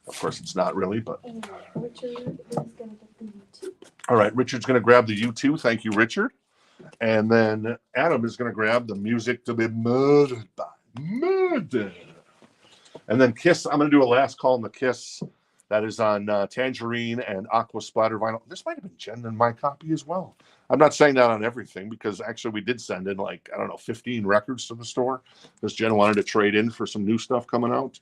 Speaker 1: Of course, it's not really, but.
Speaker 3: And Richard is going to get the U2.
Speaker 1: All right, Richard's going to grab the U2. Thank you, Richard. And then Adam is going to grab the Music to Be Murdered By. Murder. And then Kiss, I'm going to do a last call on the Kiss. That is on Tangerine and Aqua Splatter vinyl. This might have been Jen in my copy as well. I'm not saying that on everything because actually we did send in 15 records to the store because Jen wanted to trade in for some new stuff coming out,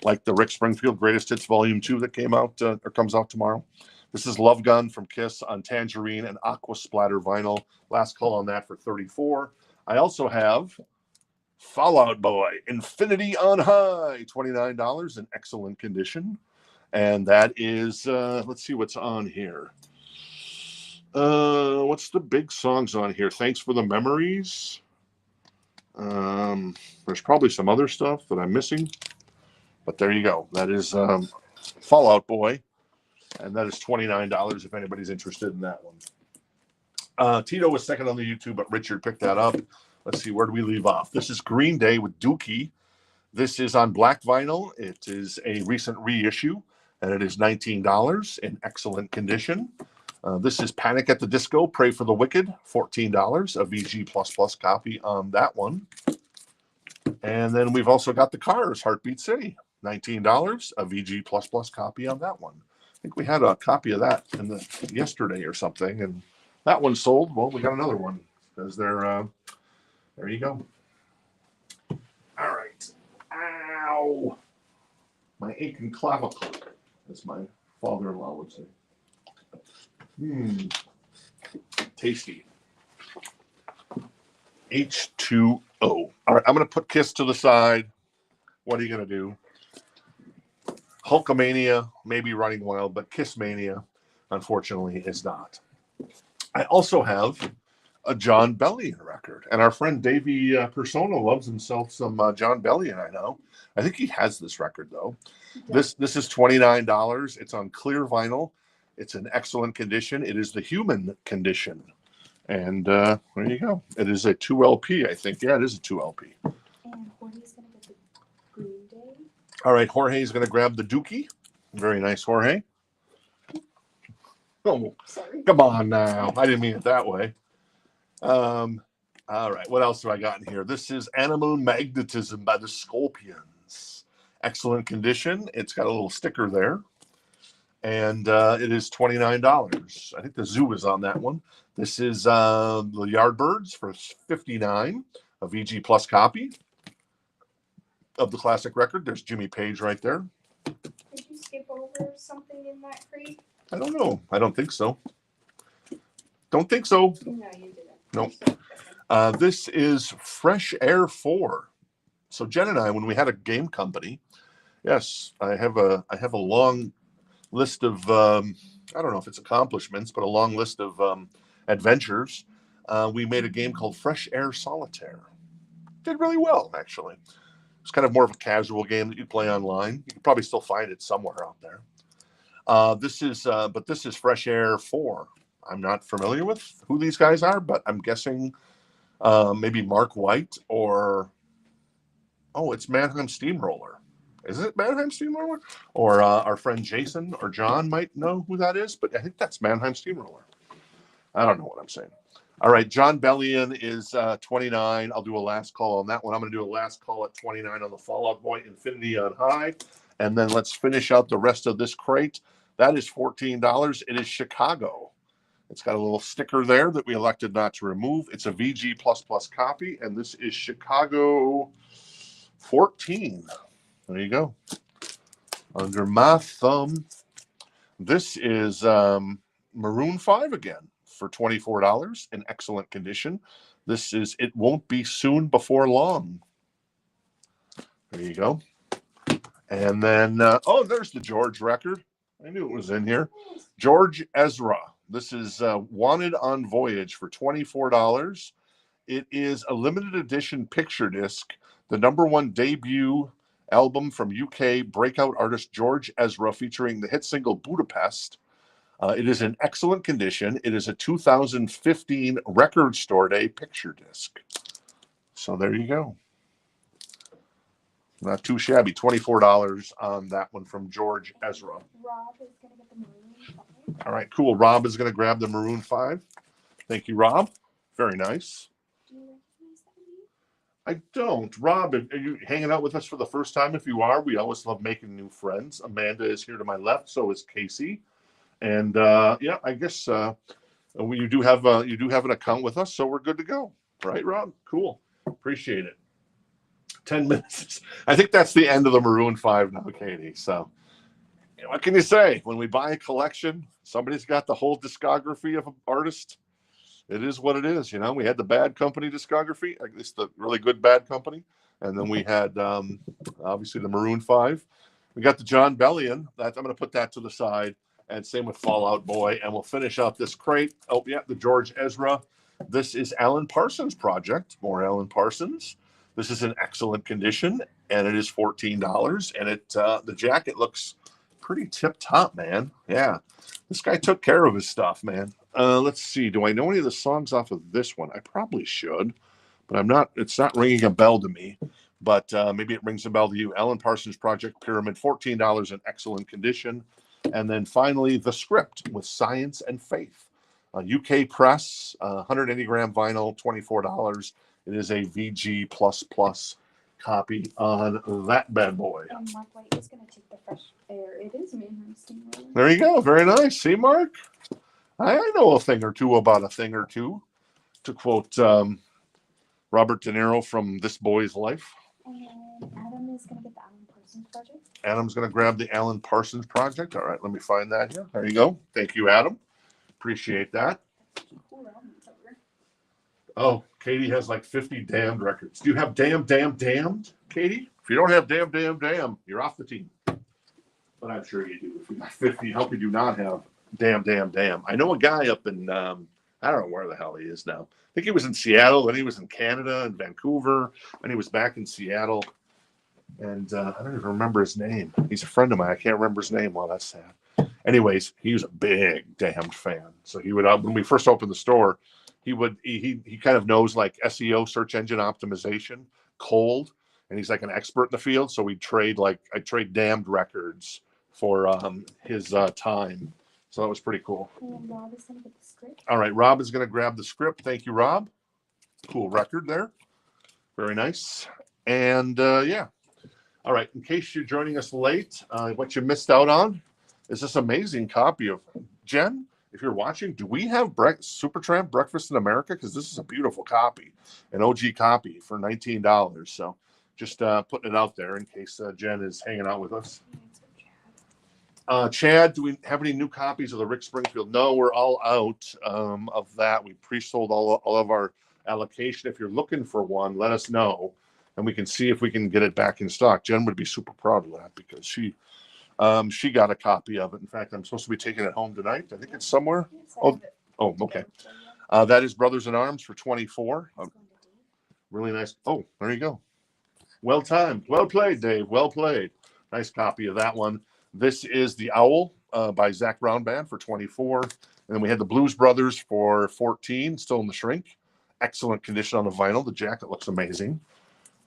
Speaker 1: like the Rick Springfield Greatest Hits Volume 2 that came out or comes out tomorrow. This is Love Gun from Kiss on Tangerine and Aqua Splatter vinyl. Last call on that for $34. I also have Fall Out Boy, Infinity on High, $29 in excellent condition. And that is, let's see what's on here. What's the big songs on here? Thanks for the Memories. There's probably some other stuff that I'm missing, but there you go. That is Fall Out Boy, and that is $29 if anybody's interested in that one. Tito was second on the YouTube, but Richard picked that up. Let's see, where do we leave off? This is Green Day with Dookie. This is on black vinyl. It is a recent reissue, and it is $19 in excellent condition. This is Panic at the Disco, Pray for the Wicked, $14, a VG++ copy on that one. And then we've also got the Cars, Heartbeat City, $19, a VG++ copy on that one. I think we had a copy of that yesterday or something, and that one sold. Well, we got another one because they're there you go. All right. Ow! My aching clavicle, as my father-in-law would say. Tasty. H2O. All right, I'm going to put Kiss to the side. What are you going to do? Hulkamania may be running wild, but Kiss Mania, unfortunately, is not. I also have a John Bellion record, and our friend Davey Persona loves himself some John Bellion, I know. I think he has this record, though. This is $29. It's on clear vinyl. It's in excellent condition. It is the Human Condition. And there you go. It is a 2LP, I think. Yeah, it is a 2LP.
Speaker 3: And Jorge's going to get the Green Day.
Speaker 1: All right, Jorge is going to grab the Dookie. Very nice, Jorge. Oh,
Speaker 2: Sorry.
Speaker 1: come on now. I didn't mean it that way. All right, what else do I got in here? This is Animal Magnetism by the Scorpions. Excellent condition. It's got a little sticker there. And it is $29. I think the Zoo is on that one. This is the Yardbirds for $59, a VG+ copy of the classic record. There's Jimmy Page right there.
Speaker 2: Did you skip over something in that crate?
Speaker 1: I don't know. I don't think so. Don't think so.
Speaker 2: No, you didn't.
Speaker 1: Nope. This is Fresh Air 4. So Jen and I, when we had a game company, yes, I have a long list of I don't know if it's accomplishments, but a long list of adventures. We made a game called Fresh Air Solitaire. Did really well, actually. It's kind of more of a casual game that you play online. You can probably still find it somewhere out there. This is Fresh Air 4. I'm not familiar with who these guys are, but I'm guessing maybe Mark White or it's Mannheim Steamroller. Is it Mannheim Steamroller? Or our friend Jason or John might know who that is, but I think that's Mannheim Steamroller. I don't know what I'm saying. All right, John Bellion is 29. I'll do a last call on that one. I'm going to do a last call at 29 on the Fall Out Boy Infinity on High. And then let's finish out the rest of this crate. That is $14. It is Chicago. It's got a little sticker there that we elected not to remove. It's a VG++ copy, and this is Chicago 14. There you go. Under my thumb. This is Maroon 5 again for $24 in excellent condition. This is It Won't Be Soon Before Long. There you go. And then, there's the George record. I knew it was in here. George Ezra. This is Wanted on Voyage for $24. It is a limited edition picture disc, the #1 debut album from UK breakout artist George Ezra, featuring the hit single Budapest. It is in excellent condition. It is a 2015 Record Store Day picture disc. So there you go. Not too shabby. $24 on that one from George Ezra.
Speaker 3: Rob is going to get the Maroon 5.
Speaker 1: All right, cool. Rob is going to grab the Maroon 5. Thank you, Rob. Very nice.
Speaker 3: Do you recognize that name?
Speaker 1: I don't. Rob, are you hanging out with us for the first time? If you are, we always love making new friends. Amanda is here to my left. So is Casey. And I guess you do have an account with us, so we're good to go. Right, Rob? Cool. Appreciate it. 10 minutes. I think that's the end of the Maroon 5 now, Katie. So what can you say? When we buy a collection, somebody's got the whole discography of an artist. It is what it is. We had the Bad Company discography, at least the really good Bad Company. And then we had, obviously, the Maroon 5. We got the John Bellion. I'm going to put that to the side. And same with Fallout Boy. And we'll finish out this crate. Oh, yeah, the George Ezra. This is Alan Parsons Project. More Alan Parsons. This is in excellent condition, and it is $14. And the jacket looks pretty tip top, man. Yeah, this guy took care of his stuff, man. Let's see. Do I know any of the songs off of this one? I probably should, but I'm not. It's not ringing a bell to me. But maybe it rings a bell to you. Alan Parsons Project Pyramid, $14 in excellent condition. And then finally, The Script with Science and Faith. UK press, 180 gram vinyl, $24. It is a VG++ copy on that bad boy.
Speaker 3: And Mark White is going to take the fresh air. It is Mannheim Steamroller.
Speaker 1: There you go. Very nice. See, Mark? I know a thing or two about a thing or two, to quote Robert De Niro from This Boy's Life.
Speaker 3: And Adam is going to get the Alan Parsons Project.
Speaker 1: Adam's going to grab the Alan Parsons Project. All right, let me find that here. There you go. Thank you, Adam. Appreciate that.
Speaker 3: Cool elements over.
Speaker 1: Oh, Katie has like 50 damned records. Do you have damned, Katie? If you don't have damn, you're off the team. But I'm sure you do. If you got 50, how could you not have damn? I know a guy up in, I don't know where the hell he is now. I think he was in Seattle, then he was in Canada and Vancouver, and he was back in Seattle. And I don't even remember his name. He's a friend of mine. I can't remember his name. Well, that's sad. Anyways, he was a big damned fan. So he would, when we first opened the store, he kind of knows like SEO, search engine optimization, cold, and he's like an expert in the field. So I trade damned records for his time. So that was pretty cool.
Speaker 3: And Rob is going to get the script.
Speaker 1: All right, Rob is going to grab the script. Thank you, Rob. Cool record there. Very nice. And yeah. All right, in case you're joining us late, what you missed out on is this amazing copy of Jen. If you're watching, do we have Supertramp Breakfast in America? Because this is a beautiful copy, an OG copy for $19. So just putting it out there in case Jen is hanging out with us. Chad, do we have any new copies of the Rick Springfield? No, we're all out of that. We pre-sold all of our allocation. If you're looking for one, let us know, and we can see if we can get it back in stock. Jen would be super proud of that because she got a copy of it. In fact, I'm supposed to be taking it home tonight. I think it's somewhere. Oh, okay. That is Brothers in Arms for $24. Really nice. Oh, there you go. Well timed. Well played, Dave. Well played. Nice copy of that one. This is The Owl by Zach Brown Band for $24. And then we had the Blues Brothers for $14, still in the shrink. Excellent condition on the vinyl. The jacket looks amazing.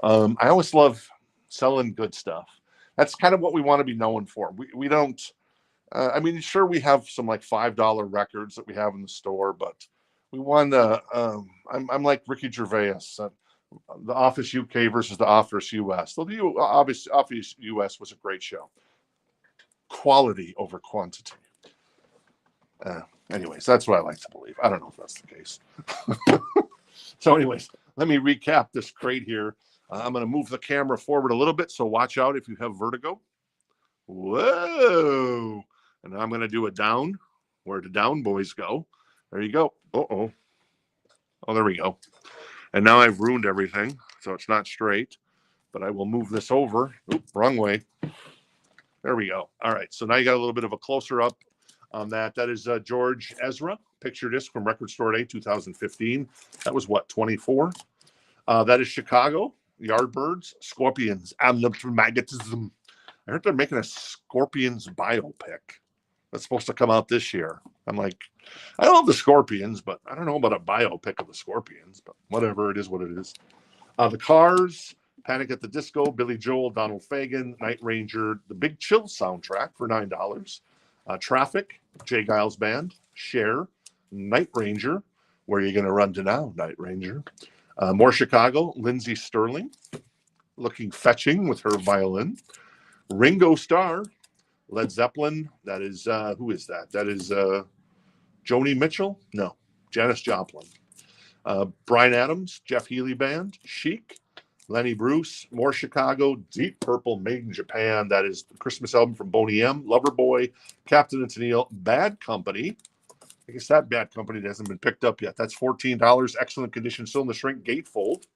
Speaker 1: I always love selling good stuff. That's kind of what we want to be known for. We don't, I mean, sure, we have some like $5 records that we have in the store, but we want to, I'm like Ricky Gervais, The Office UK versus The Office US. So the Office US was a great show. Quality over quantity. Anyways, that's what I like to believe. I don't know if that's the case. So anyways, let me recap this crate here. I'm going to move the camera forward a little bit, so watch out if you have vertigo. Whoa. And I'm going to do a down, where the down boys go. There you go. Uh-oh. Oh, there we go. And now I've ruined everything, so it's not straight. But I will move this over. Oop, wrong way. There we go. All right, so now you got a little bit of a closer up on that. That is George Ezra, picture disc from Record Store Day 2015. That was what, 24? That is Chicago, Yardbirds, Scorpions, Magnetism. I heard they're making a Scorpions biopic that's supposed to come out this year. I'm like, I love the Scorpions, but I don't know about a biopic of the Scorpions, but whatever, it is what it is. The Cars, Panic at the Disco, Billy Joel, Donald Fagen, Night Ranger, the Big Chill soundtrack for $9. Traffic, Jay Giles Band, Cher, Night Ranger, Where You Gonna Run to Now, Night Ranger. More Chicago, Lindsey Sterling, looking fetching with her violin. Ringo Starr, Led Zeppelin, that is, who is that? That is Joni Mitchell? No, Janis Joplin. Bryan Adams, Jeff Healey Band, Chic, Lenny Bruce, More Chicago, Deep Purple, Made in Japan. That is the Christmas album from Boney M, Loverboy, Captain and Tennille, Bad Company. I guess that Bad Company hasn't been picked up yet. That's $14. Excellent condition, still in the shrink, gatefold.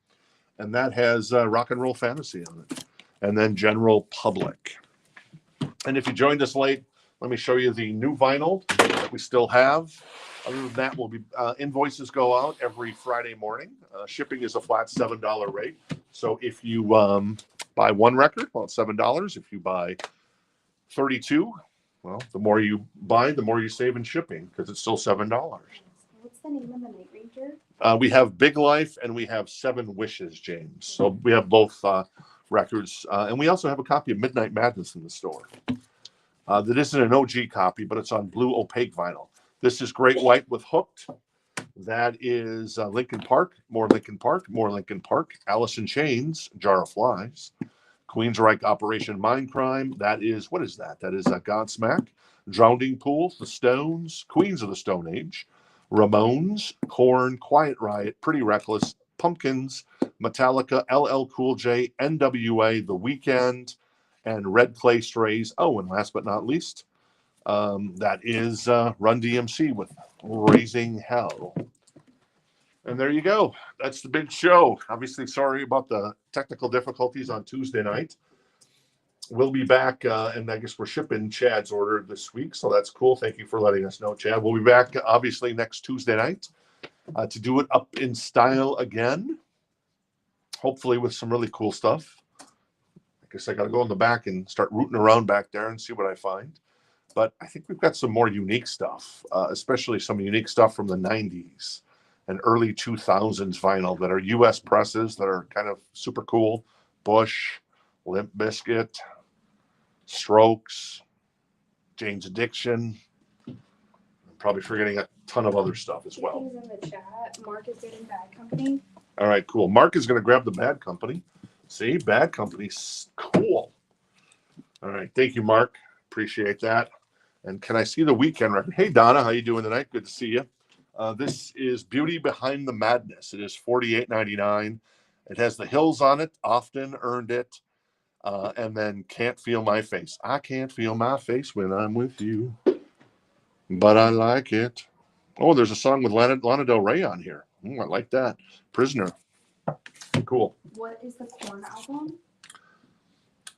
Speaker 1: And that has Rock and Roll Fantasy on it. And then General Public. And if you joined us late, Let me show you the new vinyl that we still have. Other than that, we'll be invoices go out every Friday morning. Shipping is a flat $7 rate. So if you buy one record, well, it's $7. If you buy 32, well, the more you buy, the more you save in shipping because it's still $7.
Speaker 4: What's the name of the Night Ranger?
Speaker 1: We have Big Life and we have Seven Wishes, James. So we have both records. And we also have a copy of Midnight Madness in the store. That isn't an OG copy, but it's on blue opaque vinyl. This is Great White with Hooked. That is Linkin Park, more Linkin Park, more Linkin Park. Alice in Chains, Jar of Flies. Queensryche, Operation Mindcrime. That is, what is that? That is Godsmack. Drowning Pool, The Stones, Queens of the Stone Age. Ramones, Korn, Quiet Riot, Pretty Reckless, Pumpkins, Metallica, LL Cool J, NWA, The Weeknd, and Red Clay Strays. Oh, and last but not least, that is Run DMC with Raising Hell. And there you go. That's the big show. Obviously, sorry about the technical difficulties on Tuesday night. We'll be back, and I guess we're shipping Chad's order this week, so that's cool. Thank you for letting us know, Chad. We'll be back, obviously, next Tuesday night to do it up in style again, hopefully with some really cool stuff. I guess I got to go in the back and start rooting around back there and see what I find. But I think we've got some more unique stuff, especially some unique stuff from the 90s and early 2000s vinyl that are U.S. presses that are kind of super cool. Bush, Limp Bizkit, Strokes, Jane's Addiction. I'm probably forgetting a ton of other stuff as well.
Speaker 2: Things in the chat. Mark is getting Bad Company.
Speaker 1: All right, cool. Mark is going to grab the Bad Company. See, Bad Company's cool. All right, thank you, Mark. Appreciate that. And can I see the Weekend record? Hey, Donna, how you doing tonight? Good to see you. This is Beauty Behind the Madness. It is $48.99. It has The Hills on it. Often Earned It. And then Can't Feel My Face. I can't feel my face when I'm with you, but I like it. Oh, there's a song with Lana Del Rey on here. I like that. Prisoner. Cool.
Speaker 2: What is the Korn album?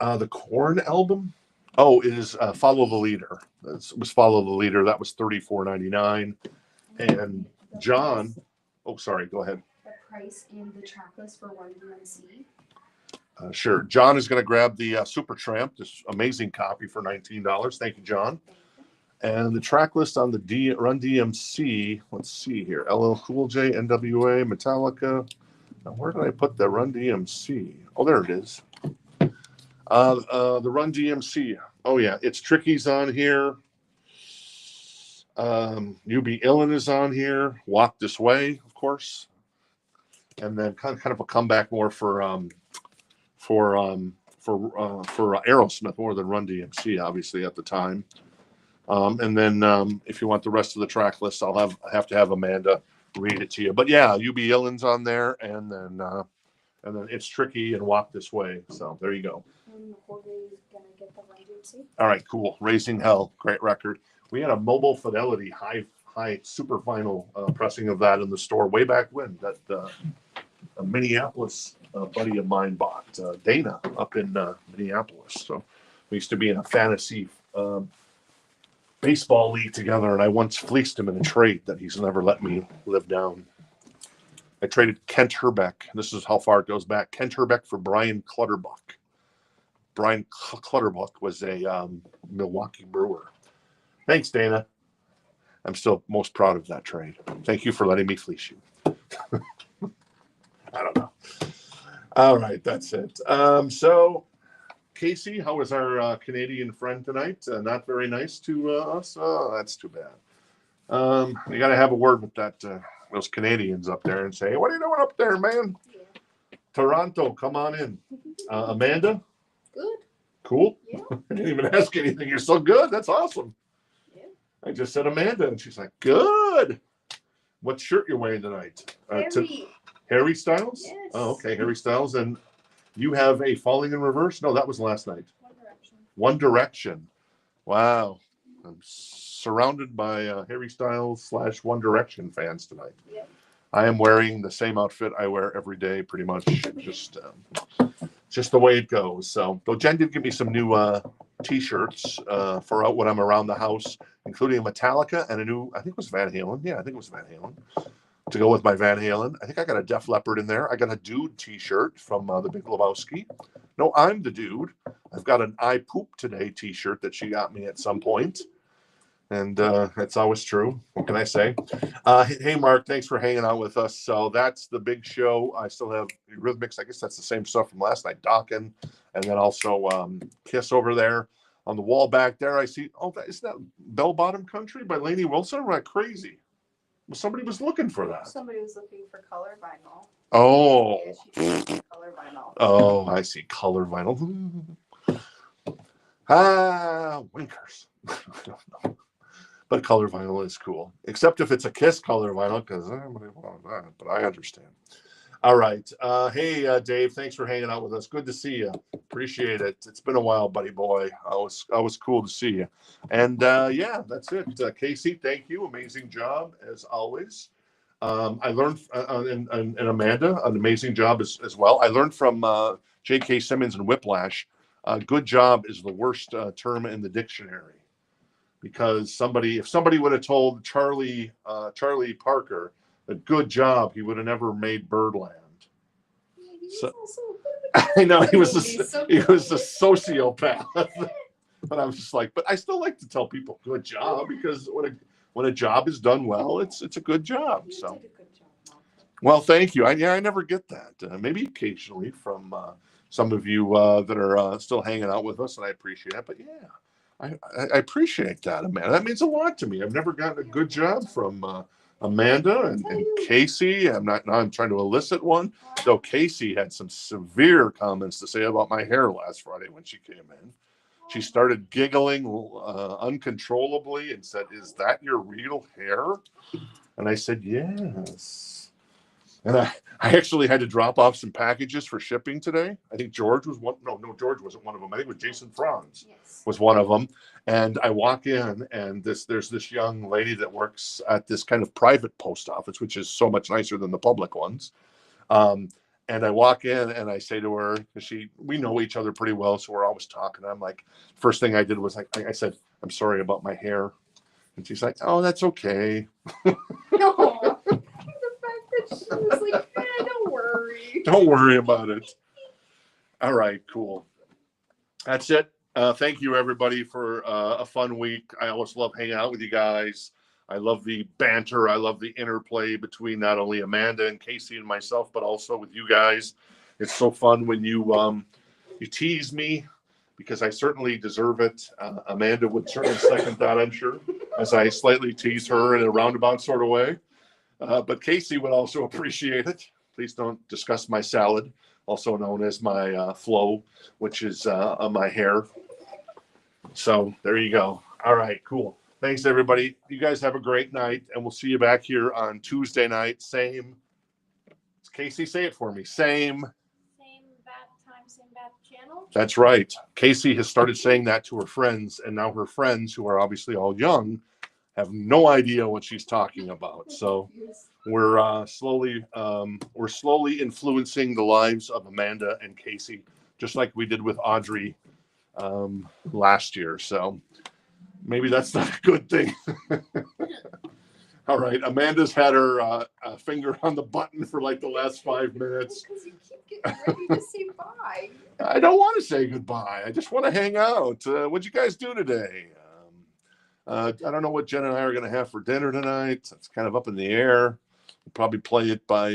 Speaker 1: The Korn album? Oh, it is Follow the Leader. It was Follow the Leader. That was $34.99. And John, oh, sorry, go ahead.
Speaker 2: The price and the track list for Run DMC.
Speaker 1: Sure. John is going to grab the Supertramp, this amazing copy for $19. Thank you, John. And the track list on the Run DMC, let's see here. LL Cool J, NWA, Metallica. Now, where did I put the Run DMC? Oh, there it is. The Run DMC. Oh, yeah. It's Tricky's on here. You Be Illin' is on here. Walk This Way, of course. And then kind of a comeback more for Aerosmith more than Run DMC, obviously at the time. And then if you want the rest of the track list, I'll have to have Amanda read it to you. But yeah, You Be Illin's on there, and then It's Tricky and Walk This Way. So there you go.
Speaker 2: And Jorge's gonna get the Run DMC.
Speaker 1: All right, cool. Raising Hell, great record. We had a Mobile Fidelity high super vinyl pressing of that in the store way back when. That a Minneapolis buddy of mine bought, Dana, up in Minneapolis. So we used to be in a fantasy baseball league together, and I once fleeced him in a trade that he's never let me live down. I traded Kent Herbeck. This is how far it goes back. Kent Herbeck for Brian Clutterbuck. Brian Clutterbuck was a Milwaukee Brewer. Thanks, Dana. I'm still most proud of that trade. Thank you for letting me fleece you. I don't know. All right, that's it. So, Casey, how was our Canadian friend tonight? Not very nice to us? Oh, that's too bad. You got to have a word with those Canadians up there and say, hey, what are you doing up there, man?
Speaker 2: Yeah.
Speaker 1: Toronto, come on in. Amanda?
Speaker 2: Good.
Speaker 1: Cool.
Speaker 2: Yeah.
Speaker 1: I didn't even ask anything. You're so good. That's awesome.
Speaker 2: Yeah.
Speaker 1: I just said Amanda, and she's like, good. What shirt you're wearing tonight? Harry Styles?
Speaker 2: Yes.
Speaker 1: Oh, okay, Harry Styles. And you have a Falling in Reverse? No, that was last night.
Speaker 2: One Direction.
Speaker 1: One Direction. Wow. I'm surrounded by Harry Styles / One Direction fans tonight.
Speaker 2: Yep.
Speaker 1: I am wearing the same outfit I wear every day, pretty much. Just the way it goes. So, though Jen did give me some new T-shirts for when I'm around the house, including a Metallica and a new, I think it was Van Halen. Yeah, I think it was Van Halen to go with my Van Halen. I think I got a Def Leppard in there. I got a Dude T-shirt from The Big Lebowski. No, I'm the Dude. I've got an I Poop Today T-shirt that she got me at some point. And that's always true. What can I say? Hey, Mark, thanks for hanging out with us. So that's the big show. I still have Rhythmics. I guess that's the same stuff from last night. Dawkin, and then also Kiss over there. On the wall back there, I see, isn't that Bell Bottom Country by Lainey Wilson? Am I crazy? Well, somebody was looking for that.
Speaker 2: Somebody was looking for color vinyl.
Speaker 1: Oh.
Speaker 2: Yeah, she color vinyl.
Speaker 1: Oh, I see. Color vinyl. Winkers. I don't know. But color vinyl is cool, except if it's a Kiss color vinyl, because but I understand. All right. Hey, Dave, thanks for hanging out with us. Good to see you. Appreciate it. It's been a while, buddy boy. I was cool to see you. And yeah, that's it. Casey, thank you. Amazing job, as always. I learned, and Amanda, an amazing job as well. I learned from J.K. Simmons and Whiplash, good job is the worst term in the dictionary. Because if somebody would have told Charlie Parker a good job, he would have never made Birdland. So, I know he was a sociopath, but I was just like, but I still like to tell people good job, because when a job is done well, it's a good job. So, well, thank you. I never get that. Maybe occasionally from some of you that are still hanging out with us, and I appreciate it. But yeah. I appreciate that, Amanda. That means a lot to me. I've never gotten a good job from Amanda and Casey. I'm trying to elicit one. Though Casey had some severe comments to say about my hair last Friday when she came in. She started giggling uncontrollably and said, "Is that your real hair?" And I said, "Yes." And I actually had to drop off some packages for shipping today. I think George was one. No, George wasn't one of them. I think it was Jason Franz was one of them. And I walk in, and there's this young lady that works at this kind of private post office, which is so much nicer than the public ones. And I walk in, and I say to her, because we know each other pretty well, so we're always talking. I'm like, first thing I did was I said, "I'm sorry about my hair," and she's like, "Oh, that's okay."
Speaker 2: No. She was like, don't worry.
Speaker 1: Don't worry about it. All right, cool. That's it. Thank you, everybody, for a fun week. I always love hanging out with you guys. I love the banter. I love the interplay between not only Amanda and Casey and myself, but also with you guys. It's so fun when you tease me, because I certainly deserve it. Amanda would certainly second that, I'm sure, as I slightly tease her in a roundabout sort of way. But Casey would also appreciate it. Please don't discuss my salad, also known as my flow, which is my hair. So there you go. All right, cool. Thanks, everybody. You guys have a great night, and we'll see you back here on Tuesday night. Same. Casey, say it for me. Same
Speaker 5: bat time, same bat channel.
Speaker 1: That's right. Casey has started saying that to her friends, and now her friends, who are obviously all young, have no idea what she's talking about. So we're slowly influencing the lives of Amanda and Casey, just like we did with Audrey last year. So maybe that's not a good thing. All right, Amanda's had her finger on the button for like the last 5 minutes.
Speaker 2: Because you keep getting ready to say bye.
Speaker 1: I don't want to say goodbye. I just want to hang out. What'd you guys do today? I don't know what Jen and I are going to have for dinner tonight. It's kind of up in the air. We'll probably play it by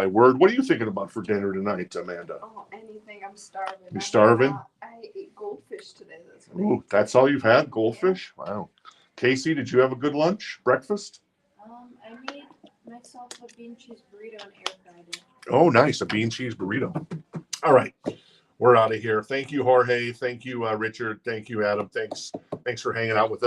Speaker 1: word. What are you thinking about for dinner tonight, Amanda?
Speaker 2: Oh, anything. I'm starving.
Speaker 1: You starving?
Speaker 2: I ate goldfish today.
Speaker 1: Ooh, that's all you've had? Goldfish? Wow. Casey, did you have a good lunch? Breakfast?
Speaker 5: I made myself a bean cheese burrito and air fried it.
Speaker 1: Oh, nice. A bean cheese burrito. All right. We're out of here. Thank you, Jorge. Thank you, Richard. Thank you, Adam. Thanks for hanging out with us.